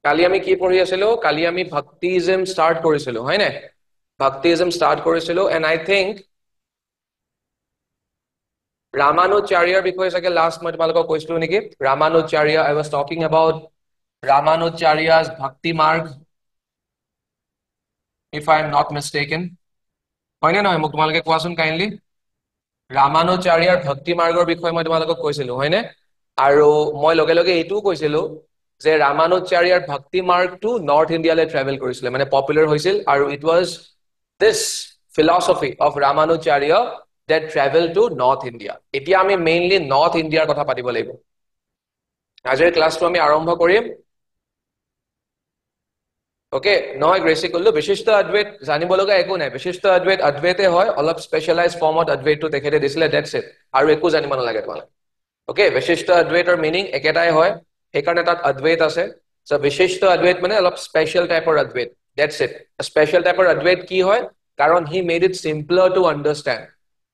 কালি আমি কি পঢ়ি আছিলো কালি আমি ভক্তিজম ষ্টাৰ্ট কৰিছিলো হয় নে ভক্তিজম ষ্টাৰ্ট কৰিছিলো এণ্ড আই থিংক ৰামানুজাচাৰ্যৰ বিষয়ে চাগে লাষ্ট মই তোমালোকক কৈছিলো নেকি ৰামানুজাচাৰ্য আই ৱাজ টকিং এবাউট ৰামানুজাচাৰ্যৰ ভক্তি মাৰ্গ ইফ আই এম নট মিষ্টেকেন হয়নে নহয় মোক তোমালোকে কোৱাচোন কাইণ্ডলি ৰামানুজাচাৰ্যৰ ভক্তি মাৰ্গৰ বিষয়ে মই তোমালোকক কৈছিলো হয়নে আৰু মই লগে লগে এইটোও কৈছিলো যে ৰামানুজাচাৰ্যৰ ভক্তি মাৰ্গটো নৰ্থ ইণ্ডিয়ালৈ ট্ৰেভেল কৰিছিলে মানে পপুলাৰ হৈছিল আৰু it was this philosophy of Ramanujacharya that travel to North India. এতিয়া আমি মেইনলি নৰ্থ ইণ্ডিয়াৰ কথা পাতিব লাগিব আজিৰ ক্লাছটো আমি আৰম্ভ কৰিম ওকে নহয় গ্ৰেচি কলো বিশিষ্ট অদ্বৈত জানিব লগা একো নাই বিশিষ্ট অদ্বৈত অদ্বৈতে হয় অলপ স্পেশালাইজ ফৰ্মত অদ্বৈতটো তেখেতে দিছিলে দ্যাটছ ইট আৰু একো জানিব নালাগে তোমালোকে ওকে বিশিষ্ট অদ্বৈতৰ মিনিং একেটাই হয় সেইকাৰণে তাত অদ্বৈত আছে সো বিশিষ্ট অদ্বৈত মানে অলপ স্পেশাল টাইপৰ অদ্বৈত দ্যাটছ ইট স্পেশাল টাইপৰ অদ্বৈত কি হয় কাৰণ হি মেড ইট সিম্পলাৰ টু আন্ডাৰষ্টেণ্ড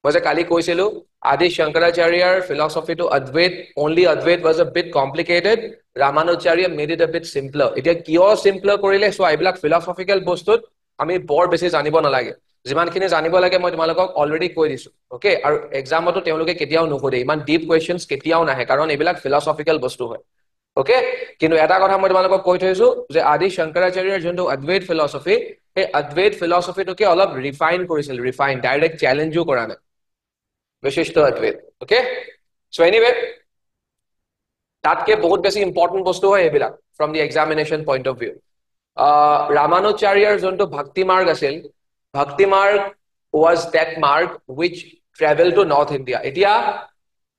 মই যে কালি কৈছিলো আদি শংকৰাচাৰ্যৰ ফিলচফি টু অদ্বৈত অনলি অদ্বৈত was a bit complicated Ramanujacharya made it a bit সিম্পলাৰ এতিয়া কিয় সিম্পলাৰ কৰিলে সো এইবিলাক ফিলচফিকেল বস্তুত আমি বৰ বেছি জানিব নালাগে যিমানখিনি জানিব লাগে মই তোমালোকক অলৰেডি কৈ দিছো ওকে আৰু এক্সামতো তেওঁলোকে কেতিয়াও নুসুধে ইমান ডিপ কোৱেশ্চনছ কেতিয়াও নাহে কাৰণ এইবিলাক ফিলচফিকেল বস্তু হয় ওকে কিন্তু এটা কথা মই তোমালোকক কৈ থৈছো যে আদি শংকৰাচাৰ্যৰ যোনটো অদ্বৈত ফিলচফি এই অদ্বৈত ফিলচফিটোকে অলপ ৰিফাইন কৰিছিল ৰিফাইন ডাইৰেক্ট চেলেঞ্জো কৰা নাই বিশিষ্ট অদ্বৈত ওকে সো এনিৱে তাতকে বহুত বেছি ইম্পৰ্টেন্ট বস্তু হয় এইবিলাক from the examination point of view ৰামানুজাচাৰ্যৰ যোনটো ভক্তি মাৰ্গ আছিল ভক্তি মাৰ্গ was that mark which travel to North India এতিয়া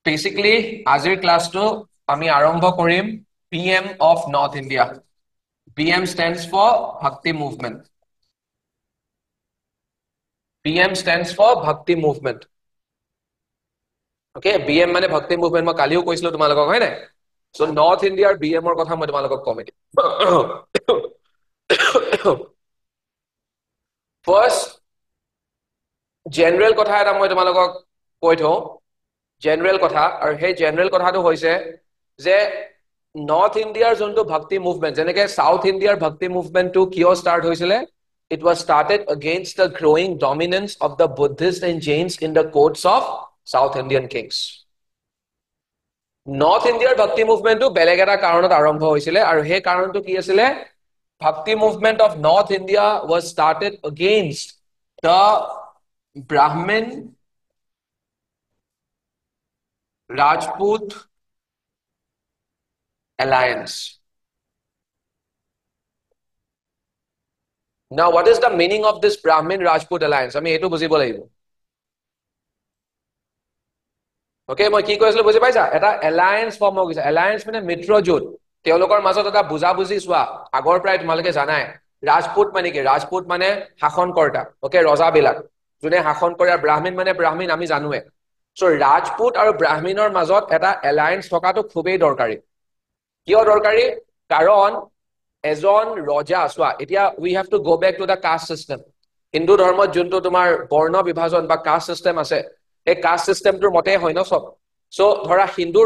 বেসিক্যালি আজিৰ ক্লাছটো আমি আৰম্ভ কৰিম PM of North India PM stands for Bhakti Movement PM stands for Bhakti Movement okay BM মানে Bhakti Movement মই কালিও কৈছিলো তোমালোকক হয় নাই সো নৰ্থ ইণ্ডিয়াৰ BM ৰ কথা মই তোমালোকক কম এতিয়া ফাৰ্স্ট জেনাৰেল কথা এটা মই তোমালোকক কৈ থওঁ জেনাৰেল কথা আৰু সেই জেনাৰেল কথাটো হৈছে যে নৰ্থ ইণ্ডিয়াৰ যোনটো ভক্তি মুভমেণ্ট যেনেকে সাউথ ইণ্ডিয়াৰ ভক্তি মুভমেণ্টটো কিয় ষ্টাৰ্ট হৈছিলে it was started against the growing dominance of the Buddhists and Jains in the courts of South Indian kings north ইণ্ডিয়াৰ ভক্তি মুভমেণ্টটো বেলেগ এটা কাৰণত আৰম্ভ হৈছিলে আৰু সেই কাৰণটো কি আছিলে Bhakti movement of North India was started against the Brahmin Rajput alliance. Now, what is the meaning of this Brahmin Rajput alliance? I mean, etu bujibo lagibo. Okay, মই কি কৈছিলো বুজি পাইছা এটা alliance form হৈ গৈছে alliance মানে মিত্ৰজোঁট তেওঁলোকৰ মাজত এটা বুজাবুজি চোৱা আগৰ প্ৰায় তোমালোকে জানাই ৰাজপুত মানে কি ৰাজপুত মানে শাসনকৰ্তা ওকে ৰজাবিলাক যোনে শাসন কৰে ব্ৰাহ্মণ মানে ব্ৰাহ্মণ আমি জানোৱে সো ৰাজপুত আৰু ব্ৰাহ্মণৰ মাজত এটা এলায়েন্স থকাটো খুবেই দৰকাৰী কিয় দৰকাৰী কাৰণ এজন ৰজা চোৱা এতিয়া we have to go back to the caste system Hindu ধৰ্মত যোনটো তোমাৰ বৰ্ণ বিভাজন বা কাষ্ট সিস্টেম আছে এই কাষ্ট সিস্টেমটোৰ মতে হয় ন সব সো ধৰা হিন্দু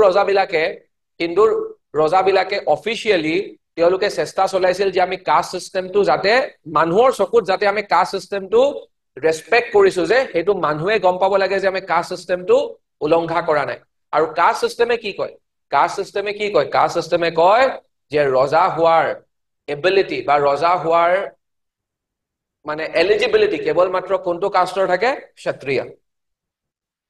ৰজাবিলাকে অফিচিয়েলি তেওঁলোকে চেষ্টা চলাইছিল যে আমি কাষ্ট সিস্টেমটো যাতে মানুহৰ চকুত যাতে আমি কাষ্ট সিস্টেমটো ৰেসপেক্ট কৰিছো যে হেতু মানুহে গম পাব লাগে যে আমি কাষ্ট সিস্টেমটো উলংঘা কৰা নাই আৰু কাষ্ট সিস্টেমে কি কয় কাষ্ট সিস্টেমে কয় যে ৰজা হোৱাৰ এবিলিটি বা ৰজা হোৱাৰ মানে এলিজিবিলিটি কেৱল মাত্ৰ কোনটো কাষ্টৰ থাকে ক্ষত্ৰিয়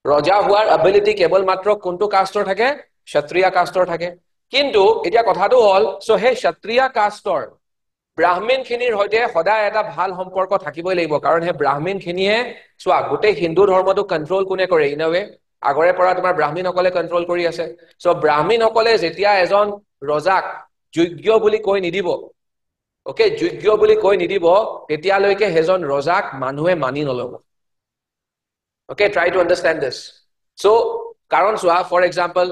ৰজা হোৱাৰ এবিলিটি কেৱল মাত্ৰ কোনটো কাষ্টৰ থাকে ক্ষত্ৰিয় কাষ্টৰ থাকে কিন্তু এতিয়া কথাটো হল সো হে ক্ষত্ৰিয় কাষ্টৰ ব্ৰাহ্মণ খিনিৰ হৈতে সদায় এটা ভাল সম্পৰ্ক থাকিবই লাগিব কাৰণ হে ব্ৰাহ্মণ খিনিয়ে চোৱা গোটেই হিন্দু ধৰ্মটো কন্ট্ৰোল কোনে কৰে ইনৱে আগৰে পৰা তোমাৰ ব্ৰাহ্মণসকলে কন্ট্ৰোল কৰি আছে সো ব্ৰাহ্মণসকলে যেতিয়া এজন ৰজাক যোগ্য বুলি কৈ নিদিব ওকে যোগ্য বুলি কৈ নিদিব তেতিয়ালৈকে হেজন ৰজাক মানুহে মানি নলব okay try to understand this so কাৰণ চোৱা ফৰ এক্সাম্পল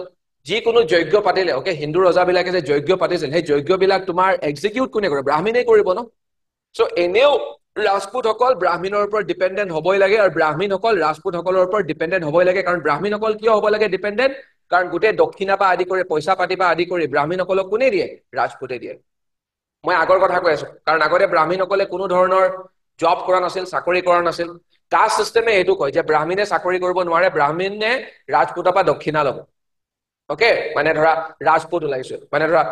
যিকোনো যজ্ঞ পাতিলে ওকে হিন্দু ৰজাবিলাকে যে যজ্ঞ পাতিছিল সেই যজ্ঞবিলাক তোমাৰ এক্সিকিউট কোনে কৰে ব্ৰাহ্মণেই কৰিব ন সো এনেও ৰাজপুতসকল ব্ৰাহ্মণৰ ওপৰত ডিপেন্ডেন্ট হ'বই লাগে আৰু ব্ৰাহ্মণসকল ৰাজপুতসকলৰ ওপৰত ডিপেন্ডেন্ট হ'বই লাগে কাৰণ ব্ৰাহ্মণসকল কিয় হ'ব লাগে ডিপেন্ডেন্ট কাৰণ গোটেই দক্ষিণা পৰা আদি কৰি পইচা পাতি পৰা আদি কৰি ব্ৰাহ্মণসকলক কোনে দিয়ে ৰাজপুতে দিয়ে মই আগৰ কথা কৈ আছো কাৰণ আগতে ব্ৰাহ্মণসকলে কোনো ধৰণৰ জব কৰা নাছিল চাকৰি কৰা নাছিল কাষ্ট সিস্টেমে এইটো কয় যে ব্ৰাহ্মণে চাকৰি কৰিব নোৱাৰে ব্ৰাহ্মণে ৰাজপুতৰ পৰা দক্ষিণা ল'ব ওকে মানে ধৰা ৰাজপুত ওলাইছে মানে ধৰা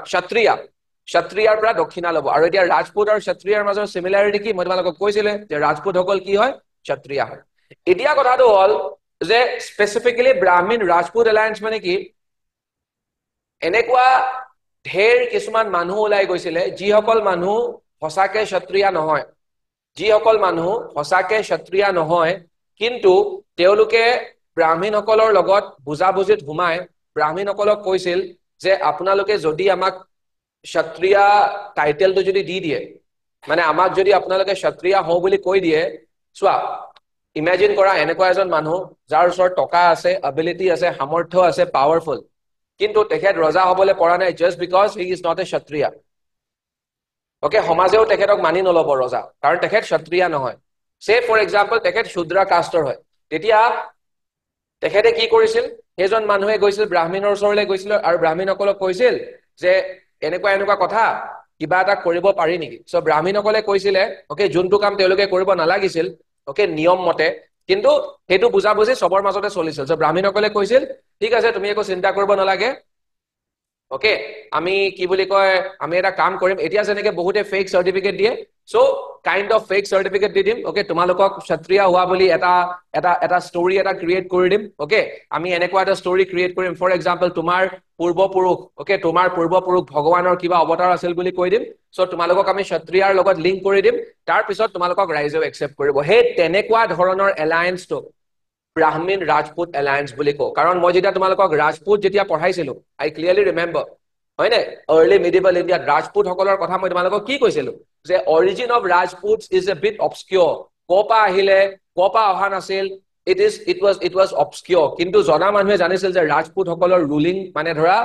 ক্ষত্ৰিয়াৰ পৰা দক্ষিণা ল'ব আৰু এতিয়া ৰাজপুত আৰু ক্ষত্ৰিয়াৰ মাজৰ সিমিলাৰিটি কি মই তোমালোকক কৈছিলে যে ৰাজপুতসকল কি হয় ক্ষত্ৰিয়া হয় এতিয়া কথাটো হ'ল যে স্পেচিফিকেলি ব্ৰাহ্মণ ৰাজপুত এলায়েন্স মানে কি এনেকুৱা ঢেৰ কিছুমান মানুহ ওলাই গৈছিলে যিসকল মানুহ সঁচাকে ক্ষত্ৰিয়া নহয় যিসকল মানুহ সঁচাকে ক্ষত্ৰিয়া নহয় কিন্তু তেওঁলোকে ব্ৰাহ্মণসকলৰ লগত বুজাবুজিত সোমাই ব্ৰাহ্মণসকলক কৈছিল যে আপোনালোকে যদি আমাক ক্ষত্ৰিয়া টাইটেলটো যদি দি দিয়ে মানে আমাক যদি আপোনালোকে ক্ষত্ৰিয়া হওঁ বুলি কৈ দিয়ে চোৱা ইমেজিন কৰা এনেকুৱা এজন মানুহ যাৰ ওচৰত টকা আছে এবিলিটি আছে সামৰ্থ্য আছে পাৱাৰফুল কিন্তু তেখেত ৰজা হ'বলৈ পৰা নাই just because he is not a Kshatriya okay সমাজেও তেখেতক মানি নল'ব ৰজা কাৰণ তেখেত ক্ষত্ৰিয়া নহয় সে ফৰ এক্সাম্পল তেখেত শূদ্ৰ কাষ্টৰ হয় তেতিয়া তেখেতে কি কৰিছিল সেইজন মানুহে গৈছিল ব্ৰাহ্মণৰ ওচৰলৈ গৈছিল আৰু ব্ৰাহ্মণসকলক কৈছিল যে এনেকুৱা এনেকুৱা কথা কিবা এটা কৰিব পাৰি নেকি সো ব্ৰাহ্মণসকলে কৈছিলে ওকে যোনটো কাম তেওঁলোকে কৰিব নালাগিছিল ওকে নিয়ম মতে কিন্তু সেইটো বুজাবুজি সবৰ মাজতে চলিছিল সো ব্ৰাহ্মণসকলে কৈছিল ঠিক আছে তুমি একো চিন্তা কৰিব নালাগে ওকে আমি কি বুলি কয় আমি এটা কাম কৰিম এতিয়া যেনেকে বহুতে ফেক সাৰ্টিফিকেট দিয়ে so kind of fake certificate দি দিম ওকে তোমালোকক ক্ষত্ৰিয়া হোৱা বুলি এটা ষ্টৰী এটা ক্ৰিয়েট কৰি দিম ওকে আমি এনেকুৱা এটা ষ্টৰী ক্ৰিয়েট কৰিম ফৰ এক্সাম্পল তোমাৰ পূৰ্বপুৰুষ ওকে তোমাৰ পূৰ্বপুৰুষ ভগৱানৰ কিবা অৱতাৰ আছিল বুলি কৈ দিম সো তোমালোকক আমি ক্ষত্ৰিয়াৰ লগত লিংক কৰি দিম তাৰ পিছত তোমালোকক ৰাইজেও একচেপ্ট কৰিব সেই তেনেকুৱা ধৰণৰ এলায়েন্সটো ব্ৰাহ্মণ ৰাজপুত এলায়েন্স বুলি কওঁ কাৰণ মই যেতিয়া তোমালোকক ৰাজপুত যেতিয়া পঢ়াইছিলো আই ক্লিয়াৰলি ৰিমেম্বৰ হয় নে আৰ্লি মিডিভেল ইণ্ডিয়াত ৰাজপুতসকলৰ কথা মই তোমালোকক কি কৈছিলো যে origin of Rajput is a bit obscure ক'পা আহিলে ক'পা অহা নাছিল it was obscure কিন্তু জনা মানুহে জানিছিল যে ৰাজপুতসকলৰ ৰুলিং মানে ধৰা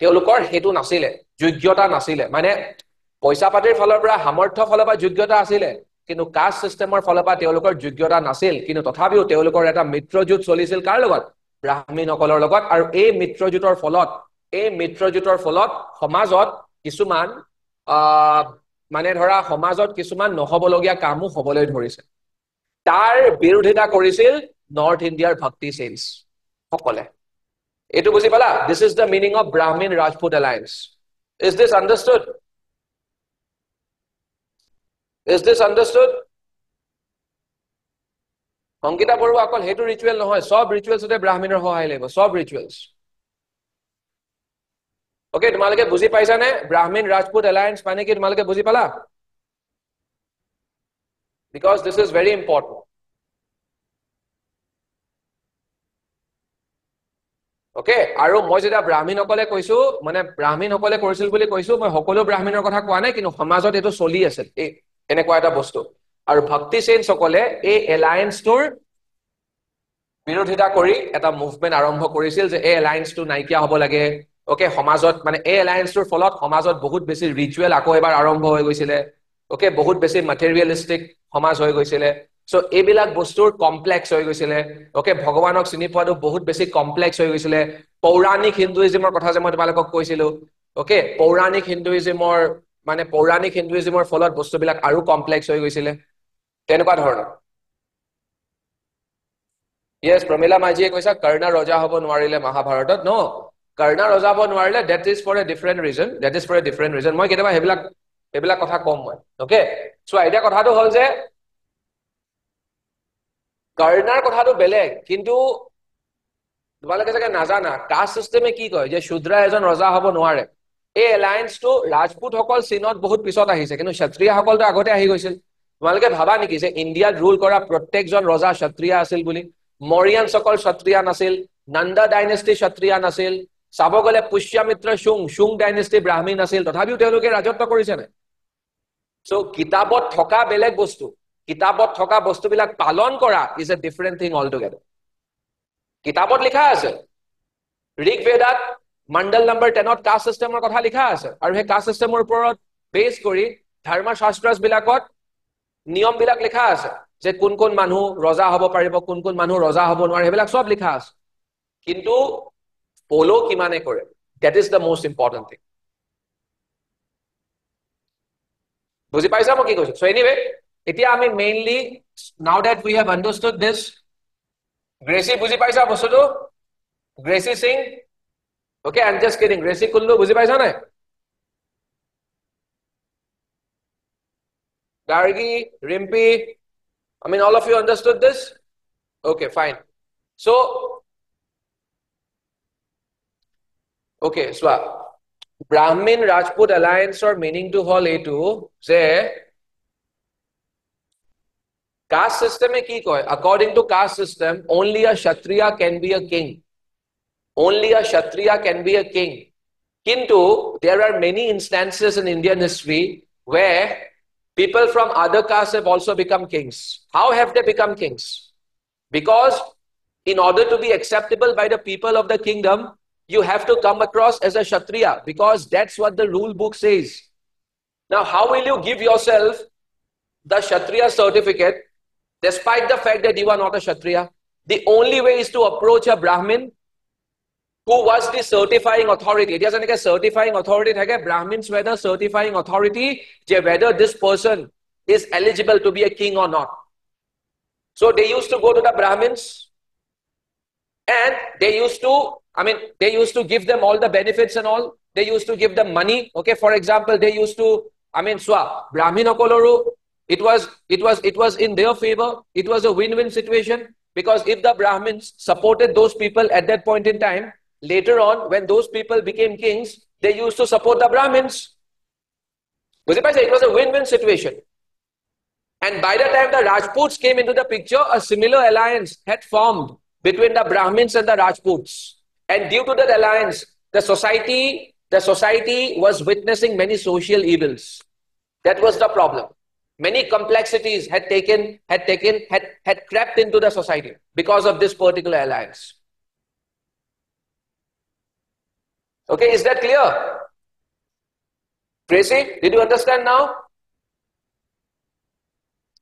তেওঁলোকৰ হেতু নাছিলে যোগ্যতা নাছিলে মানে পইচা পাতিৰ ফালৰ পৰা সামৰ্থ্য ফালৰ পৰা যোগ্যতা আছিলে কিন্তু কাষ্ট সিস্টেমৰ ফালৰ পৰা তেওঁলোকৰ যোগ্যতা নাছিল কিন্তু তথাপিও তেওঁলোকৰ এটা মিত্ৰজোঁট চলিছিল কাৰ লগত ব্ৰাহ্মণসকলৰ লগত আৰু এই মিত্ৰজোঁটৰ ফলত সমাজত কিছুমান মানে ধৰা সমাজত কিছুমান নহবলগীয়া কামো হ'বলৈ ধৰিছে তাৰ বিৰোধিতা কৰিছিল নৰ্থ ইণ্ডিয়াৰ ভক্তি চেঞ্জ সকলে এইটো বুজি পালা this is the meaning of Brahmin Rajput alliance is this understood Ankita Barua অকল সেইটো ৰিচুৱেল নহয় সব ৰিচুৱেলছতে ব্ৰাহ্মণৰ সহায় লাগিব সব ৰিচুৱেলছ ওকে তোমালোকে বুজি পাইছানে ব্ৰাহ্মণ ৰাজপুত এলায়েন্স মানে কি তোমালোকে বুজি পালা because this is very important okay আৰু মই যেতিয়া ব্ৰাহ্মণসকলে কৈছো মানে ব্ৰাহ্মণসকলে কৰিছিল বুলি কৈছো মই সকলো ব্ৰাহ্মণৰ কথা কোৱা নাই কিন্তু সমাজত এইটো চলি আছে এনেকুৱা এটা বস্তু আৰু ভক্তি চেঞ্জ সকলে এই এলায়েন্সটোৰ বিৰোধিতা কৰি এটা মুভমেন্ট আৰম্ভ কৰিছিল যে এই এলায়েন্সটো নাইকিয়া হ'ব লাগে ওকে সমাজত মানে এই এলায়েন্সটোৰ ফলত সমাজত বহুত বেছি ৰিচুৱেল আকৌ এবাৰ আৰম্ভ হৈ গৈছিলে ওকে বহুত বেছি ম্যাটেৰিয়েলিস্টিক সমাজ হৈ গৈছিলে সো এইবিলাক বস্তুৰ কমপ্লেক্স হৈ গৈছিলে ওকে ভগৱানক চিনি পোৱাটো বহুত বেছি কমপ্লেক্স হৈ গৈছিলে পৌৰাণিক হিন্দুইজমৰ কথা যে মই তোমালোকক কৈছিলো ওকে পৌৰাণিক হিন্দুইজমৰ ফলত বস্তুবিলাক আৰু কমপ্লেক্স হৈ গৈছিলে তেনেকুৱা ধৰণৰ Yes, Pramila Majiye কৈছা কৰ্ণ ৰজা হ'ব নোৱাৰিলে মহাভাৰতত নো কৰ্ণ ৰজা হ'ব নোৱাৰিলে that is for a different reason মই কেতিয়াবা হেবিলাক কথা কম মই ওকে সো আইডিয়া কথাটো হ'ল যে কৰ্ণৰ কথাটো বেলেগ কিন্তু তোমালোকে চাগে নাজানা কাষ্ট সিস্টেমে কি কয় যে শূদ্ৰ এজন ৰজা হ'ব নোৱাৰে এই এলায়েন্সটো ৰাজপুতসকল চীনত বহুত পিছত আহিছে কিন্তু ক্ষত্ৰিয়সকলটো আগতে আহি গৈছিল তোমালোকে ভাবা নেকি যে ইণ্ডিয়াত ৰুল কৰা প্ৰত্যেকজন ৰজা ক্ষত্ৰিয় আছিল বুলি মৰিয়ান সকল ক্ষত্ৰিয়া নাছিল নন্দ ডাইনেষ্টি ক্ষত্ৰিয়া নাছিল চাব গলে পুষ্যমিত্ৰ শুং ডাইনেষ্টি ব্ৰাহ্মী নাছিল তথাপিও তেওঁলোকে ৰাজত্ব কৰিছে নাই সো কিতাপত থকা বেলেগ বস্তু কিতাপত থকা বস্তুবিলাক পালন কৰা is a different thing all together কিতাপত লিখা আছে ঋগবেদাত মণ্ডল নম্বৰ 10ত কাষ্ট সিস্টেমৰ কথা লিখা আছে আৰু সেই কাষ্ট সিস্টেমৰ ওপৰত বেছ কৰি ধৰ্মশাস্ত্ৰছ বিলাকত নিয়ম বিলাক লিখা আছে যে কোন কোন মানুহ ৰজা হ'ব পাৰিব কোন কোন মানুহ ৰজা হ'ব নোৱাৰে হেবিলাক সব লিখা আছে কিন্তু ফলো কিমানে কৰে that is the most important thing বুজি পাইছা মই কি কৈছো so anyway এতিয়া আমি mainly now that we have understood this Gracie বুজি পাইছা বস্তুটো Gracie Singh okay I'm just kidding Gracie Kullu বুজি পাইছা নাই Gargi Rimpi I mean all of you understood this okay fine so okay so Brahmin Rajput alliance or meaning to hall A2 যে caste system e ki koy according to caste system only a kshatriya can be a king only a kshatriya can be a king kintu there are many instances in Indian history where people from other castes have also become kings how have they become kings because in order to be acceptable by the people of the kingdom you have to come across as a kshatriya because that's what the rule book says now how will you give yourself the kshatriya certificate despite the fact that you are not a Kshatriya. The only way is to approach a Brahmin who was the certifying authority. It doesn't like a certifying authority, Brahmins were the certifying authority whether this person is eligible to be a king or not. So they used to go to the Brahmins and they used to give them all the benefits and all. They used to give them money. Okay, for example, they used to, Brahmin okoloru, it was in their favor. It was a win-win situation because if the Brahmins supported those people at that point in time, later on when those people became kings, they used to support the Brahmins. It was a win-win situation. And by the time the Rajputs came into the picture, a similar alliance had formed between the Brahmins and the Rajputs. And due to that alliance, the society was witnessing many social evils. That was the problem. Many complexities had crept into the society because of this particular alliance. Okay, is that clear? Tracy, did you understand now?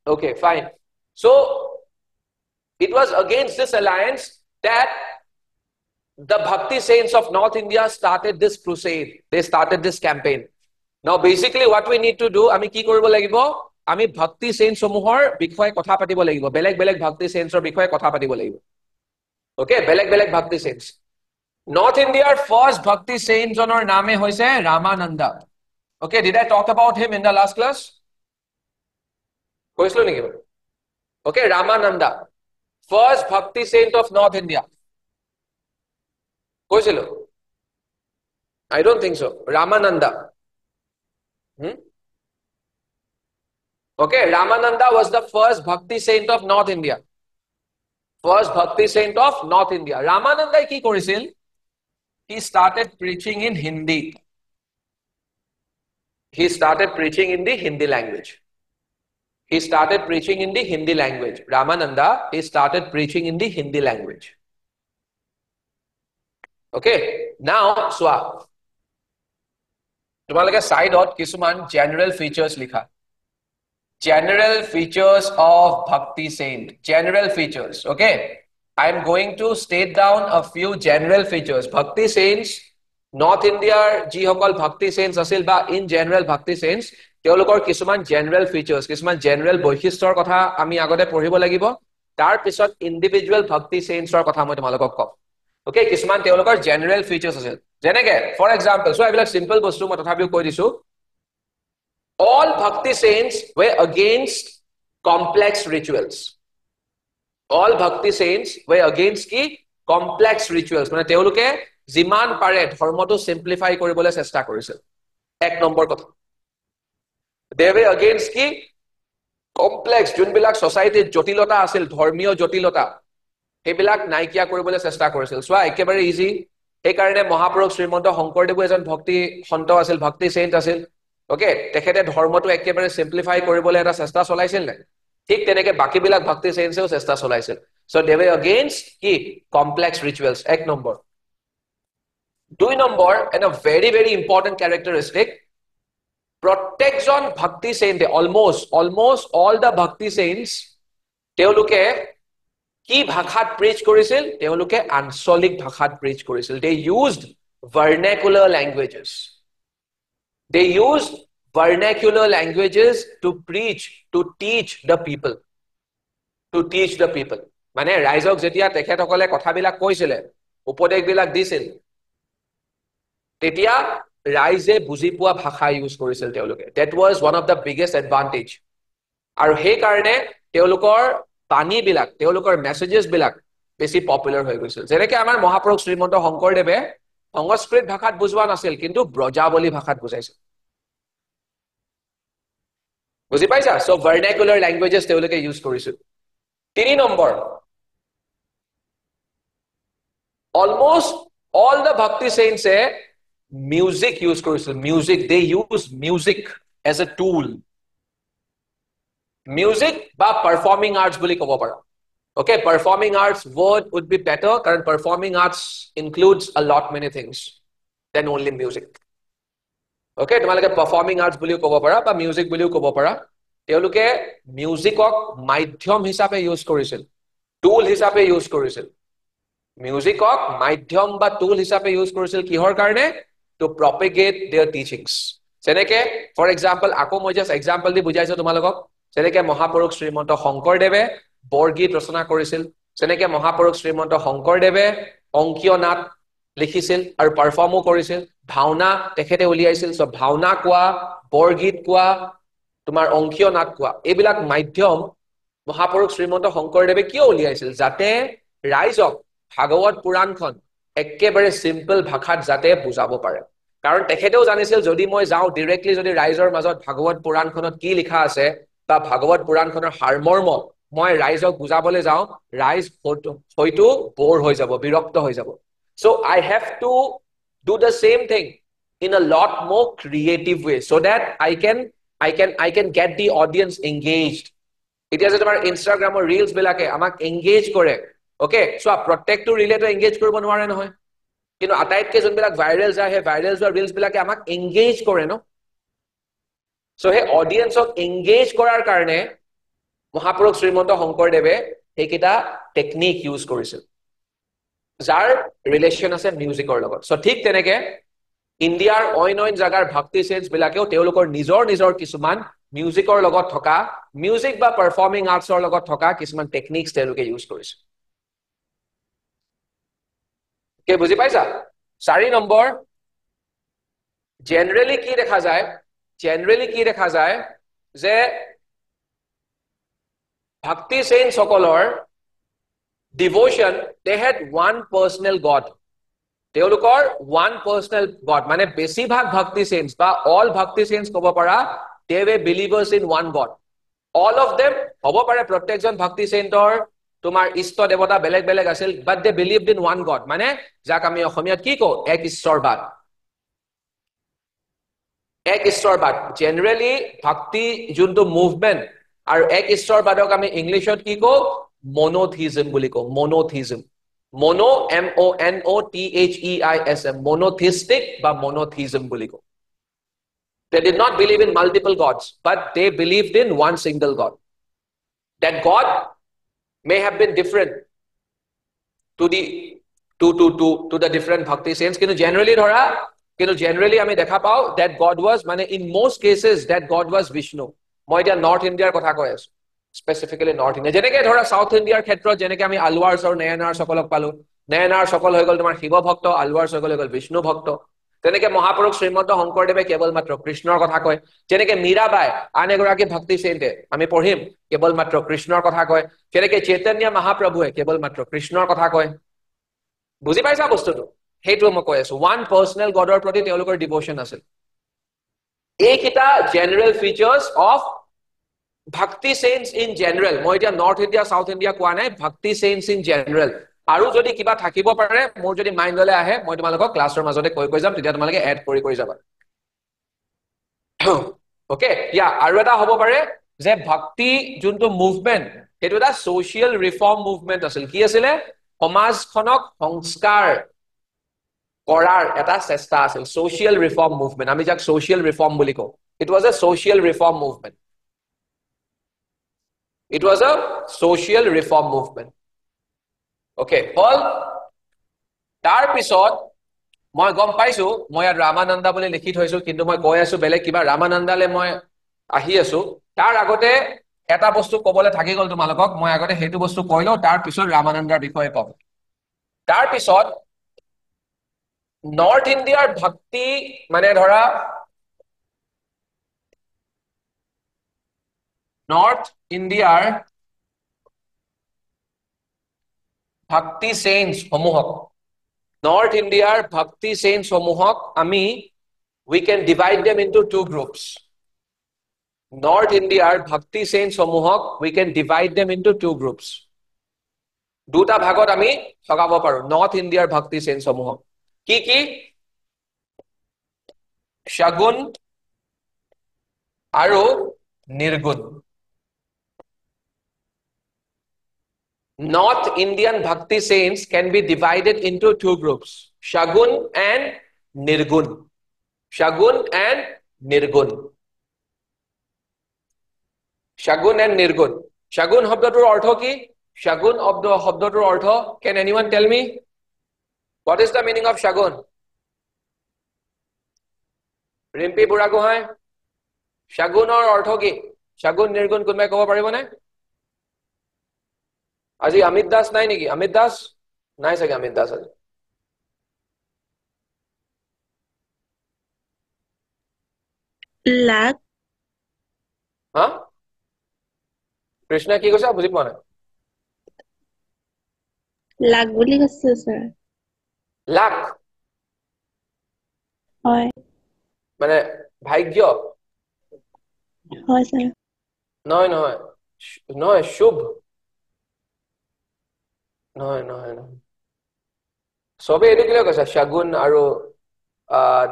Okay, fine. So, it was against this alliance that the Bhakti saints of North India started this crusade. They started this campaign. Now, basically, what we need to do, ami ki koribo lagibo? আমি ভক্তি chain সমূহৰ বিষয়ে কথা পাতিব লাগিব বেলেগ বেলেগ ভক্তি চেইনছৰ বিষয়ে কথা পাতিব লাগিব ওকে বেলেগ বেলেগ ভক্তি চেইনছ নৰ্থ ইণ্ডিয়াৰ ফাৰ্ষ্ট ভক্তি চেইন জনৰ নামে হৈছে Ramananda okay did I talk about him in the last class কৈছিলো নেকি okay Ramananda first bhakti saint of north India কৈছিলো I don't think so Ramananda Okay, Ramananda was the first Bhakti saint of North India. First Bhakti saint of North India. Ramananda ki korisil? He started preaching in Hindi. He started preaching in the Hindi language. He started preaching in the Hindi language. Ramananda, he started preaching in the Hindi language. Okay, now, Swa. Tumalage side out kisuman general features likha. General features of Bhakti saint. General features. Okay. I am going to state down a few general features. Bhakti saints, North India, jihokol Bhakti saints asil ba in general Bhakti saints. Teolokor kisuman general features, kisuman general boishishtor kotha ami agote poribo lagibo. Tar pisot individual Bhakti saints or kotha moi tumalokok kom. Okay, kisuman teolokor general features asil. Jenege, for example, so I will have simple bostu moi tothabio koi disu. All Bhakti saints were against complex rituals. All Bhakti saints were against ki complex rituals. Mane teoluke jiman pare dharma to simplify koribole chesta korisil. Ek number kotha. They were against ki complex junbilak society jotilota asil dharmiyo jotilota. Hebilak naikia koribole chesta korisil. So ekebare easy. Ei karone Mahaprabhu Srimanto Shonkordevo ejon bhakti santo asil, bhakti saint asil. Okay, তেখেতে ধৰ্মটো একেবাৰে simplify কৰিবলৈ এটা চেষ্টা চলাইছিল নে ঠিক তেনেকে বাকি বিলাক ভক্তি চেইনছেও চেষ্টা চলাইছিল সো দে ওয়ে এগেইনষ্ট কি কমপ্লেক্স ৰিচুৱেলছ এক নম্বৰ দুই নম্বৰ এন আ ভেৰি ইম্পৰ্টেন্ট ক্যাৰেক্টাৰিষ্টিক প্ৰত্যেকজন ভক্তি চেইন্টে অলমোষ্ট অল দা ভক্তি চেইন্টছ তেওঁলোকে কি ভাষাত প্ৰিচ কৰিছিল তেওঁলোকে আঞ্চলিক ভাষাত প্ৰিচ কৰিছিল দে used vernacular languages. They used vernacular languages to preach, to teach the people. To teach the people. মানে ৰাইজক যেতিয়া তেখেতসকলে কথাবিলাক কৈছিলে, উপদেশবিলাক দিছিল, তেতিয়া ৰাইজে বুজি পোৱা ভাষা ইউজ কৰিছিল তেওঁলোকে. That was one of the biggest advantage. আৰু সেই কাৰণে তেওঁলোকৰ বাণীবিলাক, তেওঁলোকৰ মেছেজেছ বিলাক বেছি পপুলাৰ হৈ গৈছিল. যেনেকৈ আমাৰ মহাপুৰুষ শ্ৰীমন্ত শংকৰদেৱে সংস্কৃত ভাষাত বুজোৱা নাছিল, কিন্তু ব্ৰজাৱলী ভাষাত বুজাইছিল. বুজি পাইছা? সো ভাৰ্নাকুলাৰ ল্যাঙ্গুৱেজেছ তেওঁলোকে ইউজ কৰিছিল. 3 number, almost all the bhakti saints music use কৰিছিল. Music, they use music as a tool. Music বা performing arts বুলি ক'ব পাৰা. Okay, performing arts word would be better কাৰণ performing arts includes a lot many things than only music. Okay, তোমালোকে performing arts বুলিও ক'ব পাৰা বা music বুলিও ক'ব পাৰা. তেওঁলোকে মিউজিকক মাধ্যম হিচাপে ইউজ কৰিছিল, টুল হিচাপে ইউজ কৰিছিল. মিউজিকক মাধ্যম বা টুল হিচাপে ইউজ কৰিছিল কিহৰ কাৰণে? To propagate their teachings. যেনেকে ফৰ এক্সাম্পল, আকৌ মই জাষ্ট এক্সাম্পল দি বুজাইছো তোমালোকক. যেনেকে মহাপুৰুষ শ্ৰীমন্ত শংকৰদেৱে বৰগীত ৰচনা কৰিছিল, যেনেকে মহাপুৰুষ শ্ৰীমন্ত শংকৰদেৱে অংকীয় নাট লিখিছিল আৰু পাৰফৰ্মো কৰিছিল, ভাওনা তেখেতে উলিয়াইছিল. সো ভাওনা কোৱা, বৰগীত কোৱা, তোমাৰ অংকীয় নাট কোৱা, এইবিলাক মাধ্যম মহাপুৰুষ শ্ৰীমন্ত শংকৰদেৱে কিয় উলিয়াইছিল? যাতে ৰাইজক ভাগৱত পুৰাণখন একেবাৰে সিম্পল ভাষাত যাতে বুজাব পাৰে. কাৰণ তেখেতেও জানিছিল যদি মই যাওঁ ডাইৰেক্টলি যদি ৰাইজৰ মাজত ভাগৱত পুৰাণখনত কি লিখা আছে বা ভাগৱত পুৰাণখনৰ সাৰমৰ্ম মই ৰাইজক বুজাবলৈ যাওঁ, ৰাইজ হয়তো বৰ হৈ যাব, বিৰক্ত হৈ যাব. So I have to do the same thing in a lot more creative way so that I can get the audience engaged. এতিয়া যে তোমাৰ ইনষ্টাগ্ৰামৰ ৰিলছ বিলাকে আমাক এংগেজ কৰে. ওকে, সো প্ৰত্যেকটো ৰিলেটো এংগেজ কৰিব নোৱাৰে নহয়, কিন্তু আটাইতকৈ যোনবিলাক ভাইৰেল যায় সেই ভাইৰেল যোৱা ৰিলছ বিলাকে আমাক এংগেজ কৰে ন. সো সেই অডিয়েন্সক এংগেজ কৰাৰ কাৰণে মহাপুৰুষ শ্ৰীমন্ত শংকৰদেৱে সেইকেইটা টেকনিক ইউজ কৰিছিল যাৰ ৰিলেশ্যন আছে মিউজিকৰ লগত. সো ঠিক তেনেকে ইণ্ডিয়াৰ অইন জাগাৰ ভক্তি চেঞ্চ বিলাকেও তেওঁলোকৰ নিজৰ কিছুমান মিউজিকৰ লগত থকা, মিউজিক বা পাৰফৰ্মিং আৰ্টছৰ লগত থকা কিছুমান টেকনিক্স তেওঁলোকে ইউজ কৰিছে. কে বুজি পাইছা? 4 নম্বৰ, জেনাৰেলি কি দেখা যায় যে ভক্তি চেঞ্চ সকলৰ devotion, they had one personal god. তেওঁলোকৰ one personal god, মানে বেছিভাগ ভক্তি চেঞ্চ বা অল ভক্তি চেঞ্চ ক'ব পাৰা, they were believers in one god. All of them, হ'ব পাৰে প্ৰত্যেকজন ভক্তি চেণ্টৰ তোমাৰ ইষ্ট দেৱতা বেলেগ বেলেগ আছিল, but they believed in one god, মানে যাক আমি অসমীয়াত কি কওঁ, এক ঈশ্বৰবাদ. এক ঈশ্বৰবাদ জেনাৰেলি ভক্তি যোনটো মুভমেণ্ট আৰু এক ঈশ্বৰবাদক আমি ইংলিছত কি কওঁ, মনোথিজম বুলি কওঁ. মনোথিজম, মনো MONOTHEISM, monotheistic বা monotheism বুলি কওঁ. They did not believe in multiple gods, but they believed in one single God. That God may have been different to the different bhakti saints, কিন্তু generally আমি দেখা পাওঁ that God was, মানে in most cases that God was Vishnu. মই এতিয়া north ইণ্ডিয়াৰ কথা কৈ আছো, স্পেচিফিকেলি নৰ্থ ইণ্ডিয়া. যেনেকে ধৰা সাউথ ইণ্ডিয়াৰ ক্ষেত্ৰত যেনেকে আমি আলৱাৰ্ছ আৰু নয়নাৰ সকলক পালো, নয়নাৰ সকল হৈ গ'ল তোমাৰ শিৱ ভক্ত, আলৱাৰ্ছ হৈ গ'ল বিষ্ণু ভক্ত. তেনেকে মহাপুৰুষ শ্ৰীমন্ত শংকৰদেৱে কেৱল মাত্ৰ কৃষ্ণৰ কথা কয়. যেনেকে মীৰাবাই আন এগৰাকী ভক্তি চেণ্টে আমি পঢ়িম কেৱল মাত্ৰ কৃষ্ণৰ কথা কয়. যেনেকে চৈতন্য মহাপ্ৰভুৱে কেৱল মাত্ৰ কৃষ্ণৰ কথা কয়. বুজি পাইছা বস্তুটো? সেইটোৱে মই কৈ আছো, ওৱান পাৰ্চনেল গডৰ প্ৰতি তেওঁলোকৰ ডিভোশ্যন আছিল. এইকেইটা জেনাৰেল ফিচাৰ্ছ অফ ভক্তি চেঞ্চ ইন জেনাৰেল. মই এতিয়া নৰ্থ ইণ্ডিয়া সাউথ ইণ্ডিয়া কোৱা নাই, ভক্তি চেঞ্চ ইন জেনাৰেল. আৰু যদি কিবা থাকিব পাৰে মোৰ যদি মাইণ্ডলৈ আহে মই তোমালোকক ক্লাছৰ মাজতে কৈ যাম, তেতিয়া তোমালোকে এড কৰি যাবা. ওকে, আৰু এটা হ'ব পাৰে যে ভক্তি যোনটো মুভমেণ্ট সেইটো এটা ছ'চিয়েল ৰিফৰ্ম মুভমেণ্ট আছিল. কি আছিলে? সমাজখনক সংস্কাৰ কৰাৰ এটা চেষ্টা আছিল. ছ'চিয়েল ৰিফৰ্ম মুভমেণ্ট, আমি যাক ছ'চিয়েল ৰিফৰ্ম বুলি কওঁ. It was a social reform movement. It was a social reform movement. Okay, হল। তাৰ পিছত মই গম পাইছো মই ইয়াত ৰামানন্দা বুলি লিখি থৈছো কিন্তু মই কৈ আছো বেলেগ কিবা ৰামানন্দালে মই আহি আছো তাৰ আগতে এটা বস্তু কবলৈ থাকি গল তোমালোকক মই আগতে সেইটো বস্তু কৈ লওঁ তাৰ পিছত ৰামানন্দাৰ বিষয়ে কম তাৰ পিছত নৰ্থ ইণ্ডিয়াৰ ভক্তি মানে ধৰা নৰ্থ ইণ্ডিয়াৰ ভক্তি চেইঞ্জ সমূহক নৰ্থ ইণ্ডিয়াৰ ভক্তি চেইঞ্জ সমূহক আমি we can divide them into two groups north ইণ্ডিয়াৰ ভক্তি চেইঞ্জ সমূহক we can divide them into two groups দুটা ভাগত আমি ভগাব পাৰো নৰ্থ ইণ্ডিয়াৰ ভক্তি চেইঞ্জ সমূহক কি কি শগুন আৰু নিৰ্গুণ North Indian Bhakti saints can be divided into two groups, Shagun and Nirgun. Shagun and Nirgun. Shagun and Nirgun. Shagun শব্দটোৰ অৰ্থ কি? Shagun শব্দটোৰ অৰ্থ, can anyone tell me? What is the meaning of Shagun? Rimpi Buragohai? Shagunৰ অৰ্থ কি? Shagun Nirgun কোনোবাই ক'ব পাৰিবনে? আজি অমিত দাস নাই নেকি অমিত দাস নাই চাগে অমিত দাস আজি লাখ হা কৃষ্ণ কি কৈছা বুজি পোৱা নাই লাখ বুলি কৈছে স্যাৰ লাখ হয় মানে ভাগ্য হয় স্যাৰ নহয় নহয় নহয় শুভ নহয় নহয় নহয় সবে এইটো কিয় কৈছা শগুন আৰু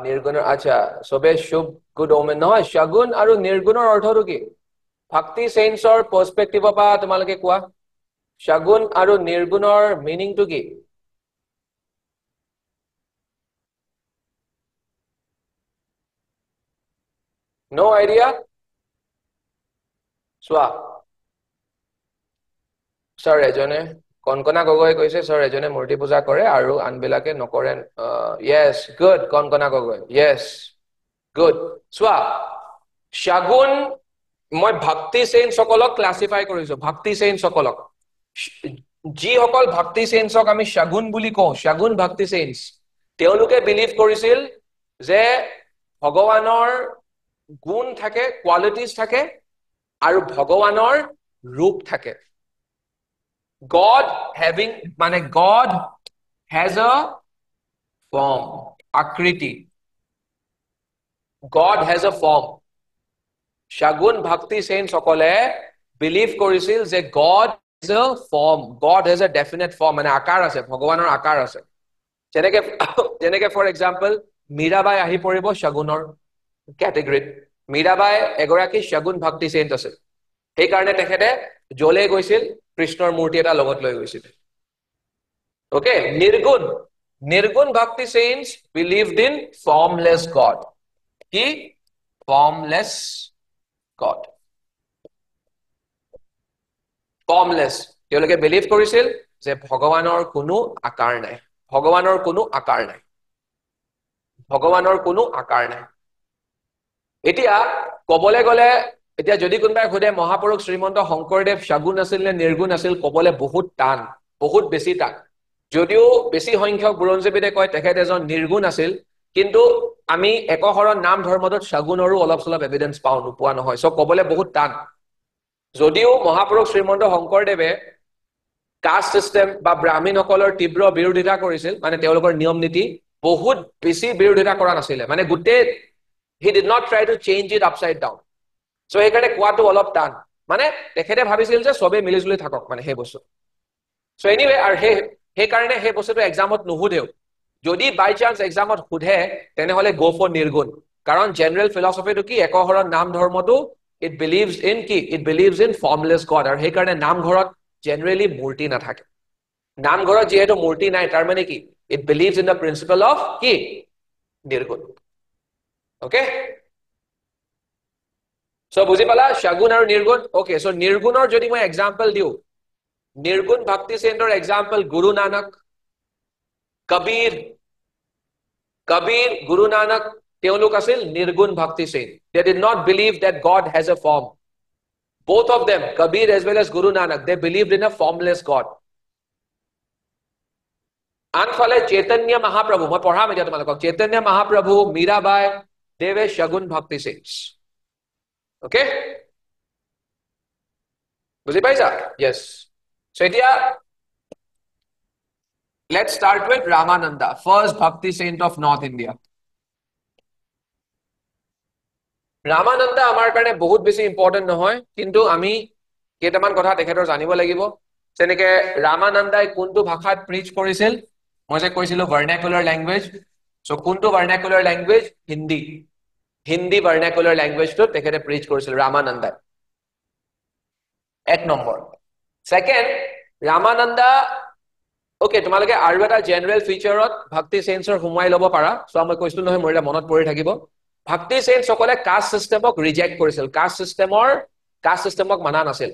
নিৰ্গুণৰ আচ্ছা সবে শুভ গুড ওমেন নহয় শগুন আৰু নিৰ্গুণৰ অৰ্থটো কি ভক্তি চেইন্সৰ পাৰ্সপেক্টিভৰ পৰা তোমালোকে কোৱা শগুন আৰু নিৰ্গুণৰ মিনিংটো কি নো আইডিয়া চোৱা স্যাৰ এজনে কনকনা গগৈ কৈছে স্যাৰ এজনে মূৰ্তি পূজা কৰে আৰু আনবিলাকে নকৰে yes good Kankana Gogoi yes good চোৱা শগুন মই ভক্তি চেইন্স সকলক ক্লাসিফাই কৰিছো ভক্তি চেইন্স সকলক যিসকল ভক্তি চেইন্সক আমি শগুন বুলি কওঁ শগুন ভক্তি চেইন্স তেওঁলোকে বিলিভ কৰিছিল যে ভগৱানৰ গুণ থাকে কোৱালিটিজ থাকে আৰু ভগৱানৰ ৰূপ থাকে God having মানে God has a form akriti God has a form Shagun Bhakti saints সকলে believe কৰিছিল যে God has a form God has a definite form মানে আকাৰ আছে ভগৱানৰ আকাৰ আছে যেনেকে for example মীৰাবাই আহি পৰিব শগুনৰ ক্যাটেগৰীত মীৰাবাই এগৰাকী শগুন ভক্তি saint আছে সেই কাৰণে তেখেতে জলে গৈছিল কৃষ্ণৰ মূৰ্তি এটা লগত লৈ গৈছিল ওকে নিৰ্গুণ ভক্তি saints believed in formless God কি formless God formless তেওঁলোকে বিলিভ কৰিছিল যে ভগৱানৰ কোনো আকাৰ নাই ভগৱানৰ কোনো আকাৰ নাই ভগৱানৰ কোনো আকাৰ নাই এতিয়া কবলে গলে এতিয়া যদি কোনবাই খুদে মহাপুৰুষ শ্ৰীমন্ত শংকৰদেৱ শগুন আছিল নে নিৰ্গুণ আছিল কবলে বহুত টান বহুত বেছি টান যদিও বেছি সংখ্যক বুৰঞ্জীবিদে কয় তেখেত এজন নিৰ্গুণ আছিল কিন্তু আমি একহৰণ নাম ধৰ্মত শগুনৰো অলপ চলপ এভিডেন্স পাওঁ নোপোৱা নহয় সো কবলে বহুত টান যদিও মহাপুৰুষ শ্ৰীমন্ত শংকৰদেৱে কাষ্ট সিস্টেম বা ব্ৰাহ্মণসকলৰ তীব্ৰ বিৰোধিতা কৰিছিল মানে তেওঁলোকৰ নিয়ম নীতি বহুত বেছি বিৰোধিতা কৰা নাছিল মানে গুটে he did not try to change it upside down so সেইকাৰণে কোৱাটো অলপ টান মানে তেখেতে ভাবিছিল যে সবে মিলিজুলি থাকক মানে সেই বস্তু so anyway আৰু সেই কাৰণে সেই বস্তুটো এক্সামত নুহুদেও যদি বাই চান্স এক্সামত হুধে তেনেহলে গো ফৰ নিৰ্গুণ কাৰণ জেনাৰেল ফিলসফিটো কি একহৰণ নাম ধৰ্মটো it believes in কি it believes in formless god আৰু সেই কাৰণে নামঘৰত জেনাৰেলি মূৰ্তি নাথাকে নামঘৰত যেহেতু মূৰ্তি নাই তাৰ মানে কি it believes in the principle of কি নিৰ্গুণ okay so বুজি পালা শগুন আৰু নিৰ্গুণ okay so নিৰ্গুণৰ যদি মই এক্সাম্পল দিও নিৰ্গুণ ভক্তি চেণ্টৰ example Guru Nanak Kabir Kabir, Guru Nanak, তেওঁলোক আছিল নিৰ্গুণ ভক্তি saint. They did not believe that God has a form. Both of them, Kabir as well as Guru Nanak, they believed in a formless God. আনফালে চৈতন্য মহাপ্ৰভু, মই পঢ়াম এতিয়া তোমালোকক, চৈতন্য মহাপ্ৰভু, Mirabai, they were Shagun Bhakti saints. Okay? বুজি পাইছা? Yes. So এতিয়া let's start with Ramananda, first Bhakti saint of North India. Ramananda আমাৰ কাৰণে বহুত বেছি ইম্পৰ্টেন্ট নহয়, কিন্তু আমি কেইটামান কথা তেখেতৰ জানিব লাগিব। যেনেকে ৰামানন্দাই কোনটো ভাষাত প্ৰিচ কৰিছিল? মই যে কৈছিলো ভাৰ্নাকুলাৰ ল্যাঙ্গুৱেজ। সো কোনটো ভাৰ্নাকুলাৰ ল্যাঙ্গুৱেজ? হিন্দী। হিন্দী ভাৰ্নাকুলাৰ ল্যাঙ্গুৱেজটো তেখেতে প্ৰিচ কৰিছিল ৰামানন্দাই। এক নম্বৰ। সেকেন্ড, ৰামানন্দা ওকে, তোমালোকে আৰু এটা জেনাৰেল ফিচাৰত ভক্তি সেন্সৰ হুমাই ল'ব পাৰা। সো মই কৈছিলো নহয়, মোৰ এটা মনত পৰি থাকিব। ভক্তি সেন্স সকলে কাষ্ট সিস্টেমক ৰিজেক্ট কৰিছিল, কাষ্ট সিস্টেমক মানা নাছিল।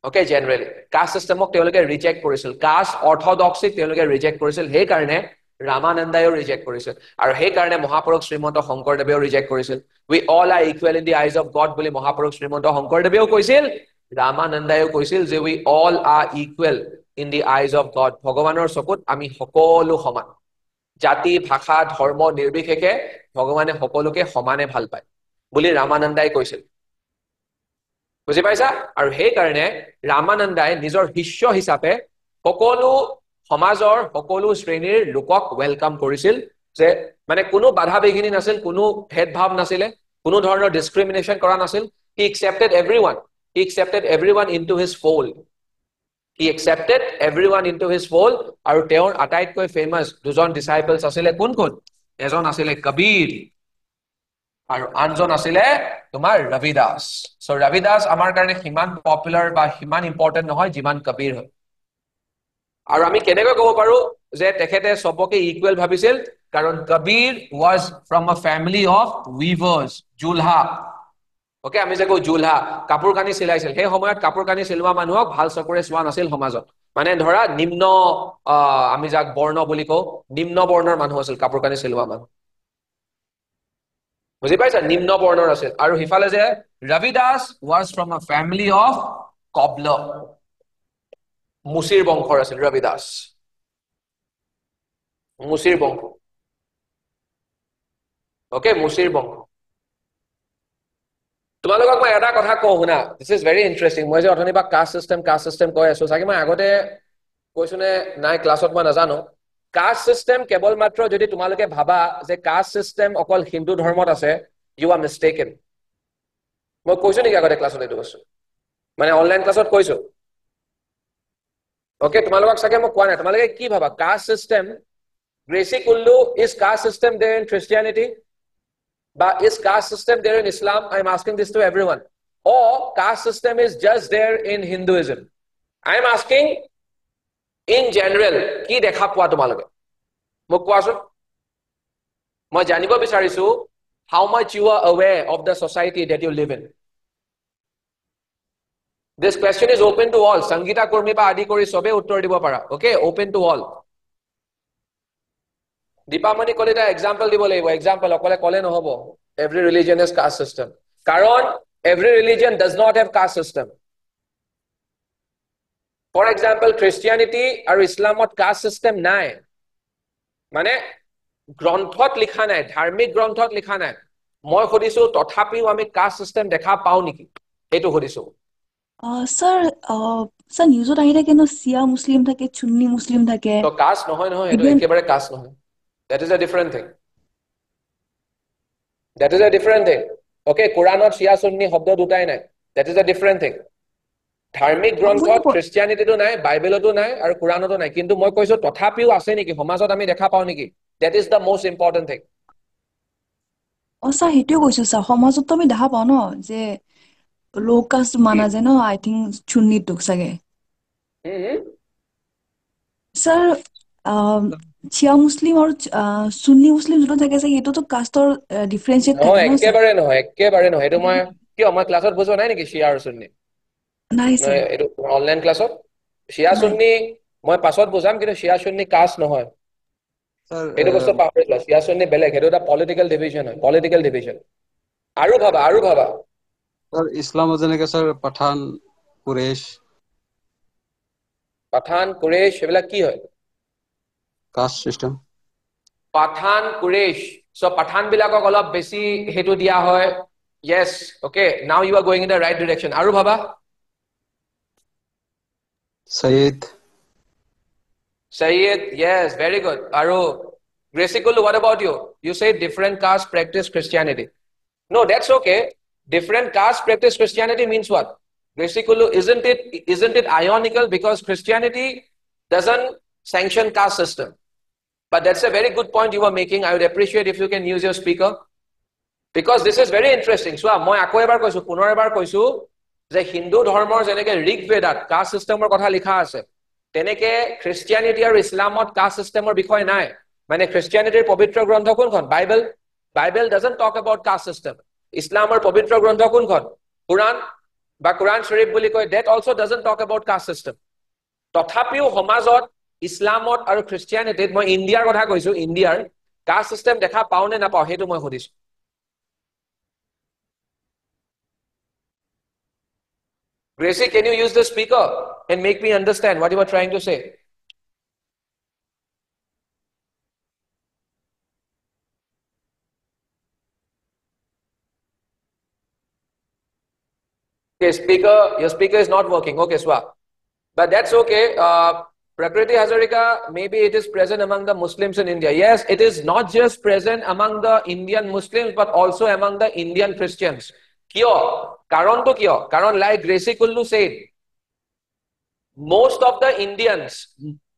ওকে, জেনাৰেলি কাষ্ট সিস্টেমক তেওঁলোকে ৰিজেক্ট কৰিছিল, কাষ্ট অৰ্থডক্সিক তেওঁলোকে ৰিজেক্ট কৰিছিল। সেই কাৰণে ৰামানন্দায়ও ৰিজেক্ট কৰিছিল, আৰু সেই কাৰণে মহাপুৰুষ শ্ৰীমন্ত শংকৰদেৱেও ৰিজেক্ট কৰিছিল। We all are equal in the eyes of God বুলি মহাপুৰুষ শ্ৰীমন্ত শংকৰদেৱেও কৈছিল, ৰামানন্দায়ও কৈছিল যে we all are equal in the eyes of God. ভগৱানৰ চকুত আমি সকলো সমান, জাতি, ভাষা, ধৰ্ম নিৰ্বিশেষে ভগৱানে সকলোকে সমানে ভাল পায় বুলি ৰামানন্দাই কৈছিল। বুজি পাইছা? আৰু সেই কাৰণে ৰামানন্দাই নিজৰ শিষ্য হিচাপে সকলো সমাজৰ সকলো শ্ৰেণীৰ লোকক ওয়েলকাম কৰিছিল, যে মানে কোনো বাধা বিঘিনি নাছিল, কোনো ভেদভাৱ নাছিলে, কোনো ধৰণৰ ডিসক্ৰিমিনেশন কৰা নাছিল। He accepted everyone. He accepted everyone into his fold. He accepted everyone into his fold. আৰু তেওঁৰ আটাইতকৈ ফেমাস দুজন ডিসাইপলস আছিলে কোন কোন? এজন আছিলে কবিৰ আৰু আনজন আছিলে তোমাৰ ৰবিদাস। সো ৰবিদাস আমাৰ কাৰণে সিমান পপুলাৰ বা সিমান ইম্পৰ্টেন্ট নহয় যিমান কবিৰ হয়। আৰু আমি কেনেকৈ ক'ব পাৰো যে তেখেতে সবকে ইকুৱেল ভাবিছিল? কাৰণ কবিৰ was from a family of weavers, Julaha. Okay, আমি যে কওঁ জুলহা, কাপোৰ কানি চিলাইছিল। সেই সময়ত কাপোৰ কানি চিলোৱা মানুহক ভাল চকুৰে চোৱা নাছিল সমাজত। মানে ধৰা নিম্ন, আমি যাক বৰ্ণ বুলি কওঁ, নিম্ন বৰ্ণৰ মানুহ আছিল কাপোৰ কানি চিলোৱা মানুহ। বুজি পাইছা? নিম্ন বৰ্ণৰ আছিল। আৰু হিফালে যে Ravidas was from a family of cobbler, মুচিৰ বংশৰ আছিল ৰবিদাস, মুচিৰ বংশ। ওকে, মুচিৰ বংশ। তোমালোকক মই এটা কথা কওঁ শুনা, দিস ইজ ভেৰি ইন্টাৰেষ্টিং। মই যে অথনি বা কাষ্ট সিস্টেম কৈ আছো, চাগে মই আগতে কৈছো নে নাই ক্লাছত মই নাজানো। কাষ্ট সিস্টেম কেৱল মাত্ৰ যদি তোমালোকে ভাবা যে কাষ্ট সিস্টেম অকল হিন্দু ধৰ্মত আছে, ইউ আৰ মিষ্টেকেন। মই কৈছো নেকি আগতে ক্লাছত এইটো বস্তু? মানে অনলাইন ক্লাছত কৈছো। ওকে, তোমালোকক চাগে মই কোৱা নাই। তোমালোকে কি ভাবা caste system? Gracy Kullu, is caste system there in Christianity? But is caste system there in Islam? I am asking this to everyone. Or caste system is just there in Hinduism? I am asking in general, কি দেখা পোৱা তোমালোকে? মোক কোৱাচোন। মই জানিব বিচাৰিছো how much you are aware of the society that you live in. This question is open to all. Sangeeta Kurmi pa adi kori sobe uttor দিব পাৰা. Okay, open to all. Dipamoni Kalita example দিব লাগিব। এক্সাম্পল অকলে কলে নহব। Every religion has caste system. কাৰণ every religion does not have caste system. For example, Christianity আৰু ইছলামত caste system নাই। মানে গ্ৰন্থত লিখা নাই, ধাৰ্মিক গ্ৰন্থত লিখা নাই। মই সুধিছো তথাপিও আমি কাষ্ট সিস্টেম দেখা পাও নেকি, এইটো সুধিছো। স্যার নিউজত আহি থাকে ন, শিয়া মুসলিম থাকে, সুন্নি মুসলিম থাকে। তো কাষ্ট নহয় নহয়, এইটো একেবাৰে কাষ্ট নহয়। That is a different thing. That is a different thing. Okay, কোৰানত শিয়া সুন্নি শব্দ দুটাই নাই। That is a different thing. ধাৰ্মিক গ্ৰন্থত খ্ৰীষ্টিয়ানিটিটো নাই, বাইবেলতো নাই আৰু কোৰানতো নাই। কিন্তু মই কৈছো তথাপিও আছে নেকি সমাজত, আমি দেখা পাও নেকি? That is the most important thing. Sir সেইটোৱে কৈছো স্যার, সমাজতো আমি দেখা পাও ন যে লো কাষ্ট মানা যায় ন, আই থিংক সুন্নিটোক চাগে। স্যার শিয়া মুসলিম আৰু সুন্নি মুসলিম যোনটো থাকে চাগে এইটোতো কাষ্টৰ ডিফাৰেন্সিয়েট থাকে ন? একেবাৰে নহয়, একেবাৰে নহয়। এইটো মই কিয় মই ক্লাছত বুজোৱা নাই নেকি শিয়া আৰু সুন্নি? নাই স্যার, এইটো অনলাইন ক্লাছত শিয়া সুন্নি মই পাছত বুজাম, কিন্তু শিয়া সুন্নি কাষ্ট নহয়। Sir, এইটো বস্তু পাহৰি যোৱা শিয়া সুন্নি বেলেগ সেইটো এটা পলিটিকেল ডিভিজন হয় পলিটিকেল ডিভিজন আৰু ভাবা sir, Islam যেনেকে sir Pathan, Quraysh, পাঠান কুৰেশ এইবিলাক কি হয় caste system. Pathan Quresh so Pathan বিলাকক অলপ বেছি হেতু দিয়া হয় yes okay now you are going in the right direction আৰু ভাবা Sayyid yes very good আৰু Gracie what about you you say different caste practice Christianity no that's okay different caste practice Christianity means what Gracie isn't it ironical because Christianity doesn't sanction caste system but that's a very good point you are making I would appreciate if you can use your speaker because this is very interesting so মই আকৌ এবাৰ কৈছো পুনৰ এবাৰ কৈছো যে হিন্দু ধৰ্মৰ যেনেকে ঋগ বেদাত কাষ্ট সিস্টেমৰ কথা লিখা আছে তেনেকে খ্ৰীষ্টিয়ানিটি আৰু ইছলামত কাষ্ট সিস্টেমৰ বিষয় নাই মানে খ্ৰীষ্টিয়ানিটিৰ পবিত্ৰ গ্ৰন্থ কোনখন Bible doesn't talk about caste system ইছলামৰ পবিত্ৰ গ্ৰন্থ কোনখন কুৰান বা কুৰান শৰীফ বুলি কয় that also doesn't talk about caste system তথাপিও সমাজত ইছলামত আৰু খ্ৰীষ্টিয়ানিটিত মই ইণ্ডিয়াৰ কথা কৈছো ইণ্ডিয়াৰ কাষ্ট সিস্টেম দেখা পাও নে নাপাও হেতু মই সুধিছো Gracie, can you use the speaker and make me understand what you are trying to say? Okay, your speaker is not working. Okay, Swa. But that's okay. Prakriti Hazarika, maybe it is present among the Muslims in India. Yes, it is not just present among the Indian Muslims, but also among the Indian Christians. Kyo? Karon to kyo? Karon like Gracie Kullu said, most of the Indians,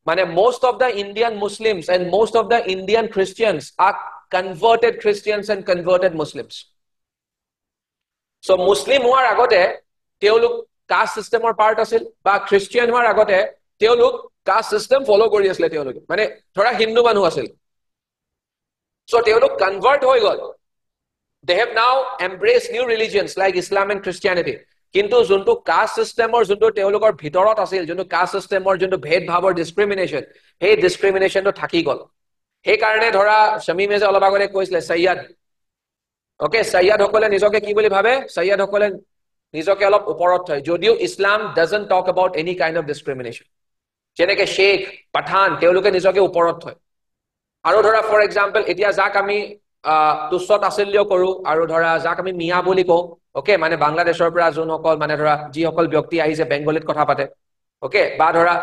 most of the Indian Muslims and most of the Indian Christians are converted Christians and converted Muslims. So Muslim হোৱাৰ আগতে তেওঁলোক caste সিস্টেমৰ part আছিল বা Christian হোৱাৰ আগতে তেওঁলোক caste system ফলো কৰি আছিল তেওঁলোক মানে ধৰা হিন্দু মানুহ আছিল so তেওঁলোক কনভাৰ্ট হৈ গল they have now embraced new religions like Islam and Christianity কিন্তু যোনটো কাষ্ট সিস্টেমৰ যোনটো তেওঁলোকৰ ভিতৰত আছিল যোনটো কাষ্ট সিস্টেমৰ যোনটো ভেদভাৱৰ ডিসক্ৰিমিনেশন সেই ডিসক্ৰিমিনেশনটো থাকি গল সেই কাৰণে ধৰা শামীমে যে অলপ আগতে কৈছিলে সৈয়দ ওকে সৈয়দ সকলে নিজকে কি বুলি ভাবে সৈয়দ সকলে নিজকে অলপ ওপৰত থয় যদিও Islam doesn't talk about any kind of discrimination যেনেকে শেখ পাঠান তেওঁলোকে নিজকে ওপৰত থয় আৰু ধৰা ফৰ এক্সাম্পল এতিয়া যাক আমি তুচ্ছত আছিল্য কৰো আৰু ধৰা যাক আমি মিয়া বুলি কওঁ ওকে মানে বাংলাদেশৰ পৰা যোনসকল মানে ধৰা যিসকল ব্যক্তি আহিছে বেংগলীত কথা পাতে ওকে বা ধৰা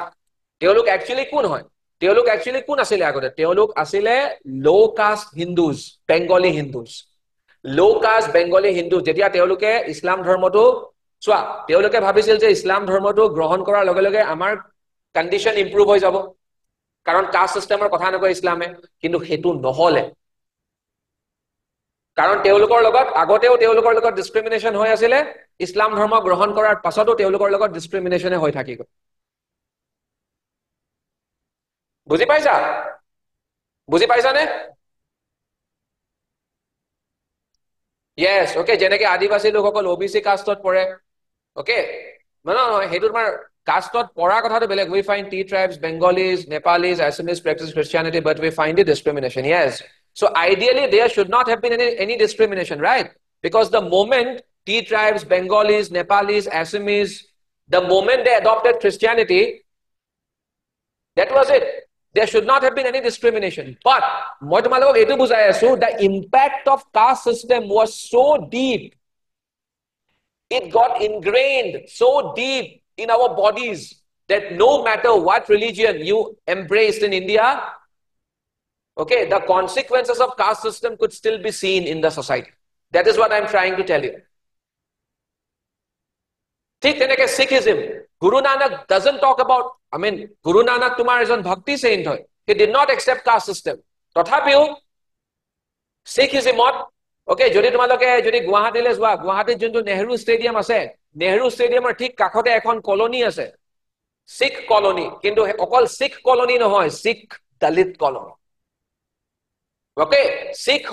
তেওঁলোক একচুয়ালি কোন হয় তেওঁলোক একচুয়ালি কোন আছিল আগতে তেওঁলোক আছিল লো কাষ্ট হিন্দুজ বেংগলী হিন্দুজ লো কাষ্ট বেংগলী হিন্দু যেতিয়া তেওঁলোকে ইছলাম ধৰ্মটো চোৱা তেওঁলোকে ভাবিছিল যে ইছলাম ধৰ্মটো গ্ৰহণ কৰাৰ লগে লগে আমাৰ কন্ডিশন ইমপ্ৰুভ হৈ যাব কাৰণ কাষ্ট সিস্টেমৰ কথা নকয় ইছলামে কিন্তু হেতু নহলে কাৰণ তেওঁলোকৰ লগত আগতেও তেওঁলোকৰ লগত ডিসক্ৰিমিনেশন হৈ আছিল ইছলাম ধৰ্ম গ্ৰহণ কৰাৰ পাছতো তেওঁলোকৰ লগত ডিসক্ৰিমিনেশনে হৈ থাকিব বুজি পাইছা নে yes okay যেনেকে আদিবাসী লোকসকল ওবিসি কাষ্টত পৰে okay no হেতু তোমাৰ কাষ্টত পঢ়া কথাটো বেলেগ we find T tribes Bengalis Nepalis Assamese practice Christianity but we find the discrimination yes so ideally there should not have been any discrimination right because the moment T tribes Bengalis Nepalis Assamese the moment they adopted Christianity that was it there should not have been any discrimination but moi tumalok etu bujai asu the impact of caste system was so deep it got ingrained so deep in our bodies that no matter what religion you embraced in India okay the consequences of caste system could still be seen in the society that is what I'm trying to tell you ঠিক তেনেকে Sikhism Guru Nanak doesn't talk about Guru Nanak tumar ejon bhakti saint hoy he did not accept caste system tothapiu Sikhism okay jodi tumaloke jodi Guwahati le jwa Guwahati jonto Nehru stadium ase Nehru stadium er thik kakote ekhon colony ase Sikh colony kintu okol Sikh colony nohoy Sikh Dalit colony okay Sikh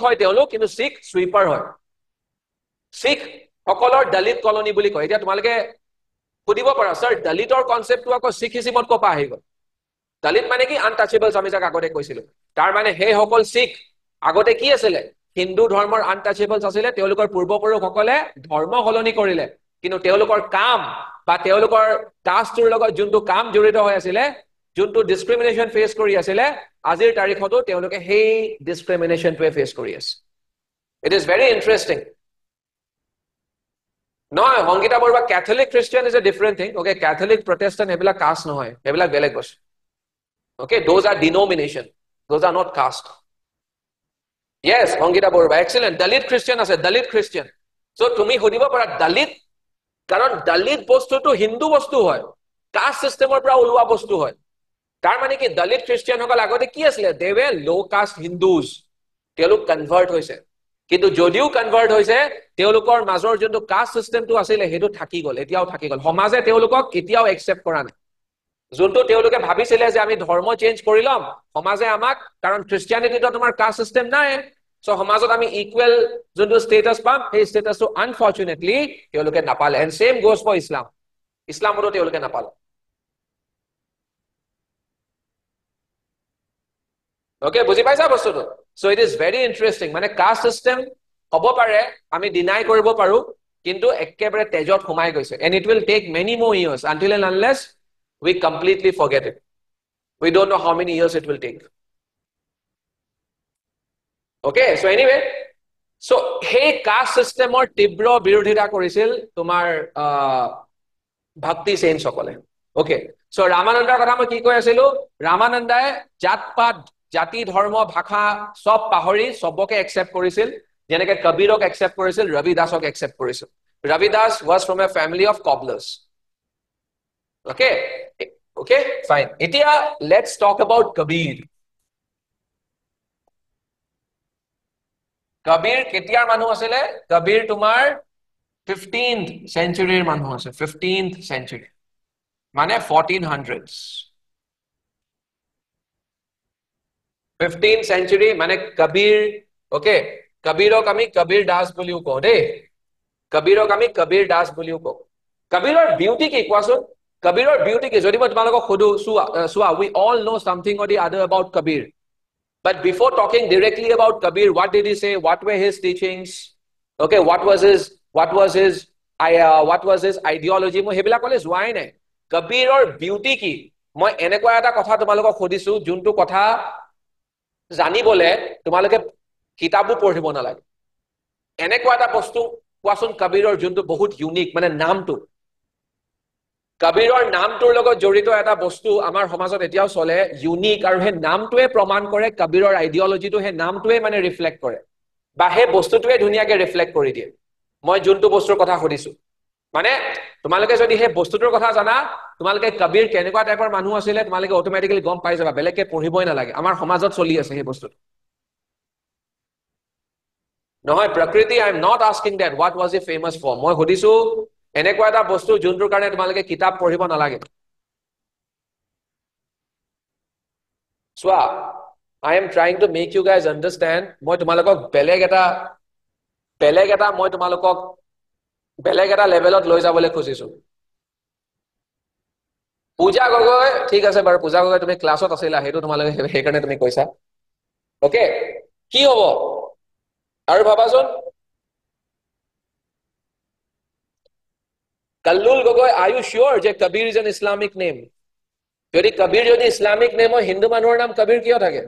hoy teolok kintu Sikh sweeper hoy Sikh সকলৰ দলিত colony বুলি কয় এতিয়া তোমালকে খুদিব পাৰা sir দলিতৰ কনসেপ্টটো আকৌ শিখিজিমত কপা আহি গল দলিত মানে কি আনটাচেবলস আমি যাক আগতে কৈছিল তাৰ মানে সেই সকল শিখ আগতে কি আছিলে হিন্দু ধৰ্মৰ আনটাচেবলছ আছিলে তেওঁলোকৰ পূৰ্বপুৰুষসকলে ধৰ্ম সলনি কৰিলে কিন্তু তেওঁলোকৰ কাম বা তেওঁলোকৰ কাষ্টৰ লগত যোনটো কাম জড়িত হৈ আছিলে যোনটো ডিসক্ৰিমিনেশন ফেস কৰি আছিলে আজিৰ তাৰিখতো তেওঁলোকে সেই ডিসক্ৰিমিনেশনটোৱে ফেস কৰি আছে ইট ইজ ভেৰি ইন্টাৰেষ্টিং নহয় Sangita Barua Catholic Christian is a different thing okay Catholic Protestant হেবিলাক কাষ্ট নহয় হেবিলাক বেলেগ বস্তু okay those are denomination those are not caste yes Sangita Barua excellent dalit christian আছে dalit christian so তুমি হদিব পাৰা dalit কাৰণ dalit বস্তুটো হিন্দু বস্তু হয় কাষ্ট সিস্টেমৰ পৰা ওলোৱা বস্তু হয় তাৰ মানে কি dalit christian সকল আগতে কি আছিল they were low caste hindus তেওঁলোক কনভাৰ্ট হৈছে কিন্তু যদিও কনভাৰ্ট হৈছে তেওঁলোকৰ মাজৰ যোনটো কাষ্ট সিস্টেমটো আছিল হেতু থাকি গল এতিয়াও থাকি গল সমাজে তেওঁলোকক কেতিয়াও একচেপ্ট কৰা নাই যোনটো তেওঁলোকে ভাবিছিলে যে আমি ধৰ্ম চেঞ্জ কৰি লম সমাজে আমাক কাৰণ খ্ৰীষ্টিয়ানিটিটো তোমাৰ কাষ্ট সিস্টেম নাই সো সমাজত আমি ইকুৱেল যোনটো ষ্টেটাস পাম সেই ষ্টেটাসটো আনফৰচুনেটলি তেওঁলোকে নাপালে and same goes for Islam ইছলামতো তেওঁলোকে নাপালে ওকে বুজি পাইছা বস্তুটো so it is very interesting মানে কাষ্ট সিস্টেম হ'ব পাৰে আমি ডিনাই কৰিব পাৰো কিন্তু একেবাৰে তেজত সোমাই গৈছে and it will take many more years until and unless we completely forget it we don't know how many years it will take okay so anyway so hey caste system or tibro birodhita korisil tomar bhakti sen sokole okay so ramanandar kotha moi ki koi asilu ramanandai jatpat jati dharma bhakha sob pahori soboke accept korisil jeneke kabirok accept korisil ravidasok accept korisil ravidas was from a family of cobblers okay okay fine etia let's talk about kabir ketiar manu asile kabir tumar 15th century manu ase 15th century mane 1400s 15th century mane kabir okay kabirok ami kabir das boliu ko de kabirok ami kabir das boliu ko kabiror beauty ki kwaso Kabiror beauty ki jodi moi tumalok khodu sua we all know something or the other about Kabir but before talking directly about Kabir what did he say what were his teachings okay what was his ideology moi hebila kole joai nai Kabiror beauty ki moi enekwa eta kotha tumalok khodisu juntu kotha jani bole tumaloke kitabu পঢ়িব নালাগে এনেকুৱা এটা বস্তু কোৱাচোন Kabiror juntu বহুত unique মানে নামটো Kabiror নামটোৰ লগত জড়িত এটা বস্তু আমাৰ সমাজত এতিয়াও চলে ইউনিক আৰু হে নামটোৱে প্ৰমাণ কৰে Kabiror আইডিওলজিটো হে নামটোৱে মানে ৰিফ্লেক্ট কৰে বা হে বস্তুটোৱে ধুনিয়াকে ৰিফ্লেক্ট কৰি দিয়ে মই যোনটো বস্তুৰ কথা সুধিছো মানে তোমালোকে যদি হে বস্তুটোৰ কথা জানা তোমালোকে Kabir কেনেকুৱা টাইপৰ মানুহ আছিল তোমালোকে অটোমেটিক্যালি গম পাই যাবা বেলেগকে পঢ়িবই নালাগে আমাৰ সমাজত চলি আছে হে বস্তুটো নহয় প্ৰকৃতি I am not asking that what was he famous for মই সুধিছো এনেকুৱা এটা বস্তু যোনটোৰ কাৰণে তোমালোকে কিতাপ পঢ়িব নালাগে সোৱা I am trying to make you guys understand মই তোমালোকক বেলেগ এটা মই তোমালোকক বেলেগ এটা লেভেলত লৈ যাবলৈ খুজিছো পূজা গগৈ ঠিক আছে বাৰু পূজা গগৈ তুমি ক্লাছত আছিলা হেতু তোমালোকে সেই কাৰণে তুমি কৈছা ওকে কি হ'ব আৰু ভাবাচোন Kallul Gogoi, are you sure that Kabir is an Islamic name? Jodi Kabir jodi Islamic name ho Hindu manor naam Kabir kiyo thake?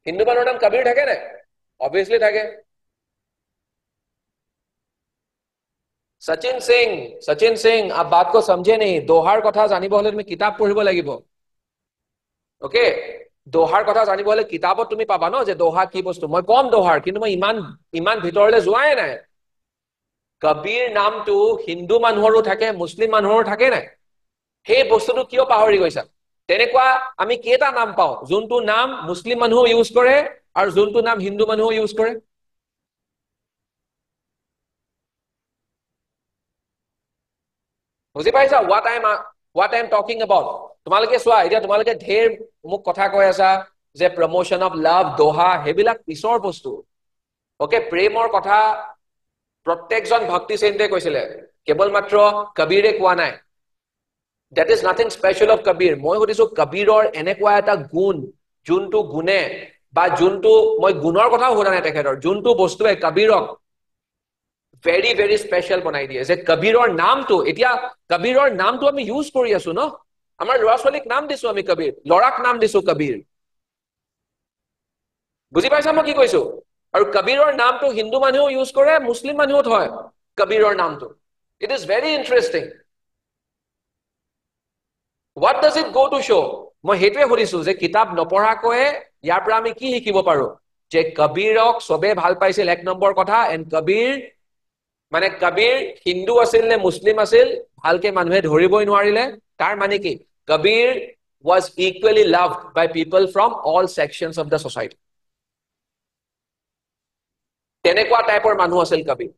Hindu manor naam Kabir thake na? Obviously thake. Sachin Singh, ab baat ko samjhe nahi. Dohar kotha janibo hole tumi kitab poribo lagibo. Okay? Dohar kotha janibo hole kitabot tumi paba no je doha ki bostu. Moi kom dohar kintu moi iman bhitorle joai nai. Kabir নামটো হিন্দু মানুহৰো থাকে মুছলিম মানুহৰো থাকে না সেই বস্তুটো কিয় পাহৰি গৈছা তেনেকুৱা আমি কেটা নাম পাও যোনটো নাম মুছলিম মানুহ ইউজ কৰে আৰু যোনটো নাম হিন্দু মানুহ ইউজ কৰে বুজি পাইছা what I am talking about তোমালোকে সোৱা এতিয়া তোমালোকে ঢেৰ মোক কথা কৈ আছা যে প্ৰমোশন অফ লাভ দোহা হেবিলাক পিছৰ বস্তু ওকে প্ৰেমৰ কথা প্ৰত্যেকজন ভক্তি সেন্তে কৈছিলে কেৱল মাত্ৰ কবিৰে কোৱা নাই That is nothing special of Kabir. মই সুধিছো কবিৰৰ এনেকুৱা এটা গুণ যোনটো গুণে বা যোনটো মই গুণৰ কথাও সোধা নাই তেখেতৰ যোনটো বস্তুৱে কবিৰক very very special বনাই দিয়ে যে কবিৰৰ নামটো এতিয়া কবিৰৰ নামটো আমি ইউজ কৰি আছো ন আমাৰ ল'ৰা ছোৱালীক নাম দিছো আমি কবিৰ ল'ৰাক নাম দিছো কবিৰ বুজি পাইছা মই কি কৈছো আৰু কবিৰৰ নামটো হিন্দু মানুহেও ইউজ কৰে মুছলিম মানুহেও থয় কবিৰৰ নামটো it is very interesting what does it go to show মই হেতুৱে সুধিছো যে কিতাপ নপঢ়াকৈ ইয়াৰ পৰা আমি কি শিকিব পাৰো যে কবিৰক সবে ভাল পাইছিল এক নম্বৰ কথা এণ্ড কবিৰ মানে কবিৰ হিন্দু আছিল নে মুছলিম আছিল ভালকে মানুহে ধৰিবই নোৱাৰিলে তাৰ মানে কি কবিৰ was equally loved by people from all sections of the society তেনেকুৱা টাইপৰ মানুহ আছিল কবিৰ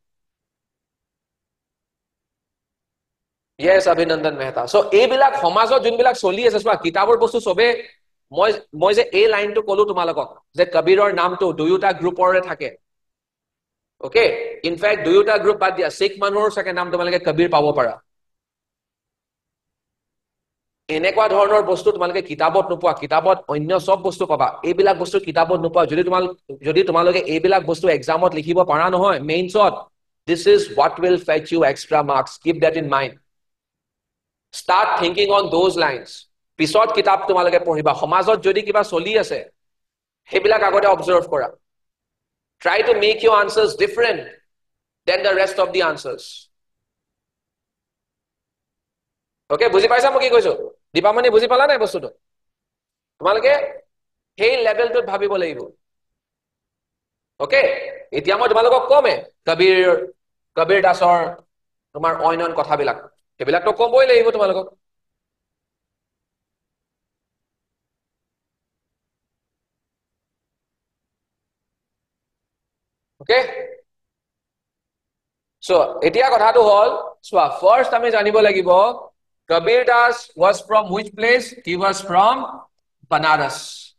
yes অভিনন্দন মেহতা সো এইবিলাক সমাজত যোনবিলাক চলি আছে চোৱা কিতাপৰ বস্তু সবে মই যে এই লাইনটো কলো তোমালোকক যে কবিৰৰ নামটো দুয়োটা গ্ৰুপৰে থাকে ওকে ইনফ্যাক্ট দুয়োটা গ্ৰুপ বাদ দিয়া শিখ মানুহৰ সকে নাম তোমালোকে কবিৰ পাব পাৰা এনেকুৱা ধৰণৰ বস্তু তোমালোকে কিতাপত নোপোৱা কিতাপত অন্য সব বস্তু পাবা এইবিলাক বস্তু কিতাপত নোপোৱা যদি তোমালোকে এইবিলাক বস্তু এক্সামত লিখিব পাৰা নহয় মেইনছত this is what will fetch you extra marks keep that in mind start thinking on those lines পিছত কিতাপ তোমালোকে পঢ়িবা সমাজত যদি কিবা চলি আছে হেবিলাক আগতে অবজাৰ্ভ কৰা try to make your answers different than the rest of the answers okay বুজি পাইছা মই কি কৈছো দীপামণি বুজি পালা নাই বস্তুটো তোমালোকে সেই লেভেলটোত ভাবিব লাগিব okay এতিয়া মই তোমালোকক কমে কবিৰ দাসৰ তোমাৰ অন্য কথাবিলাক সেইবিলাক তো কমবই লাগিব তোমালোকক okay so etia kothatu hol so first ami janibo lagibo Kabir Das was from which place he was from Banaras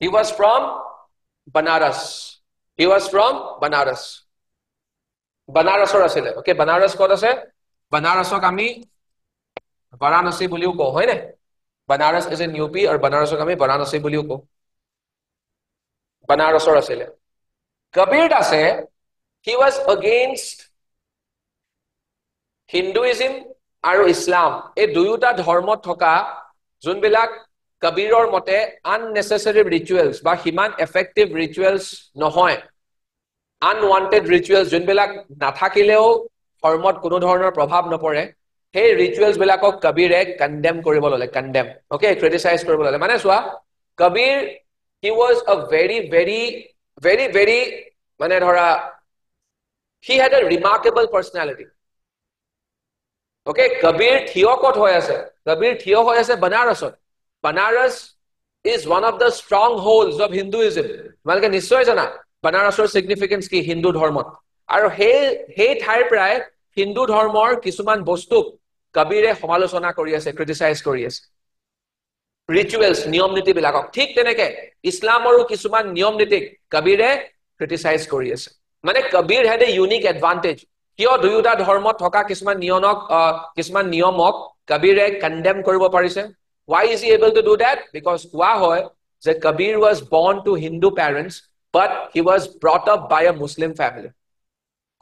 he was from Banaras Banarasor asile okay Banaras kot ase Banarasok ami Varanasi buliu ko hoy ne Banaras is in UP or Banarasok ami Varanasi buliu ko Banarasor asile Kabir Das he was against Hinduism aru Islam ei duyuta dharmot thoka junbilak Kabiror mote unnecessary rituals ba himan effective rituals nohoy unwanted rituals junbilak nathakileo dharmot kono dhoroner prabhav nopore hey rituals bilakok Kabire condemn koribo lole condemn okay criticize koribo lole mane swa Kabir he was a very mane dhora he had a remarkable personality okay Kabir thiyo kot hoy ase Banaras is one of the strongholds of Hinduism malke nishoy jana Banarasor significance ki Hindu dharmot aru he thai pray Hindu dharmor kisuman bostuk Kabire samalochona kori ase criticize kori ase rituals niyom niti bilakok thik teneke Islamoru kisuman niyom niti Kabire criticize kori ase mane Kabir had a unique advantage kiyo duyuta dharmot thoka kisuman niyomok Kabire condemn koribo parise why is he able to do that because kwa hoy that Kabir was born to Hindu parents but he was brought up by a Muslim family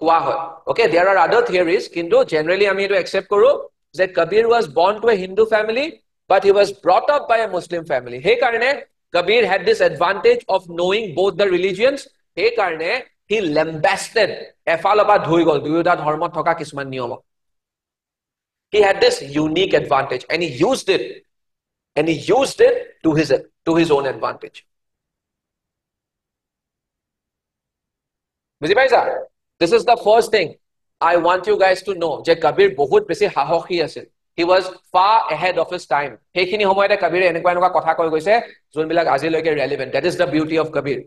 kwa hoy okay there are other theories kintu generally ami to accept koru that Kabir was born to a Hindu family but he was brought up by a Muslim family he karone Kabir had this advantage of knowing both the religions he karone he lambasted efaloba dhui gol duyuta dharmot thoka kisuman niyomok he had this unique advantage and he used it to his own advantage বুজি পাইছা this is the first thing I want you guys to know je Kabir bahut beshi hahokhi asil he was far ahead of his time hekhini homoyte Kabir enekwa kotha koi goise jon bilak ajiloike relevant that is the beauty of Kabir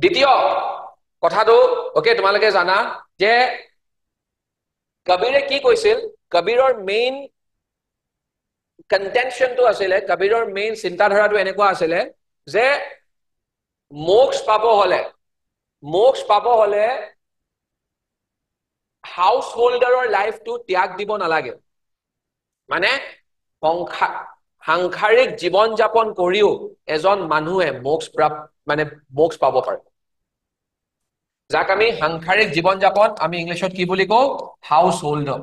দ্বিতীয় কথাটো okay তোমালোকে জানা যে কবিৰে কি কৈছিল কবিৰৰ main contention to asile Kabiror main sinta dhara to enekwa asile je moksha pabo hole হাউচ হোল্ডাৰৰ লাইফটো ত্যাগ দিব নালাগে মানে সাংসাৰিক জীৱন যাপন কৰিও এজন মানুহে মোক্ষ পাব পাৰে যাক আমি সাংসাৰিক জীৱন যাপন আমি ইংলিছত কি বুলি কওঁ হাউচ হোল্ডাৰ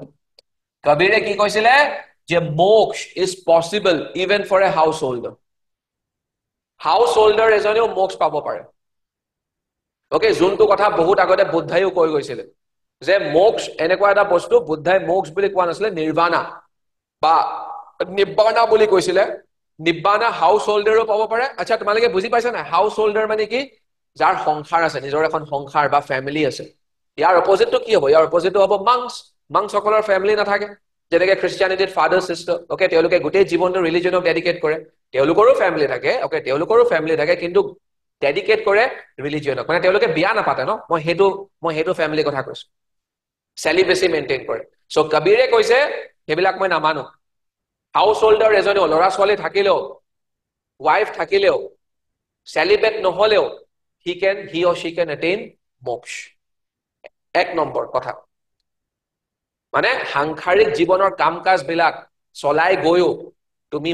কবিৰে কি কৈছিলে যে moksha is possible even for a householder এজনেও মোক্ষ পাব পাৰে ওকে যোনটো কথা বহুত আগতে বুদ্ধাইও কৈ গৈছিলে যে মোক্ষ এনেকুৱা এটা বস্তু বুদ্ধাই মোক্ষ বুলি কোৱা নাছিলে নিৰ্বাণা বা নিব্বাণা বুলি কৈছিলে নিব্বাণা হাউচ হোল্ডাৰো পাব পাৰে আচ্ছা তোমালোকে বুজি পাইছা না হাউচ হোল্ডাৰ মানে কি যাৰ সংসাৰ আছে নিজৰ এখন সংসাৰ বা ফ্যামিলি আছে ইয়াৰ অপোজিটটো কি হ'ব ইয়াৰ অপোজিটটো হ'ব মাংস সকলৰ ফ্যামিলি নাথাকে যেনেকৈ খ্ৰীষ্টিয়ানিটিত ফাদাৰ সিস্টাৰ ওকে তেওঁলোকে গোটেই জীৱনটো ৰিলিজনক ডেডিকেট কৰে তেওঁলোকৰো ফ্যামিলি থাকে ওকে তেওঁলোকৰো ফ্যামিলি থাকে কিন্তু ডেডিকেট কৰে ৰিলিজনক মানে তেওঁলোকে বিয়া নাপাতে ন মই হেতু ফ্যামিলি কথা কৈছো সেলিবেসি মেইনটেইন কৰে সো কবিৰে কৈছে হেবিলাক মই নামানো হাউচ হোল্ডাৰ এজনেও লৰা ছোৱালী থাকিলেও ওয়াইফ থাকিলেও সেলিবেট নহলেও he or she can attain মোক্ষ এক নম্বৰ কথা মানে সাংসাৰিক জীৱনৰ কাম কাজ বিলাক চলাই গৈও তুমি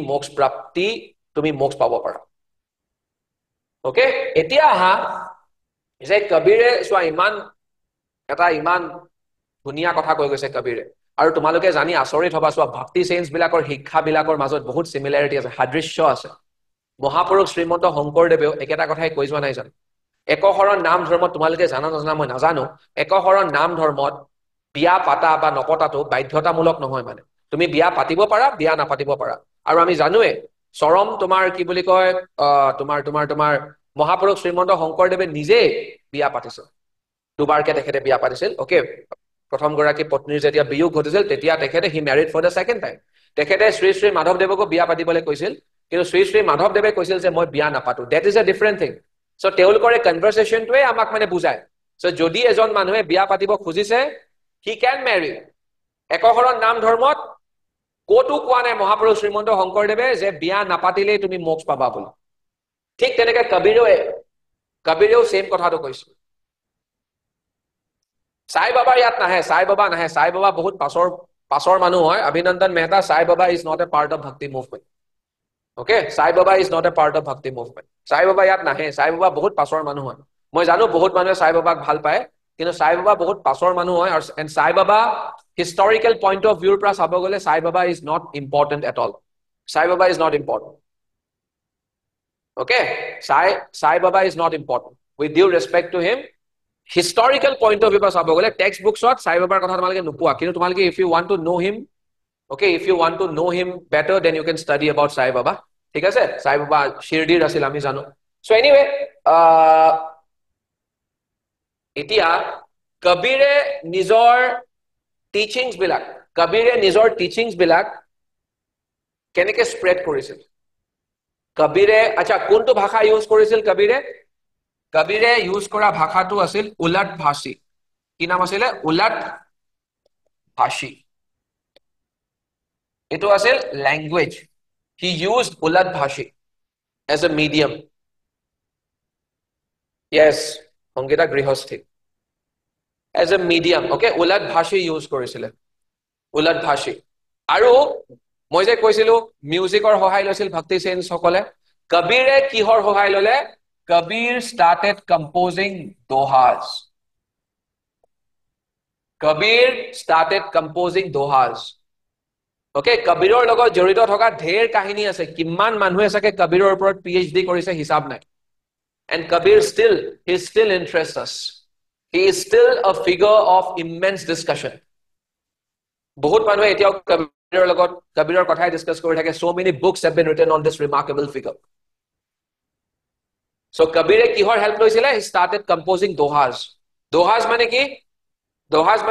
মোক্ষ পাব পাৰা ওকে এতিয়া আহা যে কবিৰে চোৱা ইমান ধুনীয়া কথা কৈ গৈছে কবিৰে আৰু তোমালোকে জানি আচৰিত হবা চোৱা ভক্তি চেঞ্জ বিলাকৰ শিক্ষা বিলাকৰ মাজত বহুত সিমিলাৰিটি আছে সাদৃশ্য আছে মহাপুৰুষ শ্ৰীমন্ত শংকৰদেৱেও একেটা কথাই কৈ যোৱা নাই জানো একশৰণ নাম ধৰ্মত তোমালোকে জানা নজনা মই নাজানো একশৰণ নাম ধৰ্মত বিয়া পাতা বা নপতাটো বাধ্যতামূলক নহয় মানে তুমি বিয়া পাতিব পাৰা বিয়া নাপাতিব পাৰা আৰু আমি জানোৱে চৰম তোমাৰ কি বুলি কয় তোমাৰ মহাপুৰুষ শ্ৰীমন্ত শংকৰদেৱে নিজে বিয়া পাতিছিল দুবাৰকে তেখেতে বিয়া পাতিছিল ওকে প্ৰথম গৰাকী পত্নীৰ যেতিয়া বিয়োগ ঘটিছিল তেতিয়া তেখেতে হি ম্যাৰিড ফৰ দ্য সেকেন্ড টাইম তেখেতে শ্ৰী শ্ৰী মাধৱদেৱকো বিয়া পাতিবলৈ কৈছিল কিন্তু শ্ৰী শ্ৰী মাধৱদেৱে কৈছিল যে মই বিয়া নাপাতো that is a different thing so তেওঁলোকৰ এই কনভাৰসেচনটোৱে আমাক মানে বুজায় সো যদি এজন মানুহে বিয়া পাতিব খুজিছে হি ক্যান ম্যাৰি একশৰণ নাম ধৰ্মত কতো কোৱা নাই মহাপুৰুষ শ্ৰীমন্ত শংকৰদেৱে যে বিয়া নাপাতিলেই তুমি মোক্ষ পাবা বুলি ঠিক তেনেকৈ কবিৰেও সেম কথাটো কৈছে সাই বাবা ইয়াত নাহে সাই বাবা বহুত পাছৰ মানুহ হয় অভিনন্দন মেহতা সাই Baba is not A part of ভক্তি movement okay Sai Baba is not A part of ভক্তি মুভমেন্ট সাই বাবা ইয়াত নাহে সাই বাবা বহুত পাছৰ মানুহ হয় মই জানো বহুত মানুহে সাই বাবাক ভাল পায় কিন্তু সাই বাবা বহুত পাছৰ মানুহ হয় এণ্ড সাই বাবা হিষ্টৰিকেল পইণ্ট অফ ভিউৰ পৰা চাব গ'লে Sai Baba is not important at all Sai Baba is not important okay Sai Baba is not important with due respect to him historical point of view পৰা চাব গ'লে টেক্সট বুকছত সাই বাবাৰ কথা তোমালোকে নোপোৱা কিন্তু তোমালোকে if you want to know him okay if you want to know him better then you can study about Sai Baba ঠিক আছে Sai Baba শিৰডিৰ আছিল আমি জানো so anyway এতিয়া কবিৰে নিজৰ টিচিংছ বিলাক কেনেকৈ স্প্ৰেড কৰিছিল কবিৰে আচ্ছা কোনটো ভাষা ইউজ কৰিছিল কবিৰে ইউজ কৰা ভাষাটো আছিল উলট ভাষী কি নাম আছিল উলট ভাষী It was a language. He used Ulad Bhashi as a medium. Yes, Hongita Grihosti. As a medium. Okay, Ulad Bhashi use korisile. Ulad Bhashi. Aru, moi je koisilu music or hohai loisil bhakti sense hokole. Kabire kihor hohai lole? Kabir started composing dohas. Okay কবিৰৰ লগত জড়িত থকা ঢেৰ কাহিনী আছে কিমান মানুহে চাগে কবিৰৰ ওপৰত PhD কৰিছে হিচাপ নাই and Kabir he still interests us he is still a figure of immense discussion বহুত মানুহে এতিয়াও কবিৰৰ কথাই ডিসকাস কৰি থাকে so many books have been written on this remarkable figure so কবিৰে কিহৰ হেল্প লৈছিলে he started composing dohas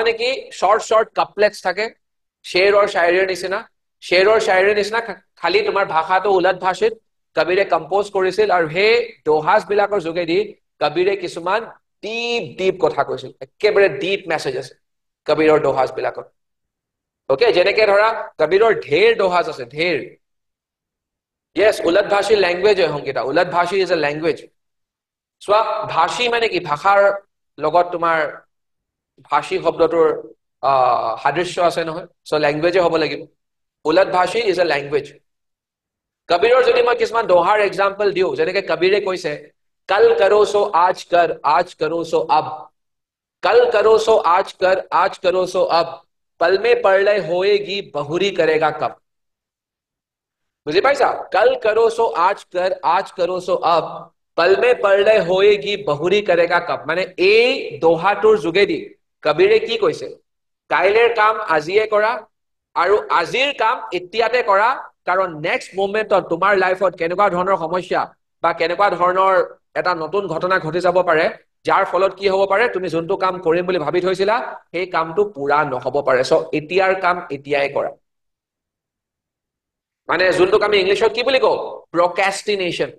মানে কি short couplets থাকে शेर और शायरीर निচিনা খালি তোমাৰ ভাষাটো উলট ভাষিত কবিৰে কম্পোজ কৰিছিল আৰু হে দোহাস বিলাকৰ যোগেদি কবিৰে কিছুমান ডিপ কথা কৈছিল একেবাৰে ডিপ মেছেজ আছে কবিৰৰ দোহাস বিলাকৰ ওকে যেনেকৈ ধৰা কবিৰৰ ঢেৰ দোহাস আছে ঢেৰ yes উলট ভাষী ল্যাঙ্গুৱেজ হয় সংগীতা উলট ভাষী ইজ এ ল্যাঙ্গুৱেজ সোৱা ভাষী মানে কি ভাষাৰ লগত তোমাৰ ভাষী শব্দটোৰ সাদৃশ্য আছে নহয় সো ল্যাঙ্গুৱেজে হ'ব লাগিব উলট ভাষী ইজ এ ল্যাঙ্গুৱেজ কবিৰৰ যদি মই কিছুমান দোহাৰ এক্সাম্পল দিওঁ যেনেকৈ কবিৰে কৈছে কল কৰো সো আজ কৰো সো আব कल करो सो आज करो सो अब पल में प्रलय होएगी बहुरी करेगा कब বুঝি পাইছা कल करो सो आज करो सो अब पल में प्रलय होएगी बहुरी करेगा कब মানে এই দোহাটোৰ যোগেদি কবিৰে কি কৈছে কাইলেৰ কাম আজিয়ে কৰা আৰু আজিৰ কাম এতিয়াতে কৰা কাৰণ নেক্সট মোমেন্টত তোমাৰ লাইফত কেনেকুৱা ধৰণৰ সমস্যা বা কেনেকুৱা ধৰণৰ এটা নতুন ঘটনা ঘটি যাব পাৰে যাৰ ফলত কি হ'ব পাৰে তুমি যোনটো কাম কৰিম বুলি ভাবি থৈছিলা সেই কামটো পুৰা নহব পাৰে সো এতিয়াৰ কাম এতিয়াই কৰা মানে যোনটোক আমি ইংলিছত কি বুলি কওঁ প্ৰক্ৰাষ্টিনেশ্যন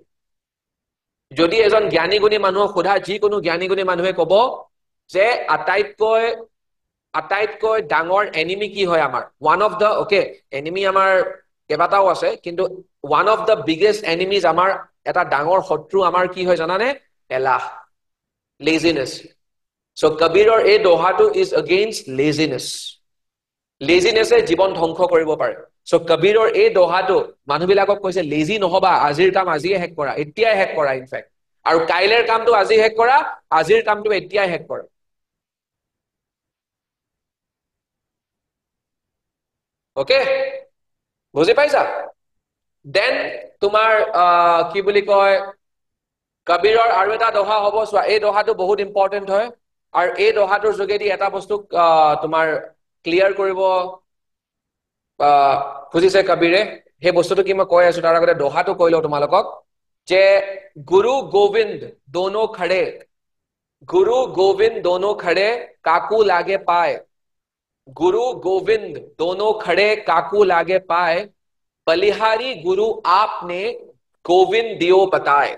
যদি এজন জ্ঞানী গুণী মানুহক সোধা যিকোনো জ্ঞানী গুণী মানুহে ক'ব যে আটাইতকৈ ডাঙৰ এনিমি কি হয় আমাৰ one of the okay enemy আমাৰ কেইবাটাও আছে কিন্তু one of the biggest enemies আমাৰ এটা ডাঙৰ শত্ৰু আমাৰ কি হয় জানানে এলাহ laziness so kabirer এই দোহাটো is against laziness laziness এ জীৱন ধ্বংস কৰিব পাৰে so kabirer এই দোহাটো মানুহবিলাকক কৈছে লেজি নহবা আজিৰ কাম আজিয়ে হেক কৰা এতিয়াই হেক কৰা ইনফেক্ট আৰু কাইলেৰ কামটো আজি হেক কৰা আজিৰ কামটো এতিয়াই হেক কৰা ওকে বুজি পাইছা দেন তোমাৰ কি বুলি কয় কবিৰৰ আৰু এটা দোহা হ'ব চোৱা এই দোহাটো বহুত ইম্পৰ্টেন্ট হয় আৰু এই দোহাটোৰ যোগেদি এটা বস্তু তোমাৰ ক্লিয়াৰ কৰিব খুজিছে কবিৰে সেই বস্তুটো কি মই কৈ আছো তাৰ আগতে দোহাটো কৈ লওঁ তোমালোকক যে গুৰু গোবিন্দ দোনো খড়ে কাকু লাগে পায় गुरु गोविंद दोनों खड़े काकू लागे पाए बलिहारी गुरु आपने गोविंद दियो बताए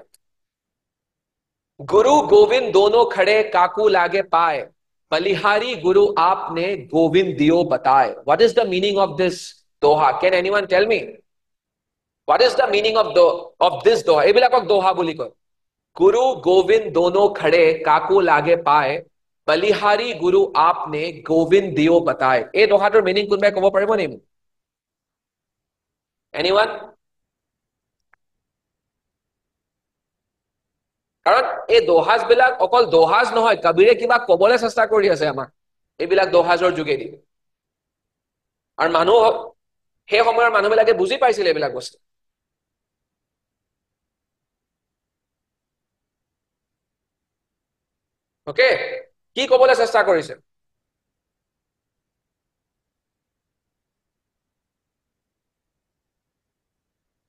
गुरु गोविंद दोनों खड़े काकू लागे पाए बलिहारी गुरु आपने गोविंद दियो बताए what is the meaning of this doha can anyone tell me what is the meaning of this doha এইবিলাকক doha বুলি কয় गुरु गोविंद दोनों खड़े काकू लागे पाए बलिहारी गुरु आपने गोविंद दियो बताए এই দোহাটোৰ মিনিং কোনোবাই ক'ব পাৰিব নেকি এনিওয়ান কাৰণ এই দোহাজ বিলাক অকল দোহাজ নহয় কবিৰে কিবা ক'বলৈ চেষ্টা কৰি আছে আমাৰ এইবিলাক দোহাজৰ যোগেদি আৰু মানুহ সেই সময়ৰ মানুহবিলাকে বুজি পাইছিল এইবিলাক বস্তু ওকে কি ক'বলৈ চেষ্টা কৰিছে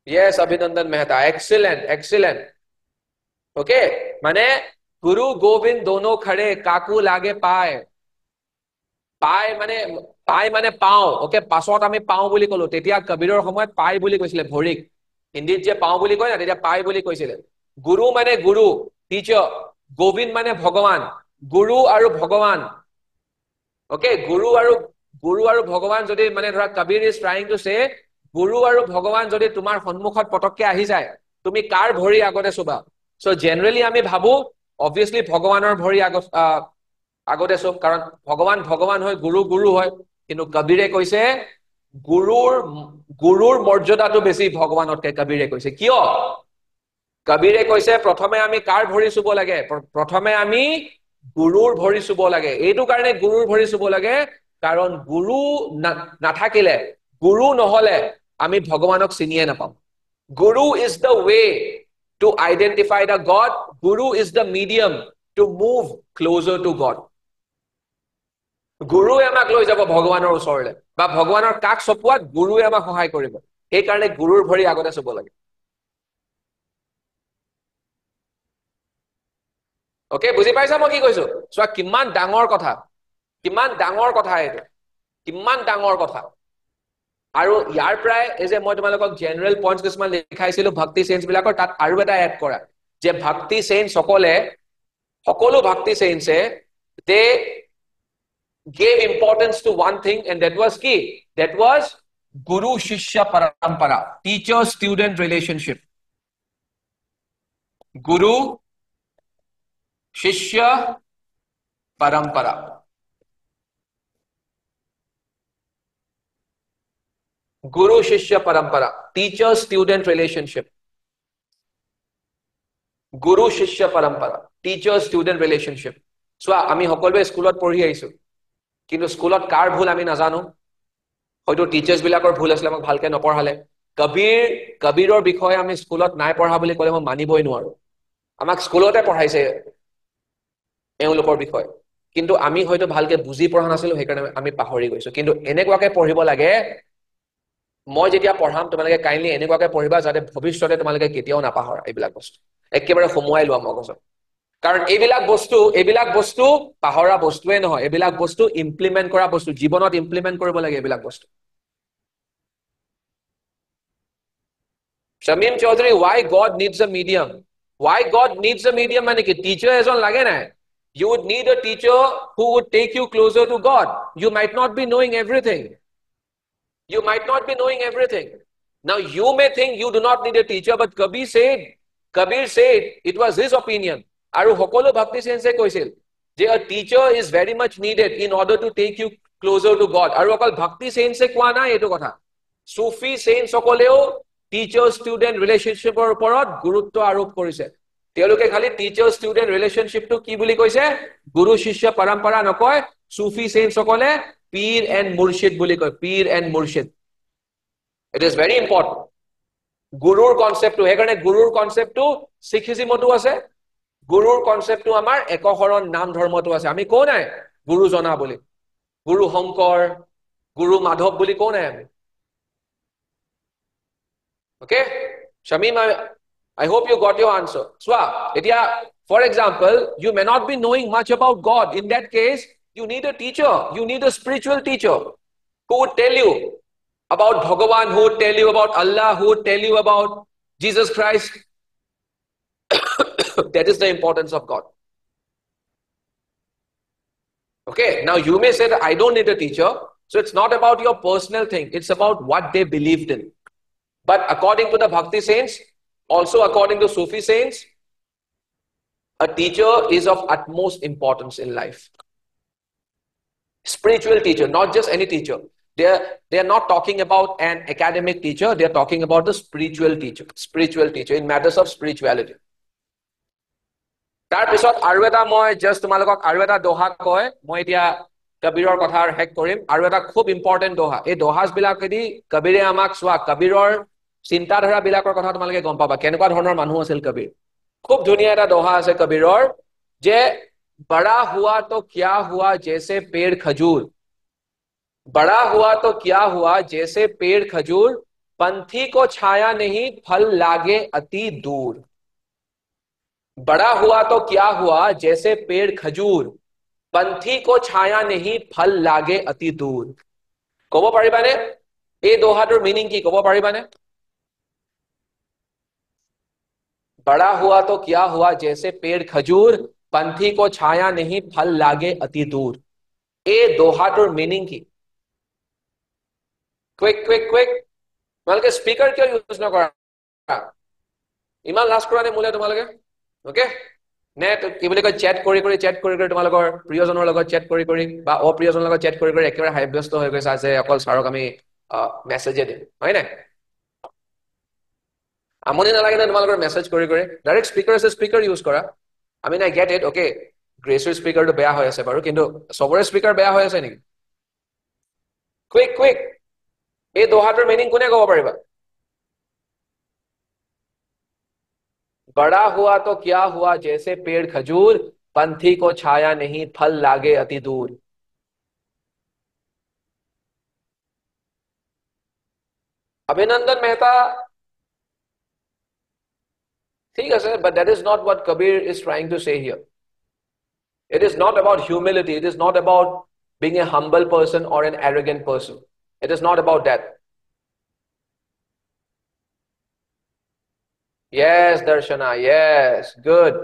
yes abhinandan mehta excellent okay माने गुरु गोविंद दोनों खड़े काकू लागे पाए पाय মানে পাও ওকে পাছত আমি পাও বুলি কলো তেতিয়া কবিৰৰ সময়ত পাই বুলি কৈছিলে ভৰিক হিন্দীত যে পাও বুলি কয় না তেতিয়া পাই বুলি কৈছিলে গুৰু মানে গুৰু টিচাৰ গোবিন্দ মানে ভগৱান গুৰু আৰু ভগৱান ওকে গুৰু আৰু ভগৱান যদি মানে ধৰা কবিৰ ইজ ট্ৰাইং টু সে গুৰু আৰু ভগৱান যদি তোমাৰ সন্মুখত পটককে আহি যায় তুমি কাৰ ভৰি আগতে চুবা সো জেনাৰেলি আমি ভাবো অবভিয়াসলি ভগৱানৰ ভৰি আগতে চব কাৰণ ভগৱান হয় গুৰু হয় কিন্তু কবিৰে কৈছে গুৰুৰ মৰ্যাদাটো বেছি ভগৱানতকৈ কবিৰে কৈছে কিয় কবিৰে কৈছে প্ৰথমে আমি কাৰ ভৰি চুব লাগে প্ৰথমে আমি গুৰুৰ ভৰি চুব লাগে এইটো কাৰণে গুৰুৰ ভৰি চুব লাগে কাৰণ গুৰু নাথাকিলে গুৰু নহলে আমি ভগৱানক চিনিয়ে নাপাম guru is the way to identify the God guru is the medium to move closer to God গুৰুৱে আমাক লৈ যাব ভগৱানৰ ওচৰলৈ বা ভগৱানৰ কাষ চপোৱাত গুৰুৱে আমাক সহায় কৰিব এই কাৰণে গুৰুৰ ভৰি আগতে চুব লাগে ওকে বুজি পাইছা মই কি কৈছো চোৱা কিমান ডাঙৰ কথা এইটো কিমান ডাঙৰ কথা আৰু ইয়াৰ প্ৰায় এই যে মই তোমালোকক জেনাৰেল পইণ্টছ কিছুমান লিখাইছিলো ভক্তি চেঞ্চ বিলাকৰ তাত আৰু এটা এড কৰা যে ভক্তি চেঞ্চ সকলো ভক্তি change De gave importance to one thing and that was guru shishya parampara teacher student relationship guru shishya parampara Guru Shishya Parampara, teacher student relationship. Guru Shishya Parampara, teacher student relationship. So আমি সকলোৱে স্কুলত পঢ়ি আহিছো কিন্তু স্কুলত কাৰ ভুল আমি নাজানো হয়তো টিচাৰ্স বিলাকৰ ভুল আছিল আমাক ভালকে নপঢ়ালে কবিৰৰ বিষয়ে আমি স্কুলত নাই পঢ়া বুলি ক'লে মই মানিবই নোৱাৰো আমাক স্কুলতে পঢ়াইছে এওঁলোকৰ বিষয়ে কিন্তু আমি হয়তো ভালকে বুজি পঢ়া নাছিলো সেইকাৰণে আমি পাহৰি গৈছো কিন্তু এনেকুৱাকে পঢ়িব লাগে মই যেতিয়া পঢ়াম তোমালোকে কাইন্ডলি এনেকুৱাকে পঢ়িবা যাতে ভৱিষ্যতে তোমালোকে কেতিয়াও নাপাহৰা এইবিলাক বস্তু একেবাৰে সমুৱাই লোৱা মগজত কাৰণ এইবিলাক বস্তু পাহৰা বস্তুৱে নহয় এইবিলাক বস্তু ইমপ্লিমেন্ট কৰা বস্তু জীৱনত ইমপ্লিমেন্ট কৰিব লাগে এইবিলাক বস্তু Shamim Chaudhary, why God needs a medium? Why God needs a medium? মানে কি টিচাৰ এজন লাগে নাই You would need a teacher who would take you closer to God. You might not be knowing everything. You might not be knowing everything. Now you may think you do not need a teacher, but Kabir said it was his opinion. Aru hokolo bhakti sense koisil je a teacher is very much needed in order to take you closer to God. Aru okal bhakti sense koa na etu kotha. Sufi sense okoleo teacher student relationship or oporot gurutto arop korise. তেওঁলোকে খালি teacher student ৰিলেশনশিপটো কি বুলি কৈছে গুৰু শিষ্য পৰম্পৰা নকয় সুফি sense সকলে Pir and মুৰ্শিদ বুলি কয় পীৰ এণ্ড মুৰ্শিদ ইট ইজ ভেৰি ইম্পৰ্টেন্ট গুৰুৰ কনসেপ্টটো সেইকাৰণে গুৰুৰ কনসেপ্টটো শিখিজিমতো আছে গুৰুৰ কনসেপ্টটো আমাৰ একশৰণ নাম ধৰ্মটো আছে আমি কোন নাই গুৰু জনা বুলি গুৰু শংকৰ গুৰু মাধৱ বুলি কোন নাই আমি okay Shamim I hope you got your answer. Swa, for example, you may not be knowing much about God. In that case, you need a teacher. You need a spiritual teacher who would tell you about Bhagavan, who would tell you about Allah, who would tell you about Jesus Christ. That is the importance of God. Okay, now you may say that I don't need a teacher. So it's not about your personal thing. It's about what they believed in. But according to the Bhakti saints, also according to Sufi saints, a teacher is of utmost importance in life. Spiritual teacher, not just any teacher. They are not talking about an academic teacher. They are talking about the spiritual teacher in matters of spirituality. Tar pisot aru eta moi just tumalokok aru eta doha koy moi etia Kabiror kothar hek korim aru eta khub important doha ei dohas bilakedi Kabire amak swa Kabiror চিন্তা ধাৰা বিলাকৰ কথা তোমালোকে গম পাবা কেনেকুৱা ধৰণৰ মানুহ আছিল কবিৰ খুব ধুনীয়া এটা দোহা আছে কবিৰৰ যে বড়া হুৱা তো কিয়া হুৱা জैसे पेड़ खजूर बड़ा हुआ तो क्या हुआ जैसे पेड़ खजूर पंथी को छाया नहीं फल लागे अति दूर बड़ा हुआ तो क्या हुआ जैसे पेड़ खजूर पंथी को छाया नहीं फल लागे अति दूर কব পাৰিবানে এই দোহাটোৰ মিনিং কি কব পাৰিবানে बड़ा हुआ तो क्या हुआ जैसे पेड़ खजूर पंथी को छाया नहीं फल लागे अति दूर ए दोहाटोर मीनिंग की क्विक তোমালোকে স্পিকাৰ কিয় ইউজ নকৰা ইমান লাজ কৰা নে মুলে তোমালোকে ওকে নে কি বুলি কয় চ্যাট কৰি তোমালোকৰ প্ৰিয়জনৰ লগত চ্যাট কৰি বা অপ্ৰিয়জনৰ লগত চ্যাট কৰি একেবাৰে হাইব্যস্ত হৈ গৈছে আছে অকল সাৰক আমি মেছেজে দিম হয় না আমনি নালাগে না তোমালোকৰ মেছেজ কৰি ডাইৰেক্ট স্পিকাৰ ইউজ কৰা I mean I get it okay গ্ৰেছৰ স্পিকাৰটো বেয়া হৈ আছে বাৰু কিন্তু সবৰে স্পিকাৰ বেয়া হৈ আছে নেকি কুইক এই দোহাটোৰ মিনিং কোনে ক'ব পাৰিবা बड़ा हुआ तो क्या हुआ जैसे पेड़ खजूर पंथी को छाया नहीं फल लागे अति दूर अभिनंदन मेहता ठीक है sir, but that is not what Kabir is trying to say here. It is not about humility. It is not about being a humble person or an arrogant person. It is not about that. Yes, Darshana. Yes, good.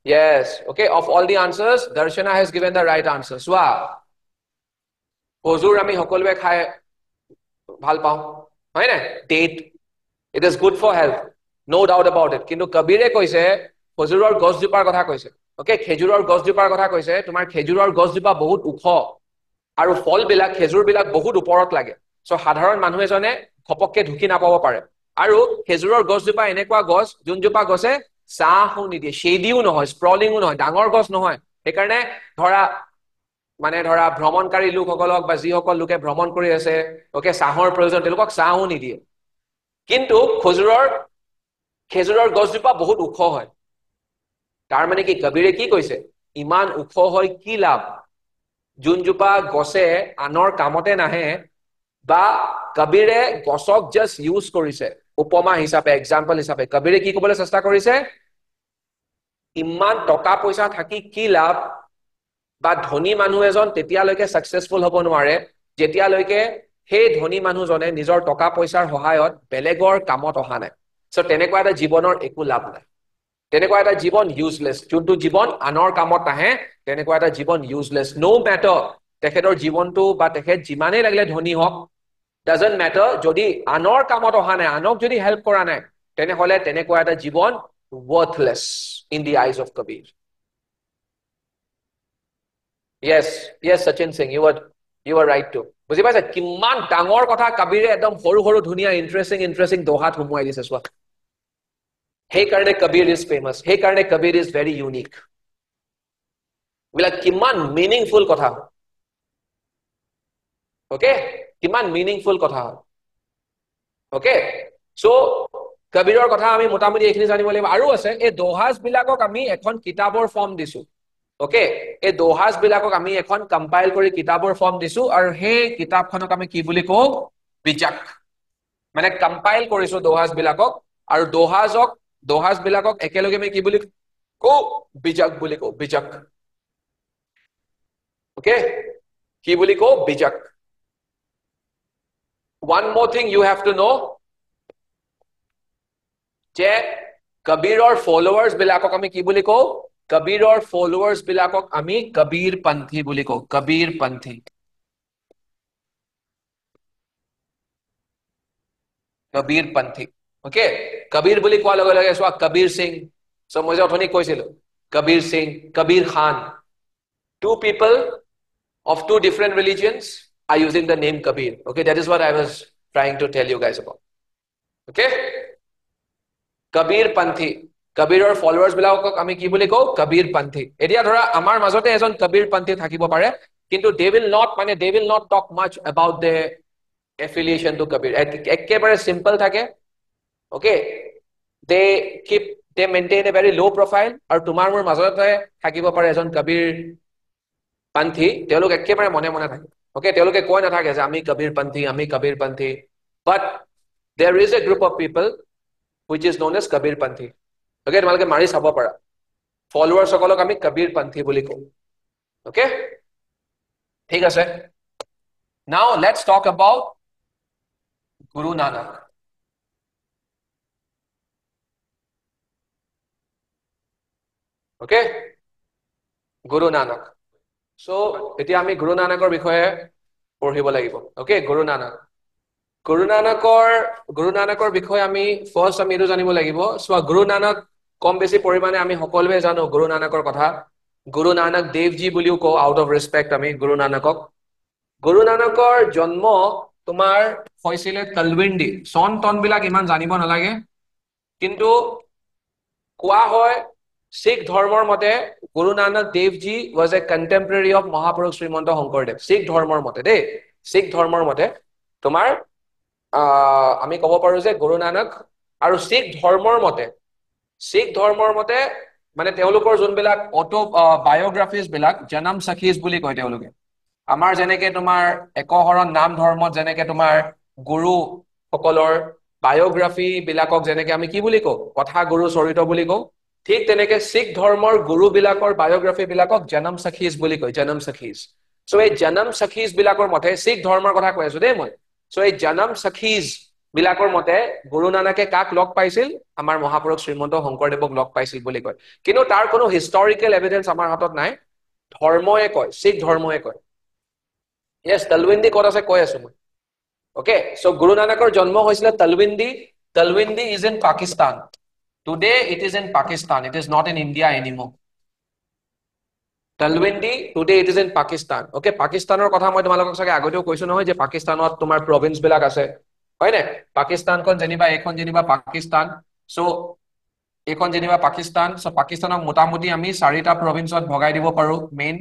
Yes, okay. Of all the answers, Darshana has given the right answer. Swa. Hozur ami hokolwe khai bhal pao. Hoy na? Date. It is good for health, no doubt about it. Kintu Kabire koise khejuror gosjupar kotha koise. Okay, khejuror gosjupar kotha koise. Tumar khejuror gosjupa bahut ukho. আৰু ফলবিলাক খেজুৰবিলাক বহুত ওপৰত লাগে so সাধাৰণ মানুহ এজনে খপককে ঢুকি নাপাব পাৰে আৰু খেজুৰৰ গছজোপা এনেকুৱা গছ যোনজোপা গছে ছাহো নিদিয়ে শেডিও নহয় স্প্ৰলিংও নহয় ডাঙৰ গছ নহয় সেইকাৰণে ধৰা ভ্ৰমণকাৰী লোকসকলক বা যিসকল লোকে ভ্ৰমণ কৰি আছে ওকে ছাহৰ প্ৰয়োজন তেওঁলোকক ছাহো নিদিয়ে কিন্তু খেজুৰৰ গছজোপা বহুত ওখ হয় তাৰ মানে কি কবিৰে কি কৈছে ইমান ওখ হয় কি লাভ যোনজোপা গছে আনৰ কামতে নাহে বা কবিৰে গছক জাস্ট ইউজ কৰিছে উপমা হিচাপে এক্সাম্পল হিচাপে কবিৰে কি ক'বলৈ চেষ্টা কৰিছে ইমান টকা পইচা থাকি কি লাভ বা ধনী মানুহ এজন তেতিয়ালৈকে সাকসেসফুল হ'ব নোৱাৰে যেতিয়ালৈকে সেই ধনী মানুহজনে নিজৰ টকা পইচাৰ সহায়ত বেলেগৰ কামত অহা নাই সো তেনেকুৱা এটা জীৱনৰ একো লাভ নাই তেনেকুৱা এটা জীৱন ইউজলেছ যোনটো জীৱন আনৰ কামত নাহে তেনেকুৱা এটা জীৱন ইউজলেছ নো মেটাৰ তেখেতৰ জীৱনটো বা তেখেত যিমানেই লাগিলে ধনী হওক ডাজন্ট মেটাৰ যদি আনৰ কামত অহা নাই আনক যদি হেল্প কৰা নাই তেনেহলে তেনেকুৱা এটা জীৱন worthless in the eyes of Kabir. Yes, Sachin Singh, you were right too. বুজি পাইছে কিমান ডাঙৰ কথা কবিৰে একদম সৰু সৰু ধুনীয়া ইন্টাৰেষ্টিং দোহাত হুমুৱাই দিছে চোৱা সেই কাৰণে কবিৰ ইজ ফেমাস সেই কাৰণে কবিৰ ইজ ভেৰি ইউনিক বিলাক কিমান মিনিংফুল কথা ওকে কিমান মিনিংফুল কথা ওকে সো কবিৰৰ কথা আমি মোটামুটি এইখিনি জানিব লাগিব আৰু আছে এই দোহাজ বিলাকক আমি এখন কিতাপৰ ফৰ্ম দিছো ওকে এই দোহাজ বিলাকক আমি এখন কম্পাইল কৰি কিতাপৰ ফৰ্ম দিছো আৰু সেই কিতাপখনক আমি কি বুলি কওঁ বিজাক মানে কম্পাইল কৰিছো দোহাজ বিলাকক আৰু দোহাজ বিলাকক একেলগে আমি কি বুলি কওঁ বিজাক বুলি কওঁ বিজাক ওকে কি বুলি কওঁ বিজাক one more thing you have to know যে কবিৰৰ ফলোৱাৰ্স বিলাকক আমি কি বুলি কওঁ কবিৰৰ ফলোৱাৰ্স বিলাকক আমি কবিৰ পন্থী বুলি কওঁ কবিৰ পন্থী ওকে কবিৰ বুলি কোৱাৰ লগে লগে চোৱা কবিৰ সিং সো মই যে অথনি কৈছিলো কবিৰ সিং কবিৰ খান two people of two different religions are using the name Kabir okay that is what I was trying to tell you guys about okay কবিৰ পন্থী কবিৰৰ ফলোৱাৰ্স বিলাকক আমি কি বুলি কওঁ কবিৰ পন্থী এতিয়া ধৰা আমাৰ মাজতে এজন কবিৰ পন্থী থাকিব পাৰে কিন্তু they will not talk much about the affiliation to Kabir একেবাৰে simple থাকে okay they maintain a very low profile আৰু তোমাৰ মোৰ মাজতে থাকিব পাৰে এজন কবিৰ পন্থী তেওঁলোক একেবাৰে মনে মনে থাকে okay তেওঁলোকে কৈ নাথাকে যে আমি কবিৰ পন্থী but there is a group of people which is known as Kabir Panthi. Okay, তোমালোকে মাৰি চাব পাৰা ফলোৱাৰ্স সকলক আমি কবিৰ পন্থী বুলি কওঁ okay ঠিক আছে now let's talk about Guru Nanak okay Guru Nanak so এতিয়া আমি Guru Nanakৰ বিষয়ে পঢ়িব লাগিব okay Guru Nanakৰ বিষয়ে আমি ফাৰ্স্ট আমি এটো জানিব লাগিব সো গুৰু নানক কম বেছি পৰিমাণে আমি সকলোৱে জানো গুৰু নানকৰ কথা গুৰু নানক দেৱজী বুলিও কও আউট অফ ৰেসপেক্ট আমি গুৰু নানকৰ জন্ম তোমাৰ হৈছিলে তলৱিন্দি সন টন বিলাক ইমান জানিব নালাগে কিন্তু কোৱা হয় শিখ ধৰ্মৰ মতে গুৰু নানক দেৱজী was a contemporary of মহাপুৰুষ শ্ৰীমন্ত শংকৰদেৱ শিখ ধৰ্মৰ মতে তোমাৰ আমি ক'ব পাৰো যে গুৰু নানক আৰু শিখ ধৰ্মৰ মতে মানে তেওঁলোকৰ যোনবিলাক অটো বায়োগ্ৰাফিজ বিলাক জনম সখীজ বুলি কয় তেওঁলোকে আমাৰ যেনেকে তোমাৰ একহৰণ নাম ধৰ্মত যেনেকে তোমাৰ গুৰু সকলৰ বায়োগ্ৰাফি বিলাকক যেনেকে আমি কি বুলি কওঁ কথা গুৰু চৰিত বুলি কওঁ ঠিক তেনেকে শিখ ধৰ্মৰ গুৰু বিলাকৰ বায়োগ্ৰাফি বিলাকক জনম সখীজ বুলি কয় জনম সখীজ সো এই জনম সখীজ বিলাকৰ মতে শিখ ধৰ্মৰ কথা কৈ আছো দেই মই সো এই জনম সখীজ বিলাকৰ মতে গুৰু নানকে কাক লগ পাইছিল আমাৰ মহাপুৰুষ শ্ৰীমন্ত শংকৰদেৱক লগ পাইছিল বুলি কয় কিন্তু তাৰ কোনো হিষ্টৰিকেল এভিডেন্স আমাৰ হাতত নাই ধৰ্ময়ে কয় শিখ ধৰ্ময়ে কয় yes তলৱিন্দি ক'ত আছে কৈ আছো মই okay so Guru Nanakৰ জন্ম হৈছিল তলৱিন্দি is in Pakistan today it is in Pakistan it is not in India anymore Talwindi, today it is in Pakistan. Okay, Pakistanor কথা মই তোমালোকক সাগে আগতেও কৈছো নহয় যে পাকিস্তানত তোমাৰ province বিলাক আছে হয় না পাকিস্তান কোন জেনিবা এখন জেনিবা পাকিস্তান সো এখন জেনিবা পাকিস্তান সো পাকিস্তানক মোটামুটি আমি 4টা provinceত ভগাই দিব পাৰো মেইন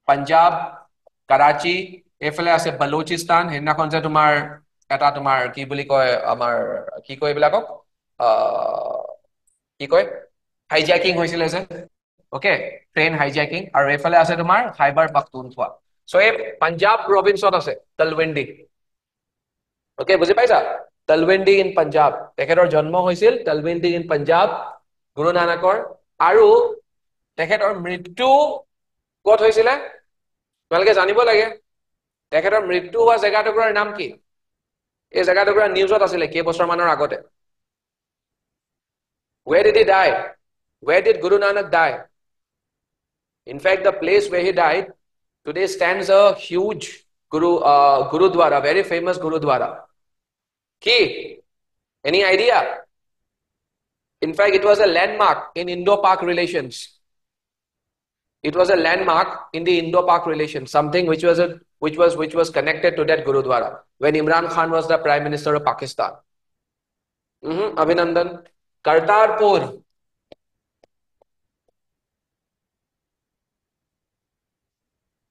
পাঞ্জাব কৰাচি এফালে আছে বালুচিস্তান হেনাখন যে তোমাৰ এটা তোমাৰ কি বুলি কয় আমাৰ কি কয় বিলাকক কি কয় হাইজ্যাকিং হৈছিল যে ওকে ট্ৰেইন হাইজ্যাকিং আৰু এফালে আছে তোমাৰ খাইবাৰ পাখতুনখোৱা সো এই পাঞ্জাব প্ৰভিন্সত আছে তলৱিন্দি ওকে বুজি পাইছা তলৱিন্দি ইন পাঞ্জাব তেখেতৰ জন্ম হৈছিল তলৱিন্দি ইন পাঞ্জাব গুৰু নানকৰ আৰু তেখেতৰ মৃত্যু ক'ত হৈছিল তোমালোকে জানিব লাগে তেখেতৰ মৃত্যু হোৱা জেগাটুকুৰাৰ নাম কি এই জেগাটুকুৰা নিউজত আছিল কেইবছৰ মানৰ আগতে where did he die where did Guru Nanak die in fact the place where he died today stands a huge gurudwara very famous gurudwara ki any idea in fact it was a landmark in Indo-Pak relations it was a landmark in the Indo-Pak relations something which was connected to that gurudwara when Imran Khan was the prime minister of Pakistan Abhinandan Kartarpur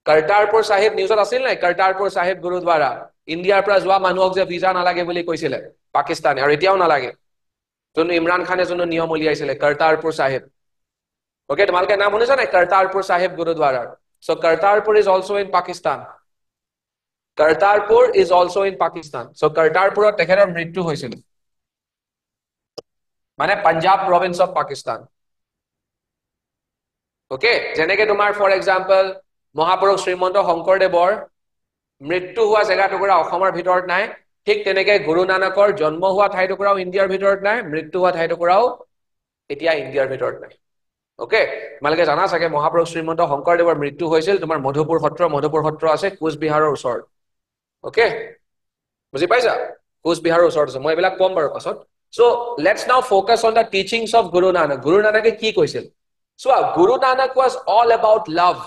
Kartarpur Sahib newsot asil nai Kartarpur Sahib Gurudwara India pra joa manuhok je visa nalage boli koisile Pakistan aru etiao nalage jonu Imran Khan e jonu niyom uliaisile Kartarpur Sahib okay tomalke naam hunisa nai Kartarpur Sahib Gurudwara so Kartarpur is also in Pakistan Kartarpur is also in Pakistan so Kartarpur tekhetor mrityu hoisil মানে Punjab province of Pakistan okay jeneke tomar for example মহাপুৰুষ শ্ৰীমন্ত শংকৰদেৱৰ মৃত্যু হোৱা জায়গাটুকুৰা অসমৰ ভিতৰত নাই ঠিক তেনেকে গুৰু নানকৰ জন্ম হোৱা ঠাইটুকুৰাও ইণ্ডিয়াৰ ভিতৰত নাই মৃত্যু হোৱা ঠাইটুকুৰাও এতিয়া ইণ্ডিয়াৰ ভিতৰত নাই ওকে মালকে জানা চাগে মহাপুৰুষ শ্ৰীমন্ত শংকৰদেৱৰ মৃত্যু হৈছিল তোমাৰ মধুপুৰ সত্ৰ আছে কোচবিহাৰৰ ওচৰত ওকে বুজি পাইছা কোচবিহাৰৰ ওচৰত আছে মই এবিলাক কম বাৰু পাছত so let's now focus on the teachings of Guru Nanak কি কৈছিল so Guru Nanak was all about love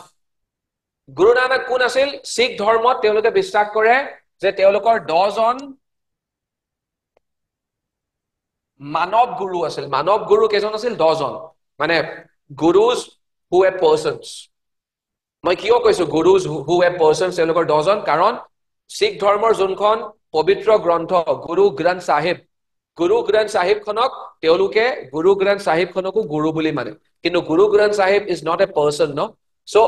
Guru Nanak কোন আছিল শিখ ধৰ্মত তেওঁলোকে বিশ্বাস কৰে যে তেওঁলোকৰ 10 জন মানৱ গুৰু আছিল মানৱ গুৰু কেজন আছিল 10 জন মানে gurus who were persons মই কিয় কৈছো gurus who were persons তেওঁলোকৰ 10 জন কাৰণ শিখ ধৰ্মৰ যোনখন পবিত্ৰ গ্ৰন্থ গুৰু গ্ৰন্থ সাহিব খনক তেওঁলোকে গুৰু গ্ৰন্থ সাহিব খনকো গুৰু বুলি মানে কিন্তু গুৰু গ্ৰন্থ Sahib is not a person no so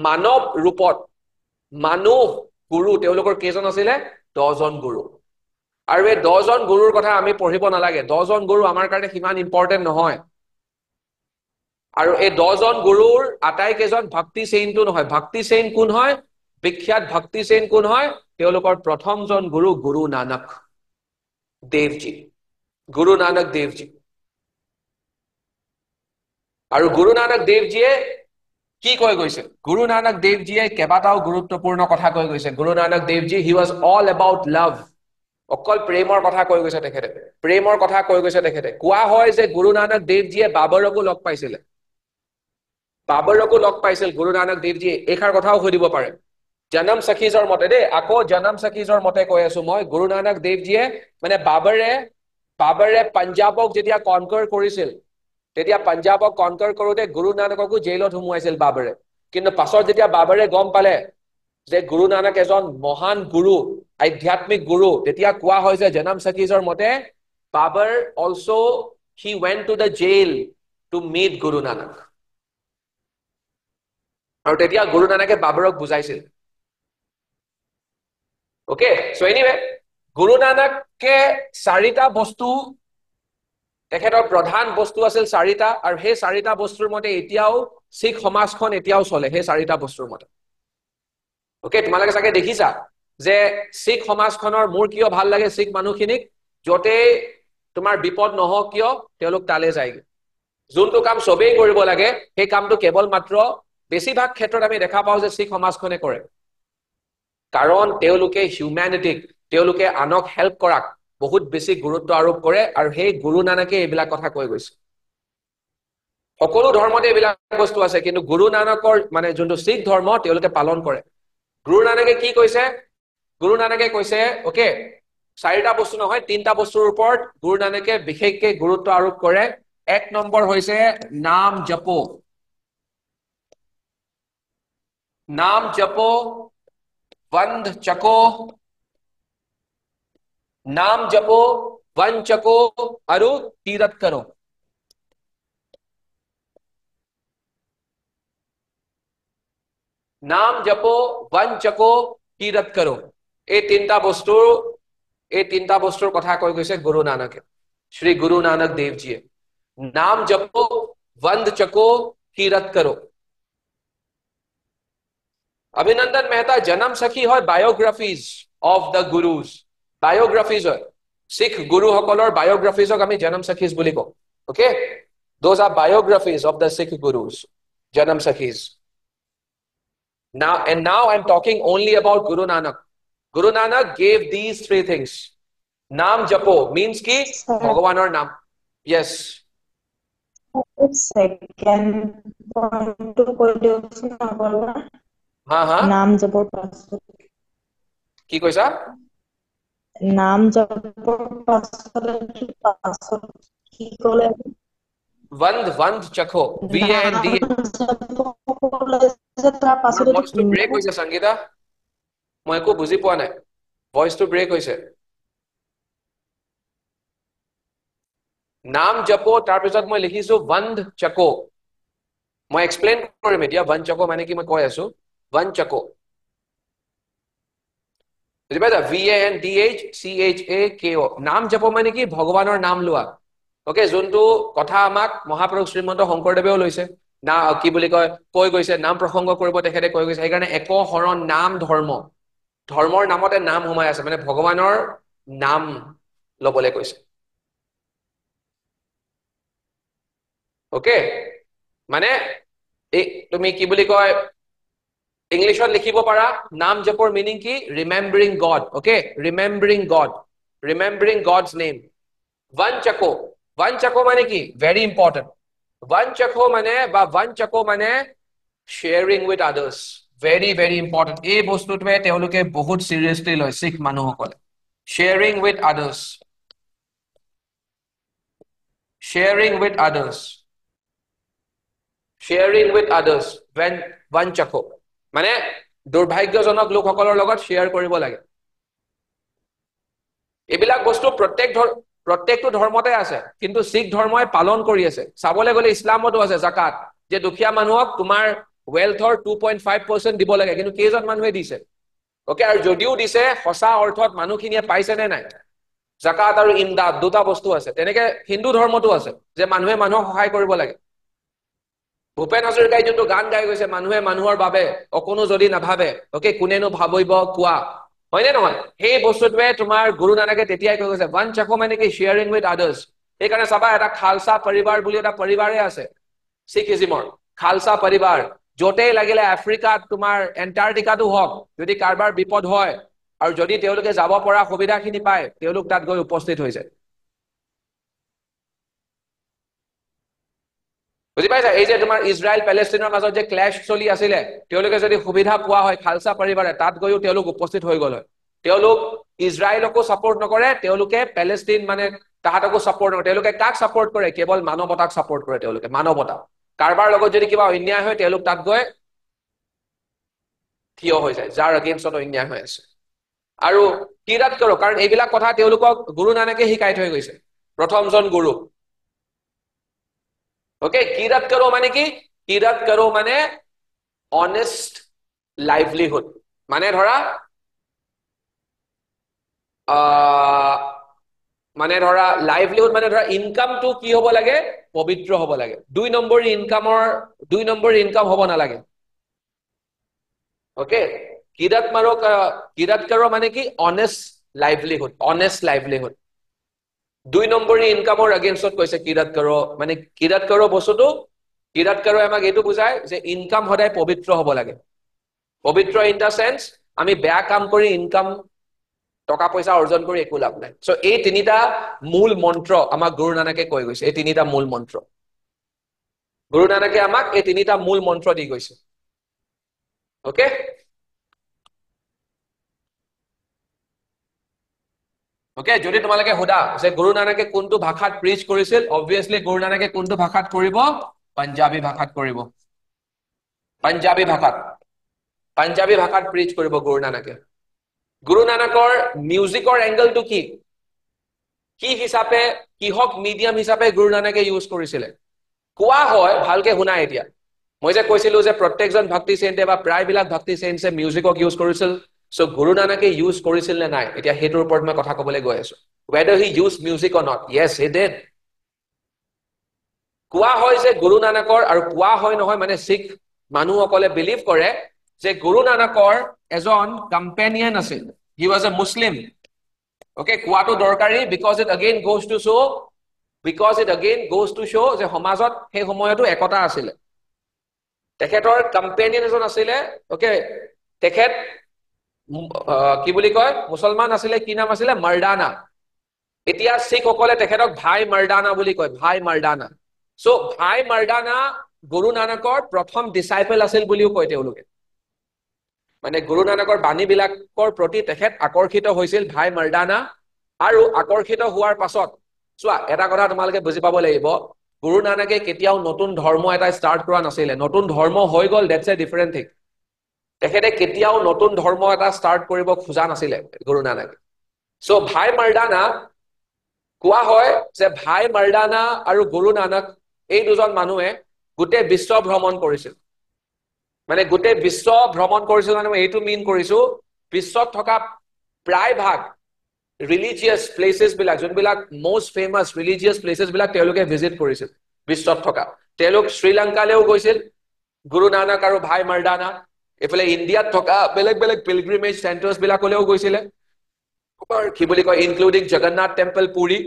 মানৱ ৰূপত মানুহ গুৰু তেওঁলোকৰ কেজন আছিল 10 জন গুৰু আৰু এই 10 জন গুৰুৰ কথা আমি পঢ়িব নালাগে 10 জন গুৰু আমাৰ কাৰণে কিমান ইম্পৰ্টেন্ট নহয় আৰু এই 10 জন গুৰুৰ আটাই কেজন ভক্তি চেইনটো নহয় ভক্তি চেইন কোন হয় বিখ্যাত ভক্তি চেইন কোন হয় তেওঁলোকৰ প্ৰথমজন গুৰু গুৰু নানক দেৱজী গুৰু নানক দেৱজী আৰু গুৰু নানক দেৱজীয়ে কি কৈ গৈছে গুৰু নানক দেৱজীয়ে কেবাটাও গুৰুত্বপূৰ্ণ কথা কৈ গৈছে গুৰু নানক দেৱজী he was all about love অকল প্ৰেমৰ কথা কৈ গৈছে তেখেতে প্ৰেমৰ কথা কৈ গৈছে তেখেতে কোৱা হয় যে গুৰু নানক দেৱজীয়ে বাবৰকো লগ পাইছিল গুৰু নানক দেৱজীয়ে এখাৰ কথাও কৈ দিব পাৰে জনম সখীজৰ মতে দে আকৌ জনম সখীজৰ মতে কৈ আছো মই গুৰু নানক দেৱজীয়ে মানে বাবৰে পাঞ্জাবক যেতিয়া কনকৰ কৰিছিল তেতিয়া পাঞ্জাবক কনকৰ কৰোতে গুৰু নানককো জেলত হুমুৱাইছিল বাবৰে কিন্তু পাছত যেতিয়া বাবৰে গম পালে যে গুৰু নানক এজন মহান গুৰু আধ্যাত্মিক গুৰু তেতিয়া কোৱা হয় যে জনম সখীজৰ মতে বাবৰ also he went to the jail to meet Guru Nanak আৰু তেতিয়া গুৰু নানকে বাবৰক বুজাইছিল okay so anyway গুৰু নানকে 4টা বস্তু তেখেতৰ প্ৰধান বস্তু আছিল 4টা আৰু সেই 4টা বস্তুৰ মতে এতিয়াও শিখ সমাজখন এতিয়াও চলে সেই 4টা বস্তুৰ মতে okay তোমালোকে চাগে দেখিছা যে শিখ সমাজখনৰ মোৰ কিয় ভাল লাগে শিখ মানুহখিনিক যতে তোমাৰ বিপদ নহওক কিয় তেওঁলোক তালে যায়গে যোনটো কাম সবেই কৰিব লাগে সেই কামটো কেৱল মাত্ৰ বেছিভাগ ক্ষেত্ৰত আমি দেখা পাওঁ যে শিখ সমাজখনে কৰে কাৰণ তেওঁলোকে হিউম্যানিটিক তেওঁলোকে আনক হেল্প কৰাক বহুত বেছি গুৰুত্ব আৰোপ কৰে আৰু সেই গুৰু নানকে এইবিলাক কথা কৈ গৈছে সকলো ধৰ্মতে এইবিলাক বস্তু আছে কিন্তু গুৰু নানকৰ মানে যোনটো শিখ ধৰ্ম তেওঁলোকে পালন কৰে গুৰু নানকে কি কৈছে গুৰু নানকে কৈছে ওকে চাৰিটা বস্তু নহয় তিনটা বস্তুৰ ওপৰত গুৰু নানকে বিশেষকৈ গুৰুত্ব আৰোপ কৰে এক নম্বৰ হৈছে নাম জপো नाम जपो वंद चको नाम जपो वन चको अरु तीरथ करो नाम जपो वन चको तीरथ करो এই তিনটা বস্তুৰ কথা কৈ গৈছে গুৰু নানকে শ্ৰী গুৰু নানক দেৱ জীয়ে নাম জপো वंद चको तीरथ करो अभिनंदन मेहता जन्म सखी হয় বায়োগ্ৰাফিজ অফ দ্য গুৰুজ বায়োগ্ৰাফিজ হয় শিখ গুৰুসকলৰ বায়োগ্ৰাফিজক আমি জন্ম সখীজ বুলি কওঁ okay those are biographies of the Sikh gurus janam sakhis now I'm talking only about Guru Nanak gave these three things naam japo means ki bhagwanor naam yes second point to koi diokson abarba ha নাম জপৰ পাছত কি কৈছা নাম জপৰ পাছত কি ক'লে वंद चखो VAND ভয়েস টু ব্ৰেক হইছে সংগীতা মই একো বুজি পোৱা নাই ভয়েস টু ব্ৰেক হইছে নাম জপো তাৰ পিছত মই লিখিছো वंद चको মই এক্সপ্লেইন কৰিম এতিয়া वंद चको মানে কি মই কৈ আছো वंद चको বুঝিবা VANDHCHAKO নাম জপো মানে কি ভগৱানৰ নাম লোৱা ওকে যোনটো কথা আমাক মহাপুৰুষ শ্ৰীমন্ত শংকৰদেৱেও লৈছে না কি বুলি কয় কৈ গৈছে নাম প্ৰসংগ কৰিব তেখেতে কৈ গৈছে সেইকাৰণে এক হৰণ নাম ধৰ্মৰ নামতে নাম সোমাই আছে মানে ভগৱানৰ নাম লবলৈ কৈছে ওকে মানে তুমি কি বুলি কয় ইংলিশত লিখিব পাৰা নাম জপৰ মিনিং কি remembering God okay remembering God's name वन चको মানে কি very important वन चको মানে sharing with others very very important এই বস্তুটোৱে তেওঁলোকে বহুত সিৰিয়াসলি লয় শিখ মানুহসকলে sharing with others when वन चको মানে দুৰ্ভাগ্যজনক লোকসকলৰ লগত শেয়াৰ কৰিব লাগে এইবিলাক বস্তু প্ৰত্যেকটো ধৰ্মতে আছে কিন্তু শিখ ধৰ্মই পালন কৰি আছে চাবলৈ গলে ইছলামতো আছে যাকাত যে দুখীয়া মানুহক তোমাৰ ওয়েলথৰ 2.5% দিব লাগে কিন্তু কেইজন মানুহে দিছে ওকে আৰু যদিও দিছে সঁচা অৰ্থত মানুহখিনিয়ে পাইছে নে নাই যাকাত আৰু ইমদাদ দুটা বস্তু আছে তেনেকে হিন্দু ধৰ্মতো আছে যে মানুহে মানুহক সহায় কৰিব লাগে ভূপেন হাজৰিকাই যোনটো গান গাই গৈছে মানুহে মানুহৰ বাবে অকনো যদি নাভাবে ওকে কোনেনো ভাবিব কোৱা হয়নে নহয় সেই বস্তুটোৱে তোমাৰ গুৰু নানকে তেতিয়াই কৈ গৈছে वन चको মানে কি শেয়াৰিং উইথ আদাৰ্স সেইকাৰণে চাবা এটা খালসা পৰিবাৰ বুলি এটা পৰিবাৰে আছে শিখিজিমৰ খালসা পৰিবাৰ যতেই লাগিলে আফ্ৰিকাত তোমাৰ এন্টাৰ্কটিকাটো হওক যদি কাৰবাৰ বিপদ হয় আৰু যদি তেওঁলোকে যাব পৰা সুবিধাখিনি পায় তেওঁলোক তাত গৈ উপস্থিত হৈ যায় বুজি পাইছা এই যে তোমাৰ ইজৰাইল পেলেষ্টাইনৰ মাজত যে ক্লেশ চলি আছিলে তেওঁলোকে যদি সুবিধা পোৱা হয় খালসা পৰিবাৰে তাত গৈও তেওঁলোক উপস্থিত হৈ গল হয় তেওঁলোক ইজৰাইলকো সাপোৰ্ট নকৰে তেওঁলোকে পেলেষ্টাইন মানে তাহাতকো সাপোৰ্ট নকৰে তেওঁলোকে কাক সাপোৰ্ট কৰে কেৱল মানৱতাক সাপোৰ্ট কৰে তেওঁলোকে মানৱতা কাৰবাৰ লগত যদি কিবা অন্যায় হয় তেওঁলোক তাত গৈ থিয় হৈ যায় যাৰ এগেইনষ্টত অন্যায় হৈ আছে আৰু কিৰাত কৰো কাৰণ এইবিলাক কথা তেওঁলোকক গুৰু নানকে শিকাই থৈ গৈছে প্ৰথমজন গুৰু ओके किरत करो माने की किरत करो माने ऑनेस्ट लाइवलीहुड माने धरा लाइवलीहुड माने धरा इनकाम टू की होबो लागे पवित्र होबो लागे दुई नंबर इनकाम होबो ना लागे ओके किरत करो माने की ऑनेस्ट लाइवलीहुड দুই নম্বৰী ইনকামৰ এগেইনষ্টত কৈছে কিৰাত কৰো মানে কিৰাত কৰো বস্তুটো কিৰাত কৰো আমাক এইটো বুজায় যে ইনকাম সদায় পবিত্ৰ হ'ব লাগে পবিত্ৰ ইন দা সেন্স আমি বেয়া কাম কৰি ইনকাম টকা পইচা অৰ্জন কৰি একো লাভ নাই সো এই তিনিটা মূল মন্ত্ৰ আমাক গুৰু নানকে কৈ গৈছে এই তিনিটা মূল মন্ত্ৰ গুৰু নানকে আমাক এই তিনিটা মূল মন্ত্ৰ দি গৈছে ওকে ওকে যদি তোমালোকে হুদা যে গুৰু নানকে কোনটো ভাষাত প্ৰিচ কৰিছিল obviously গুৰু নানকে কোনটো ভাষাত কৰিব পাঞ্জাবী ভাষাত কৰিব পাঞ্জাবী ভাষাত প্ৰিচ কৰিব গুৰু নানকে গুৰু নানকৰ মিউজিকৰ এংগলটো কি হিচাপে কিহক মিডিয়াম হিচাপে গুৰু নানকে ইউজ কৰিছিলে কোৱা হয় ভালকে শুনা এতিয়া মই যে কৈছিলো যে প্ৰত্যেকজন ভক্তি চেণ্টে বা প্ৰায়বিলাক ভক্তি চেণ্টে মিউজিকক ইউজ কৰিছিল সো গুৰু নানকে ইউজ কৰিছিল নে নাই এতিয়া হেতুৰ ওপৰত মই কথা ক'বলৈ গৈ আছো whether he used music or not yes he did কোৱা হয় যে গুৰু নানকৰ আৰু কোৱা হয় নহয় মানে শিখ মানুহসকলে বিলিভ কৰে যে গুৰু নানকৰ এজন কম্পেনিয়ন আছিল he was a muslim okay কোৱাটো দৰকাৰী because it again goes to show যে সমাজত সেই সময়তো একতা আছিল তেখেতৰ কম্পেনিয়ন এজন আছিল ওকে তেখেত কি বুলি কয় মুছলমান আছিলে কি নাম আছিলে মাৰ্দানা এতিয়া শিখসকলে তেখেতক ভাই মাৰ্দানা বুলি কয় ভাই মাৰ্দানা সো ভাই মাৰ্দানা গুৰু নানকৰ প্ৰথম ডিসাইপল আছিল বুলিও কয় তেওঁলোকে মানে গুৰু নানকৰ বাণীবিলাকৰ প্ৰতি তেখেত আকৰ্ষিত হৈছিল ভাই মাৰ্দানা আৰু আকৰ্ষিত হোৱাৰ পাছত চোৱা এটা কথা তোমালোকে বুজি পাব লাগিব গুৰু নানকে কেতিয়াও নতুন ধৰ্ম এটা ষ্টাৰ্ট কৰা নাছিলে নতুন ধৰ্ম হৈ গল দ্যাটস এ ডিফাৰেন্ট থিং তেখেতে কেতিয়াও নতুন ধৰ্ম এটা ষ্টাৰ্ট কৰিব খোজা নাছিলে গুৰু নানকে সো ভাই মাৰ্দানা কোৱা হয় যে ভাই মাৰ্দানা আৰু গুৰু নানক এই দুজন মানুহে গোটেই বিশ্ব ভ্ৰমণ কৰিছিল মানে গোটেই বিশ্ব ভ্ৰমণ কৰিছিল মানে মই এইটো মিন কৰিছো বিশ্বত থকা প্ৰায় ভাগ ৰিলিজিয়াছ প্লেচেছ বিলাক যোনবিলাক মোষ্ট ফেমাছ ৰিলিজিয়াছ প্লেচেছ বিলাক তেওঁলোকে ভিজিট কৰিছিল বিশ্বত থকা তেওঁলোক শ্ৰীলংকালৈও গৈছিল গুৰু নানক আৰু ভাই মাৰ্দানা এফালে ইণ্ডিয়াত থকা বেলেগ বেলেগ পিলগ্ৰিমেজ চেণ্টাৰ্ছ বিলাকলৈও গৈছিলে কি বুলি কয় including Jagannath temple Puri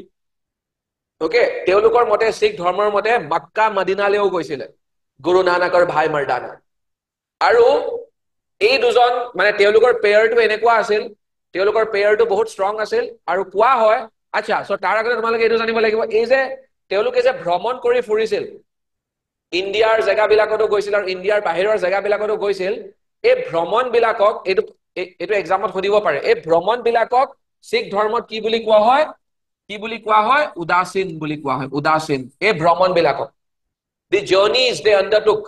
okay তেওঁলোকৰ মতে শিখ ধৰ্মৰ মতে মক্কা মদিনালৈও গৈছিলে গুৰু নানক আৰু ভাই মাৰ্দানা আৰু এই দুজন মানে তেওঁলোকৰ পেয়াৰটো এনেকুৱা আছিল তেওঁলোকৰ পেয়াৰটো বহুত ষ্ট্ৰং আছিল আৰু কোৱা হয় আচ্ছা সো তাৰ আগতে তোমালোকে এইটো জানিব লাগিব এই যে তেওঁলোকে যে ভ্ৰমণ কৰি ফুৰিছিল ইণ্ডিয়াৰ জেগাবিলাকতো গৈছিল আৰু ইণ্ডিয়াৰ বাহিৰৰ জেগাবিলাকতো গৈছিল এই ভ্ৰমণ বিলাকক এইটো এক্সামত সুধিব পাৰে এই ভ্ৰমণ বিলাকক শিখ ধৰ্মত কি বুলি কোৱা হয় উদাসীন বুলি কোৱা হয় উদাসীন এই ভ্ৰমণ বিলাকক the journeys they undertook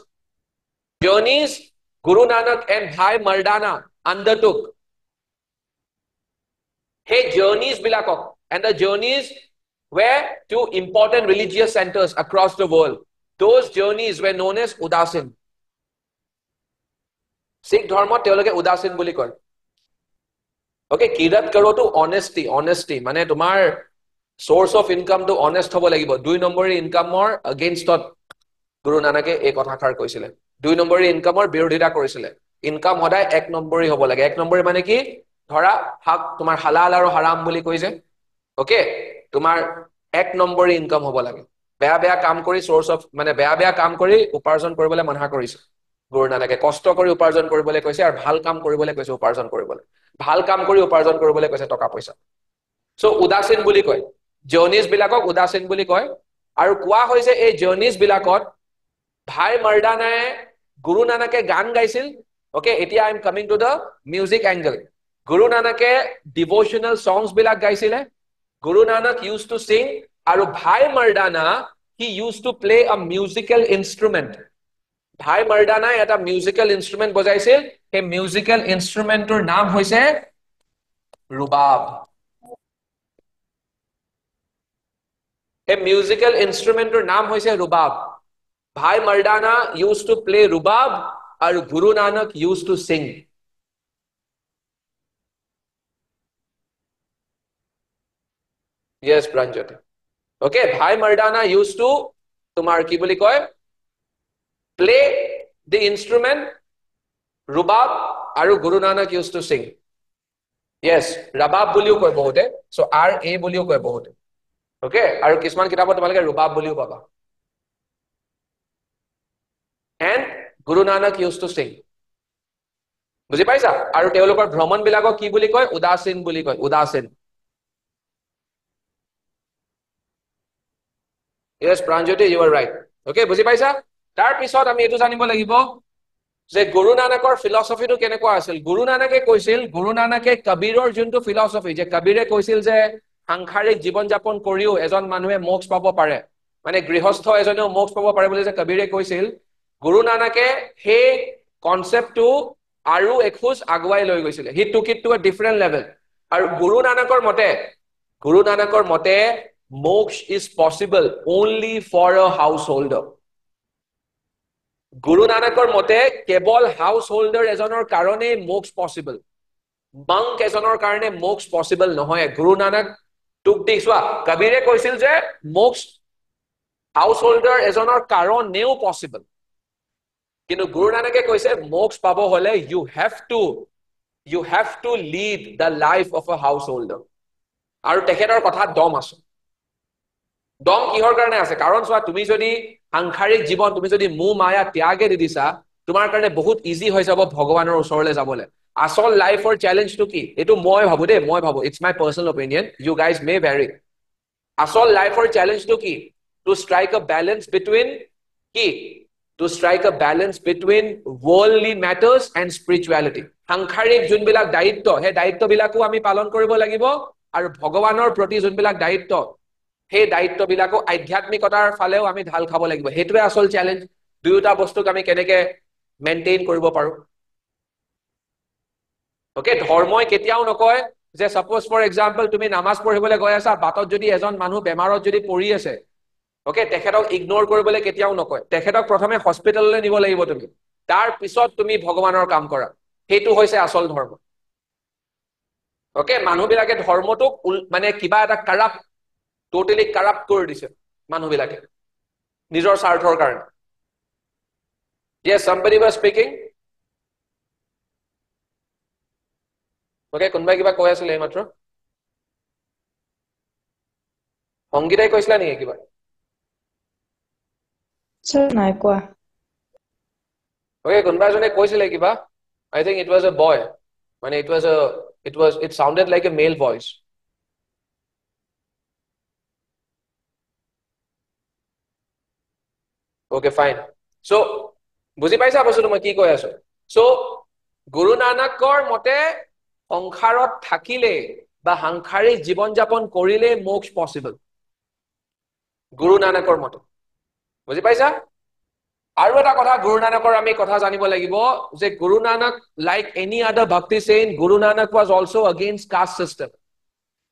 journeys Guru Nanak and Bhai Mardana undertook hey journeys bilakok and the journeys were to important religious centers across the world those journeys were known as udasin Sikh dharma teoloke udasin boli koi okay kirat karo to honesty mane tomar source of income to honest hobo lagibo 2 number income or against Guru Nanake এই কথাষাৰ কৈছিলে 2 নম্বৰী ইনকামৰ বিৰোধিতা কৰিছিলে income হদায় 1 নম্বৰী হ'ব লাগে 1 নম্বৰী মানে কি ধৰা হাক তোমাৰ হালাল আৰু হাৰাম বুলি কৈছে ওকে তোমাৰ 1 নম্বৰী ইনকাম হ'ব লাগে বেয়া কাম কৰি সোৰ্স অফ মানে বেয়া কাম কৰি উপাৰ্জন কৰিবলৈ মানা কৰিছে গুৰু নানকে কষ্ট কৰি উপাৰ্জন কৰিবলৈ কৈছে আৰু ভাল কাম কৰিবলৈ কৈছে উপাৰ্জন কৰিবলৈ ভাল কাম কৰি উপাৰ্জন কৰিবলৈ কৈছে টকা পইচা সো উদাসীন বুলি কয় জৰ্নিজ বিলাকক উদাসীন বুলি কয় আৰু কোৱা হৈছে এই জৰ্নিজ বিলাকত ভাই মাৰ্দানায়ে গুৰু নানকে গান গাইছিল ওকে এতিয়া I am coming to the music angle Guru নানকে devotional songs বিলাক গাইছিলে Guru Nanak used to sing আৰু ভাই মাৰ্দানা he used to play a musical instrument ভাই মাৰ্দানা এটা মিউজিক্যাল ইনস্ট্ৰুমেন্ট বজাইছিল সেই মিউজিক্যাল ইনস্ট্ৰুমেন্টৰ নাম হৈছে ৰুবাব এই মিউজিক্যাল ইনস্ট্ৰুমেন্টৰ নাম হৈছে ৰুবাব Bhai Mardana used to play rubab and Guru Nanak used to sing. Yes, Pranjati. Okay, Bhai Mardana used to tumar ki boli koy play the instrument rubab and Guru Nanak used to sing. Yes, rabab boliu koy bahute. So R A boliu koy bahute. Okay, aru kisman kitabot tumalage rubab boliu paba. And Guru Nanak used to sing. বুজি পাইছা আৰু তেওঁলোকৰ ভ্ৰমণ বিলাকক কি বুলি কয় উদাসীন বুলি কয় উদাসীন Yes Pranjoti you are right okay বুজি পাইছা তাৰ পিছত আমি এটো জানিব লাগিব যে গুৰু নানকৰ ফিলসফিটো কেনেকুৱা আছিল গুৰু নানকে কৈছিল গুৰু নানকে কবীৰৰ যোনটো ফিলসফি যে কবীৰে কৈছিল যে সাংসাৰিক জীৱন যাপন কৰিও এজন মানুহে মোক্ষ পাব পাৰে মানে গৃহস্থ এজনেও মোক্ষ পাব পাৰে বুলি যে কবীৰে কৈছিল গুৰু নানকে সেই কনসেপ্টটো আৰু এখোজ আগুৱাই লৈ গৈছিল হি টুক it to a different level আৰু গুৰু নানকৰ মতে মোক্ষ is possible only for a householder গুৰু নানকৰ মতে কেৱল হাউস হোল্ডাৰ এজনৰ কাৰণে মোক্ষ পসিবল মংক এজনৰ কাৰণে মোক্ষ পসিবল নহয় গুৰু নানক টুক দিছৱা কবীৰে কৈছিল যে মোক্ষ হাউস হোল্ডাৰ এজনৰ কাৰণেও পসিবল কিন্তু গুৰু নানকে কৈছে মোক্ষ পাব হলে you have to lead the life of a householder আৰু তেখেতৰ কথা দম আছে দম কিহৰ কাৰণে আছে কাৰণ চোৱা তুমি যদি সাংসাৰিক জীৱন তুমি যদি মু মায়া ত্যাগে দি দিছা তোমাৰ কাৰণে বহুত ইজি হৈ যাব ভগৱানৰ ওচৰলৈ যাবলৈ আসল লাইফৰ চ্যালেঞ্জটো কি এটো মই ভাবো it's my personal opinion you guys may very আসল লাইফৰ চ্যালেঞ্জটো কি to strike a balance between worldly matters and spirituality সাংসাৰিক যোনবিলাক দায়িত্ব হে দায়িত্ববিলাকো আমি পালন কৰিব লাগিব আৰু ভগৱানৰ প্ৰতি যোনবিলাক দায়িত্ব সেই দায়িত্ববিলাকো আধ্যাত্মিকতাৰ ফালেও আমি ঢাল খাব লাগিব হেতুৱে আসল চ্যালেঞ্জ দুয়োটা বস্তুক আমি কেনেকে মেইনটেইন কৰিব পাৰো ওকে ধৰ্মই কেতিয়াও নকয় যে সাপোজ ফৰ এক্সাম্পল তুমি নামাজ পঢ়িবলৈ গৈ আছা বাটত যদি এজন মানুহ বেমাৰত যদি পৰি আছে ওকে তেখেতক ইগনোৰ কৰিবলৈ কেতিয়াও নকয় তেখেতক প্ৰথমে হস্পিটাললৈ নিব লাগিব তুমি তাৰ পিছত তুমি ভগৱানৰ কাম কৰা হেতু হৈছে আসল ধৰ্ম ওকে মানুহবিলাকে ধৰ্মটোক মানে কিবা এটা কাৰাপ্ট টোটালি কাৰাপ্ট কৰে দিছে মানুহবিলাকে নিজৰ স্বাৰ্থৰ কাৰণে yes somebody was speaking okay কোনবাই কিবা কৈ আছিল এই মাত্ৰ সংগীতাই কৈছিলা নেকি কিবা স্যাৰ নাই কোৱা okay কোনবা এজনে কৈছিলে কিবা I think it was a boy মানে it sounded like a male voice okay fine so বুজি পাইছা বস্তুটো মই কি কৈ আছো so গুৰু নানকৰ মতে সংসাৰত থাকিলে বা সাংসাৰিক জীৱন যাপন কৰিলে মোক্ষ পসিবল গুৰু নানকৰ মতে বুজি পাইছা আৰু এটা কথা গুৰু নানকৰ আমি কথা জানিব লাগিব যে Guru Nanak like any other ভক্তি Saint Guru Nanak was also against caste system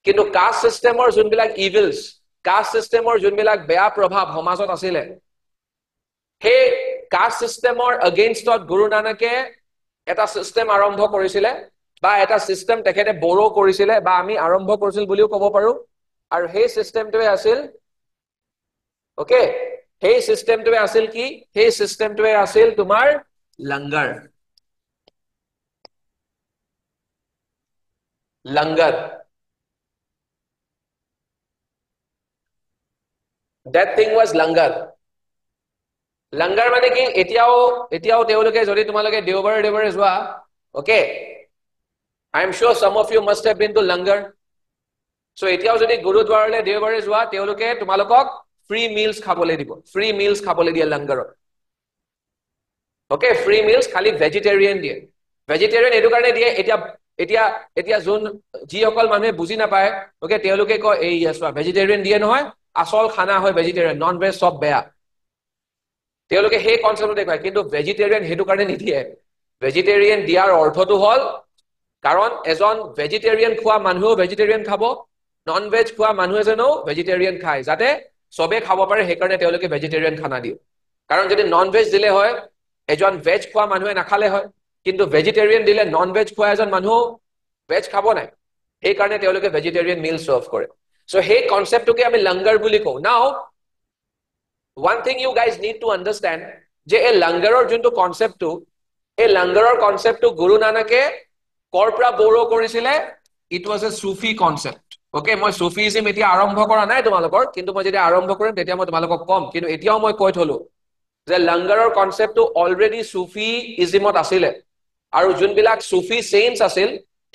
কিন্তু caste systemৰ যোনবিলাক ইভিলস caste systemৰ যোনবিলাক বেয়া প্ৰভাৱ সমাজত আছিল হে কাষ্ট সিস্টেমৰ এগেইনষ্টত গুৰু নানকে এটা সিস্টেম আৰম্ভ কৰিছিলে বা এটা সিস্টেম তেখেতে বড়ো কৰিছিলে বা আমি আৰম্ভ কৰিছিল বুলিও ক'ব পাৰো আৰু সেই সিস্টেমটোৱে আছিল ওকে সেই সিস্টেমটোৱে আছিল কি সেই সিস্টেমটোৱে আছিল তোমাৰ লংগৰ that thing was লংগৰ মানে কি এতিয়াও তেওঁলোকে যদি তোমালোকে দেওবাৰে যোৱা okay I am sure some of you must have been to langar so এতিয়াও যদি গুৰুদ্বাৰলৈ দেওবাৰে যোৱা তেওঁলোকে তোমালোকক ফ্ৰী মিলস খাবলৈ দিয়ে লংগৰত ওকে ফ্ৰী মিলস খালি ভেজিটেৰিয়ান দিয়ে ভেজিটেৰিয়ান এটো কাৰণে দিয়ে এতিয়া যোন যিসকল মানুহে বুজি নাপায় ওকে তেওঁলোকে কয় এই ইয়াসৱা ভেজিটেৰিয়ান দিয়ে নহয় আসল খানা হয় ভেজিটেৰিয়ান নন ভেজ সব বেয়া তেওঁলোকে সেই কনসেপ্ট দেখায় কিন্তু ভেজিটেৰিয়ান হেতু কাৰণে নিদিয়ে ভেজিটেৰিয়ান দিয়াৰ অৰ্থটো হল কাৰণ এজন ভেজিটেৰিয়ান খোৱা মানুহও ভেজিটেৰিয়ান খাব নন ভেজ খোৱা মানুহ এজনও ভেজিটেৰিয়ান খায় যাতে সবে খাব পাৰে সেই কাৰণে তেওঁলোকে ভেজিটেৰিয়ান খানা দিয়ে কাৰণ যদি নন ভেজ দিলে হয় এজন ভেজ খোৱা মানুহে নাখালে হয় কিন্তু ভেজিটেৰিয়ান দিলে নন ভেজ খোৱা এজন মানুহ ভেজ খাব নাই সেই কাৰণে তেওঁলোকে ভেজিটেৰিয়ান মিল সাৰ্ভ কৰে সো সেই কনসেপ্টটোকে আমি লংগৰ বুলি কওঁ নাও one thing you guys need to understand যে এই লংগৰৰ যোনটো কনসেপ্টটো এই লংগৰৰ কনসেপ্টটো গুৰু নানকে কৰপৰা বড়ো কৰিছিলে it was a sufi concept okay মই সুফিজম এতিয়া আৰম্ভ কৰা নাই তোমালোকৰ কিন্তু মই যেতিয়া আৰম্ভ কৰিম তেতিয়া মই তোমালোকক কম কিন্তু এতিয়াও মই কৈ থলো যে লংগৰৰ কনসেপ্টটো অলৰেডি সুফিজমত আছিল আৰু যোনবিলাক সুফি সেইন্টস আছিল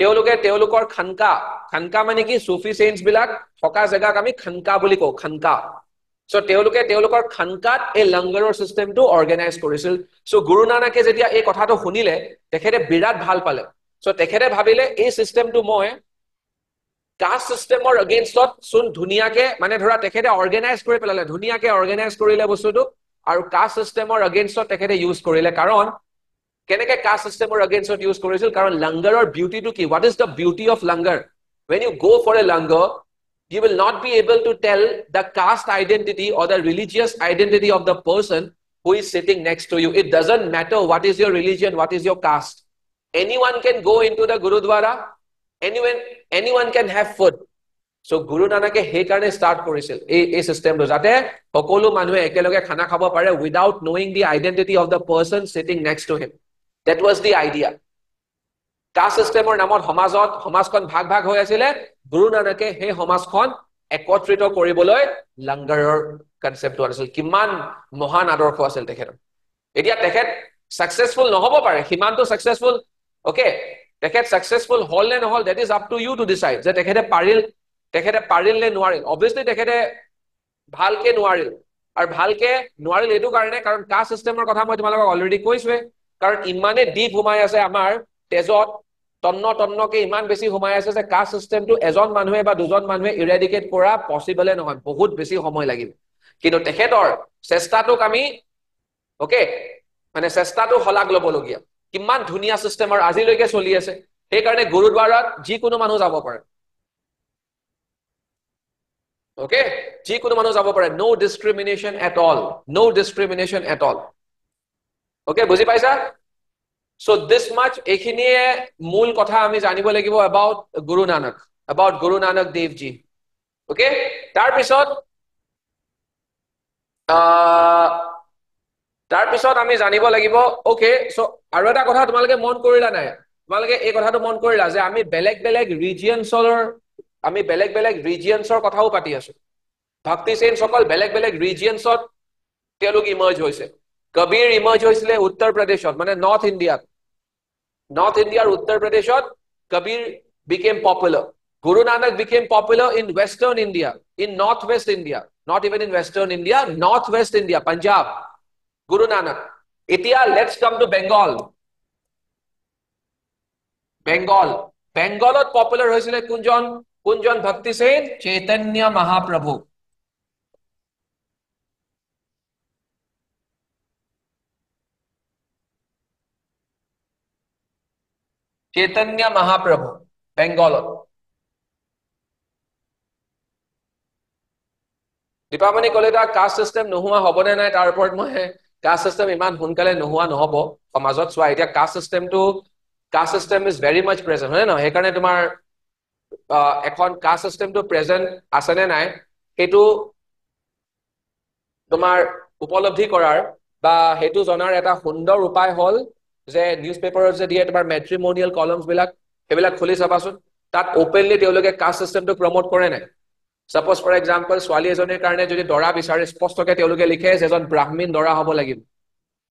তেওঁলোকৰ খানকা মানে কি সুফি সেইন্টস বিলাক থকা জায়গাক আমি খানকা বুলি কওঁ খানকা সো তেওঁলোকৰ খানকাত এই লংগৰৰ সিস্টেমটো অৰ্গানাইজ কৰিছিল সো গুৰু নানকে যেতিয়া এই কথাটো শুনিলে তেখেতে বিৰাট ভাল পালে সো তেখেতে ভাবিলে এই সিস্টেমটো মই কাষ্ট সিস্টেমৰ এগেইনষ্টত চোন ধুনিয়াকে মানে ধৰা তেখেতে অৰ্গানাইজ কৰি পেলালে ধুনিয়াকে অৰ্গানাইজ কৰিলে বস্তুটো আৰু কাষ্ট সিস্টেমৰ এগেইনষ্টত তেখেতে ইউজ কৰিলে কাৰণ কেনেকে কাষ্ট সিস্টেমৰ এগেইনষ্টত ইউজ কৰিছিল কাৰণ লংগৰৰ বিউটিটো কি what is the beauty of langar when you go for a langar you will not be able to tell the caste identity or the religious identity of the person who is sitting next to you it doesn't matter what is your religion what is your caste anyone can go into the gurudwara anyone can have food so Guru Nanake he karone start korisil ei system to jate সকলো মানুহে একেলগে খানা খাব পাৰে without knowing the identity of the person sitting next to him that was the idea caste সিস্টেমৰ নামত সমাজখন ভাগ হৈ আছিল গুৰু নানকে হে সমাজখন একত্ৰিত কৰিবলৈ লংগৰৰ কনসেপ্টটো আছিল কিমান মহান আদৰ্শ আছিল তেখেতৰ এতিয়া তেখেত সাকসেসফুল নহব পাৰে হিমানটো সাকসেসফুল ওকে তেখেত সাকসেসফুল হল নে নহল that is up to you to decide যে তেখেতে পাৰিল নে নোৱাৰিল অবভিয়াসলি তেখেতে ভালকে নোৱাৰিল আৰু ভালকে নোৱাৰিল এটো কাৰণে কাৰণ কাষ্ট সিস্টেমৰ কথা মই তোমালোকক অলৰেডি কৈছোৱে কাৰণ ইমানে ডিপ হুমাই আছে আমাৰ তেজত তন্নকে ইমান বেছি হুমাই আছে যে কাষ্ট সিস্টেমটো এজন মানুহে বা দুজন মানুহে ইৰেডিকেট কৰা পসিবল নহয় বহুত বেছি সময় লাগিব কিন্তু তেখেতৰ চেষ্টাটোক আমি ওকে মানে চেষ্টাটো হলাগ লবলগীয়া কিমান ধুনিয়া সিস্টেমৰ আজিলৈকে চলি আছে সেই কাৰণে গুৰুদ্বাৰত যি কোনো মানুহ যাব পাৰে ওকে যি কোনো মানুহ যাব পাৰে no discrimination at all okay বুজি পাইছা so this much ekhiniye mool kotha ami janibo lagibo about Guru Nanak Dev ji okay tar pisot ami janibo lagibo okay so aru eta kotha tumalage mon korila nai tumalage ei kotha tu mon korila je ami beleg regions or kothao pati asu bhakti sen sokol beleg regions ot teluk emerge hoise Kabir emerge hoisile Uttar Pradeshot mane North India Uttar Pradeshot Kabir became popular Guru Nanak became popular in Western India in Northwest India not even in Western India Northwest India Punjab Guru Nanak etia let's come to Bengalot popular hoisile kunjon Bhakti Sen Chaitanya Mahaprabhu Chaitanya Mahaprabhu Bengalot Dipamani koleda caste system nohua hobone nai tar upor moi caste system iman hunkale nohua nohobo samajot swa etia caste system is very much present hoy na he karone tumar ekhon caste system to present asane nai hetu tumar upolobdhi korar ba hetu jonar eta sundor upay hol যে নিউজপেপাৰত যে দিয়ে তোমাৰ ম্যাট্ৰিমোনিয়াল columns বিলাক খুলি চাবাচোন তাত openly তেওঁলোকে caste সিস্টেমটো promote কৰে নাই সাপোজ ফৰ এক্সাম্পল ছোৱালী এজনীৰ কাৰণে যদি দৰা বিচাৰে স্পষ্টকে তেওঁলোকে লিখে যে এজন ব্ৰাহ্মণ দৰা হ'ব লাগিব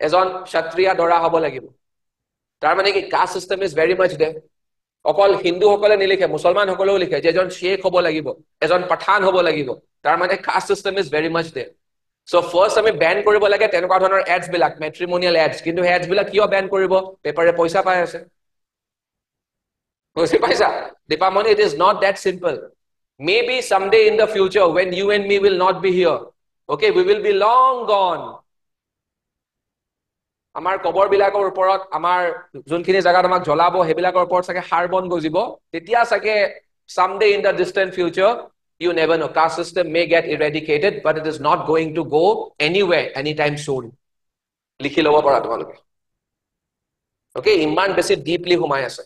এজন ক্ষত্ৰিয় দৰা হ'ব লাগিব তাৰ মানে কি caste system is very much দে অকল হিন্দু সকলে নিলিখে মুছলমান সকলেও লিখে যে এজন শেখ হ'ব লাগিব এজন পঠান হ'ব লাগিব তাৰ মানে caste system is very much there So first আমি ব্যান কৰিব লাগে তেনেকুৱা ধৰণৰ এডস বিলাক ম্যাট্ৰিমোনিয়াল এডস কিন্তু এডস বিলাক কিয় ব্যান কৰিব পেপাৰে পইচা পাই আছে বুজি পাইছা Dipamani it is not that simple maybe someday in the future when you and me will not be here okay we will be long gone আমাৰ কবৰ বিলাকৰ ওপৰত আমাৰ যোনখিনি জায়গাত আমাক জ্বলাব হেবিলাকৰ ওপৰত সাকে হাৰবন গজিব তেতিয়া সাকে someday in the distant future you never know caste system may get eradicated but it is not going to go anywhere anytime soon likhi lobo para tomaloke okay iman besi deeply humai ase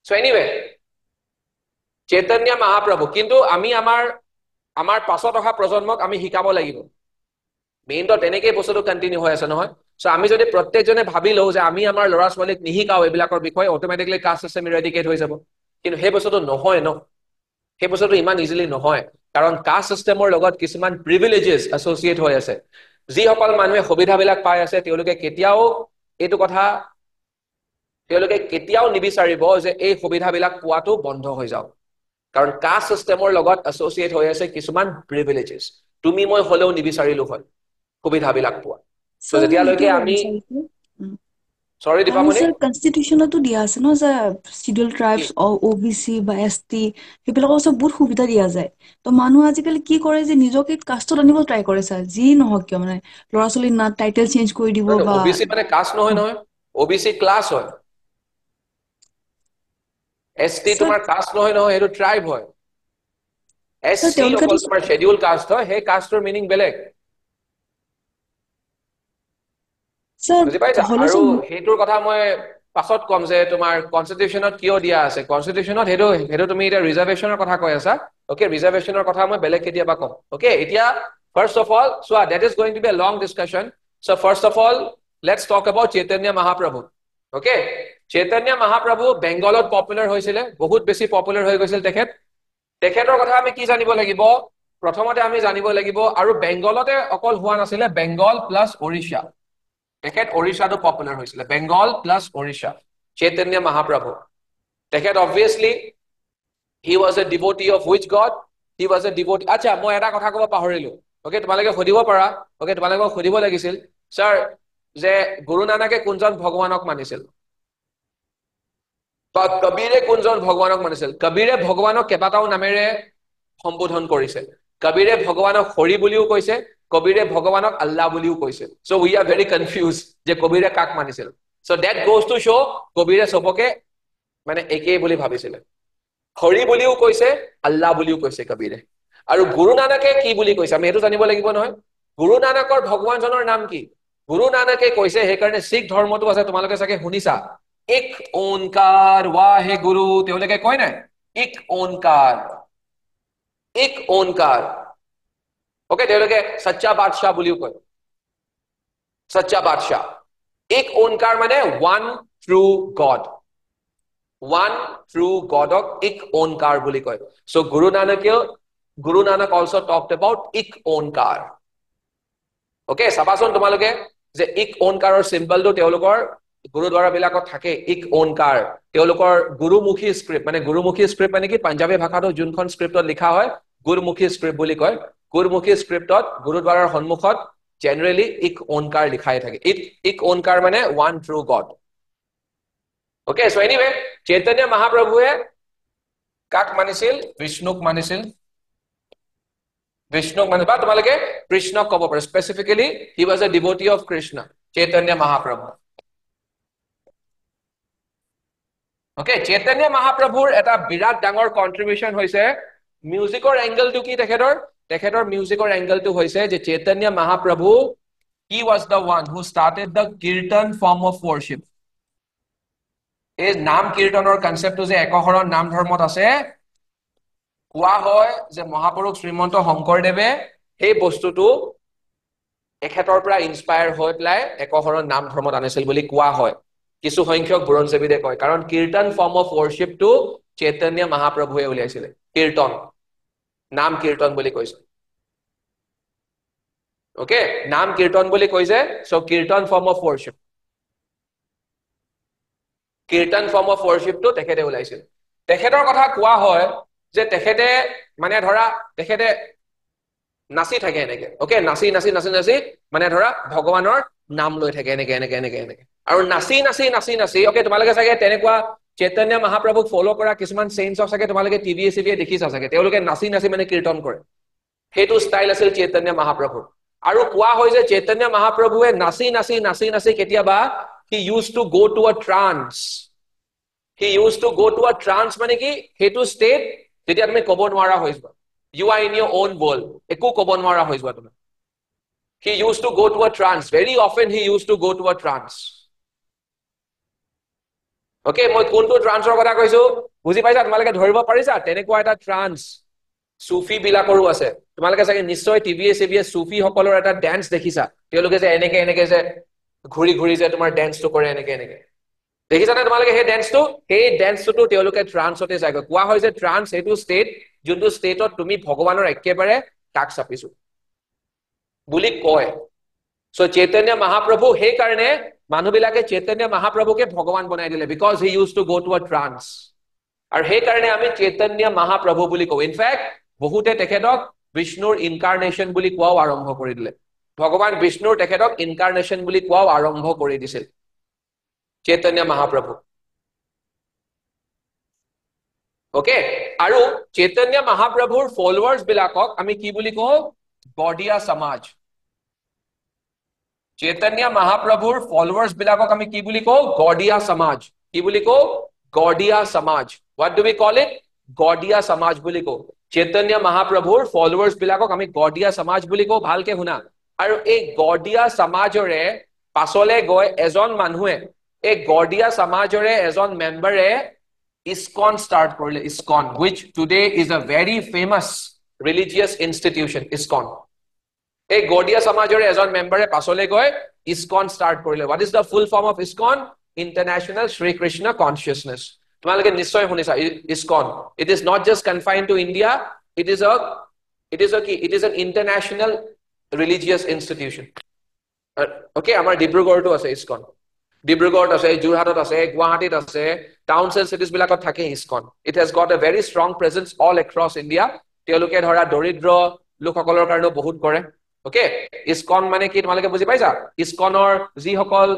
so anyway Chaitanya Mahaprabhu kintu ami amar pasot oha projonmok ami hikabo lagibo main to teneke bostotu continue hoy ase nohoy so ami jodi prottek jone bhabi lo je ami amar lora swalik nihikao ebilakor bikhoy automatically caste system eradicate hoy jabo kintu he bostotu nohoy no he bostotu iman easily nohoy karon caste systemor logot kisuman privileges associate hoy ase ji hokol manue hobidha bilak pai ase teoluke ketiao etu kotha teoluke ketiao nibisaribo je ei hobidha bilak puato bondho hoy jao karon caste systemor logot associate hoy ase kisuman privileges তুমি মই হলেও নিবিচাৰিলো হয় সুবিধাবিলাক পোৱা so sir যেতিয়ালৈকে আমি সৰি আৰু দীপামণি স্যাৰ কনষ্টিটিউচনতো দিয়া আছে ন যে শিডিউল ট্ৰাইবছ OBC বা ST সেইবিলাকৰ চব বহুত সুবিধা দিয়া যায় তো মানুহ আজিকালি কি কৰে যে নিজকে কাষ্টত আনিব ট্ৰাই কৰে স্যাৰ যি নহওক কিয় মানে ল'ৰা ছোৱালীৰ না টাইটেল চেঞ্জ কৰি দিব বা ওবিসি মানে কাষ্ট নহয় নহয় ওবিসি ক্লাছ হয় এসটি স্যাৰ তোমাৰ কাষ্ট নহয় নহয় এটো ট্ৰাইব হয় স্যাৰ এসসি তেওঁলোকেতো অকল তোমাৰ শেডিউল কাষ্ট হয় সেই কাষ্টৰ মিনিং বেলেগ স্যাৰ বুজি পাইছা হ'লেও আৰু স্যাৰ হেইটোৰ কথা মই পাছত কম যে তোমাৰ কনস্টিটিউশনত কিয় দিয়া আছে কনস্টিটিউশনত হেটো তুমি এটা ৰিজাৰ্ভেশনৰ কথা কৈ আছা ওকে ৰিজাৰ্ভেশনৰ কথা মই বেলেগ কেতিয়াবা কম ওকে এতিয়া first of all so that is going to be a long discussion so first of all let's talk about Chaitanya Mahaprabhu okay Chaitanya Mahaprabhu বেংগলত পপুলাৰ হৈছিল বহুত বেছি পপুলাৰ হৈ গৈছিল তেখেতৰ কথা আমি কি জানিব লাগিব প্ৰথমতে আমি জানিব লাগিব আৰু বেংগলতে অকল হোৱা নাছিলে বেংগল প্লাস ওড়িশা তেখেত ওড়িশাটো পপুলাৰ হৈছিল বেংগল প্লাস ওড়িশা চৈতন্য মহাপ্ৰভু তেখেত obviously he was a devotee of which god he was a devotee আচ্ছা মই এটা কথা ক'ব পাহৰিলো ওকে তোমালোকে সুধিব পাৰা ওকে তোমালোকে সুধিব লাগিছিল স্যাৰ যে গুৰু নানকে কোনজন ভগৱানক মানিছিল বা কবিৰে কোনজন ভগৱানক মানিছিল কবিৰে ভগৱানক কেবাটাও নামেৰে সম্বোধন কৰিছে কবিৰে ভগৱানক হৰি বুলিও কৈছে কবিৰে ভগৱানক আল্লাহ বুলিও কৈছে so we are very confuse যে কবিৰে কাক মানিছিল so that goes to show কবিৰে সবকে মানে একে বুলি ভাবিছিল হৰি বুলিও কৈছে আল্লাহ বুলিও কৈছে কবিৰে আৰু গুৰু নানকে কি বুলি কৈছে আমি এটো জানিব লাগিব নহয় গুৰু নানকৰ ভগৱানজনৰ নাম কি গুৰু নানকে কৈছে হে কাৰণে শিখ ধৰ্মটো আছে তোমালোকে চাগে শুনিছা এক ওংকাৰ ৱাহে গুৰু তেওঁলোকে কয় নাই এক ওংকাৰ ওকে তেওঁলোকে সচ্চা বাদশাহ বুলিও কয় সচ্চা বাদশাহ এক ওংকাৰ মানে ওয়ান ট্ৰু গডক এক ওংকাৰ বুলি কয় so Guru Nanak also talked about এক ওংকাৰ ওকে সাবাসন তোমালোকে যে এক ওংকাৰৰ সিম্বলটো তেওঁলোকৰ গুৰুদ্বাৰা বিলাকত থাকে এক ওংকাৰ তেওঁলোকৰ গুৰুমুখী স্ক্ৰিপ্ট মানে কি পাঞ্জাবী ভাষাটো যোনখন স্ক্ৰিপ্টত লিখা হয় গুৰুমুখী স্ক্ৰিপ্ট বুলি কয় গুৰুমুখী স্ক্ৰিপ্টত গুৰুদ্বাৰৰ সন্মুখত জেনাৰেলি এক ওংকাৰ লিখাই থাকে এক ওংকাৰ মানে one true God okay so anyway Chaitanya মহাপ্ৰভুৱে কাক মানিছিল বিষ্ণুক মানিছিল বা তোমালোকে কৃষ্ণক ক'ব পাৰা specifically he was a devotee of Krishna Chaitanya Mahaprabhu okay Chaitanya মহাপ্ৰভুৰ এটা বিৰাট ডাঙৰ কন্ট্ৰিবিউশন হৈছে মিউজিকৰ এংগেলটো কি তেখেতৰ মিউজিকৰ এংগেলটো হৈছে যে চৈতন্য মহাপ্ৰভু he was the one who started the kirtan form of worship এই নাম কীৰ্তনৰ কনসেপ্টটো যে একশৰণ নাম ধৰ্মত আছে কোৱা হয় যে মহাপুৰুষ শ্ৰীমন্ত শংকৰদেৱে এই বস্তুটো এখেতৰ পৰা ইনস্পায়াৰ হৈ পেলাই একশৰণ নাম ধৰ্মত আনিছিল বুলি কোৱা হয় কিছু সংখ্যক বুৰঞ্জীবিদে কয় কাৰণ কীৰ্তন ফৰ্ম অফ worshipটো চৈতন্য মহাপ্ৰভুৱে উলিয়াইছিল কীৰ্তন নাম কীৰ্তন বুলি কৈছে ওকে নাম কীৰ্তন বুলি কৈছে সো কীৰ্তন ফৰ্ম অফ worship কীৰ্তন ফৰ্ম অফ worshipটো তেখেতে উলাইছিল তেখেতৰ কথা কোৱা হয় যে তেখেতে মানে ধৰা তেখেতে নাচি থাকে এনেকে ওকে নাচি মানে ধৰা ভগৱানৰ নাম লৈ থাকে এনেকে আৰু নাচি ওকে তোমালোকে চাগে তেনেকুৱা চৈতন্য মহাপ্ৰভুক ফলো কৰা কিছুমান সেইন্টছক চাগে তোমালোকে টিভিয়ে দেখিছা চাগে তেওঁলোকে নাচি মানে কীৰ্তন কৰে হেতু ষ্টাইল আছিল চৈতন্য মহাপ্ৰভুৰ আৰু কোৱা হয় যে চৈতন্য মহাপ্ৰভুৱে নাচি কেতিয়াবা he used to go to a trance মানে কি হেতু ষ্টেট যেতিয়া তুমি ক'ব নোৱাৰা হৈ যোৱা you are in your own world একো ক'ব নোৱাৰা হৈ যোৱা তুমি he used to go to a trance very often he used to go to a trance okay মই কোনটো ট্ৰান্সৰ কথা কৈছো বুজি পাইছা তোমালোকে ধৰিব পাৰিছা তেনেকুৱা এটা ট্ৰান্স সুফি বিলাকৰো আছে তোমালোকে চাগে নিশ্চয় টিভিয়ে সুফি সকলৰ এটা ড্যান্স দেখিছা তেওঁলোকে যে এনেকে যে ঘূৰি যে তোমাৰ ড্যান্সটো কৰে এনেকে দেখিছানে তোমালোকে সেই ড্যান্সটো তেওঁলোকে ট্ৰান্সতে যায় কোৱা হয় যে ট্ৰান্স এইটো ষ্টেট যোনটো ষ্টেটত তুমি ভগৱানৰ একেবাৰে কাষ চাপিছো বুলি কয় সো চৈতন্য মহাপ্ৰভু সেই কাৰণে মানুহবিলাকে চৈতন্য মহাপ্ৰভুকে ভগৱান বনাই দিলে because he use to go to a trans আৰু সেই কাৰণে আমি চৈতন্য মহাপ্ৰভু বুলি কওঁ ইনফ্যাক্ট বহুতে তেখেতক বিষ্ণুৰ ইনকাৰ্নেশ্যন বুলি কোৱাও আৰম্ভ কৰি দিলে ভগৱান বিষ্ণুৰ তেখেতক ইনকাৰ্নেশ্যন বুলি কোৱাও আৰম্ভ কৰি দিছিল চৈতন্য মহাপ্ৰভু ওকে আৰু চৈতন্য মহাপ্ৰভুৰ ফলোৱাৰ্ছ বিলাকক আমি কি বুলি কওঁ গডিয়া সমাজ চৈতন্য মহাপ্ৰভুৰ ফলোৱাৰ্ছ বিলাকক আমি কি বুলি কওঁ গডিয়া সমাজ কি বুলি কওঁ গডিয়া সমাজ what do we call it গডিয়া সমাজ বুলি কওঁ চৈতন্য মহাপ্ৰভুৰ ফলোৱাৰ্ছ বিলাকক আমি গডিয়া সমাজ বুলি কওঁ ভালকে শুনা আৰু এই গডিয়া সমাজৰে পাছলে গৈ এজন মানুহে এই গডিয়া সমাজৰে এজন মেম্বাৰে ISKCON start কৰিলে ISKCON which today is a very famous religious institution ISKCON এই গডিয়া সমাজৰে এজন মেম্বাৰে পাছলে গৈ ISKCON start কৰিলে what is the full form of ISKCON International Shri Krishna Consciousness তোমালোকে নিশ্চয় শুনিছা ISKCON it is not just confined to India it is an international religious institution okay আমাৰ ডিব্ৰুগড়টো আছে ISKCON ডিব্ৰুগড়ত আছে যোৰহাটত আছে গুৱাহাটীত আছে টাউনছ এণ্ড চিটিজ বিলাকত থাকে ISKCON it has got a very strong presence all across India তেওঁলোকে ধৰা দৰিদ্ৰ লোকসকলৰ কাৰণে বহুত কৰে ওকে ISKCON মানে কি তোমালোকে বুজি পাইছা ISKCONৰ যিসকল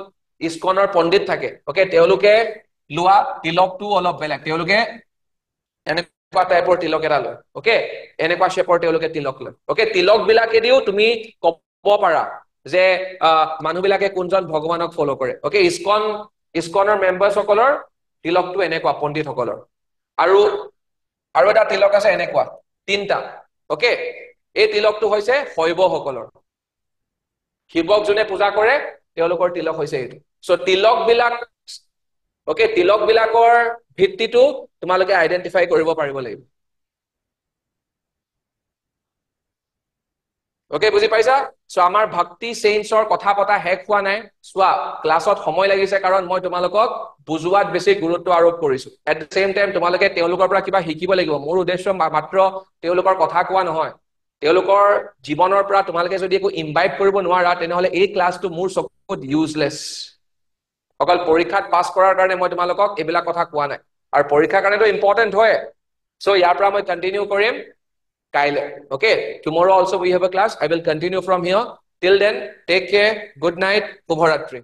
ISKCONৰ পণ্ডিত থাকে ওকে তেওঁলোকে লোৱা তিলকটো অলপ বেলেগ তেওঁলোকে এনেকুৱা টাইপৰ তিলক এটা লয় ওকে এনেকুৱা শেপৰ তেওঁলোকে তিলক লয় ওকে তিলক বিলাকেদিও তুমি ক'ব পাৰা যে মানুহবিলাকে কোনজন ভগৱানক ফলো কৰে ওকে ISKCONৰ মেম্বাৰছ সকলৰ তিলকটো এনেকুৱা পণ্ডিত সকলৰ আৰু এটা তিলক আছে এনেকুৱা তিনটা ওকে এই তিলকটো হৈছে শৈব সকলৰ শিৱক যোনে পূজা কৰে তেওঁলোকৰ তিলক হৈছে এইটো সো তিলক বিলাক ওকে তিলক বিলাকৰ ভিত্তিটো তোমালোকে আইডেন্টিফাই কৰিব পাৰিব লাগিব ওকে বুজি পাইছা সো আমাৰ ভক্তি চেইন্সৰ কথা পতা হেক হোৱা নাই সোৱা ক্লাছত সময় লাগিছে কাৰণ মই তোমালোকক বুজুৱাত বেছি গুৰুত্ব আৰোপ কৰিছো এট দ্য সেম টাইম তোমালোকে তেওঁলোকৰ পৰা কিবা শিকিব লাগিব মোৰ উদ্দেশ্য মাত্ৰ তেওঁলোকৰ কথা কোৱা নহয় তেওঁলোকৰ জীৱনৰ পৰা তোমালোকে যদি একো ইমবাইব কৰিব নোৱাৰা তেনেহলে এই ক্লাছটো মোৰ চকুত ইউজলেছ অকল পৰীক্ষাত পাছ কৰাৰ কাৰণে মই তোমালোকক এইবিলাক কথা কোৱা নাই আৰু পৰীক্ষাৰ কাৰণেতো ইম্পৰ্টেন্ট হয় সো ইয়াৰ পৰা মই কন্টিনিউ কৰিম কাইলে okay tomorrow also we have a class I will continue from here till then take care good night shubharatri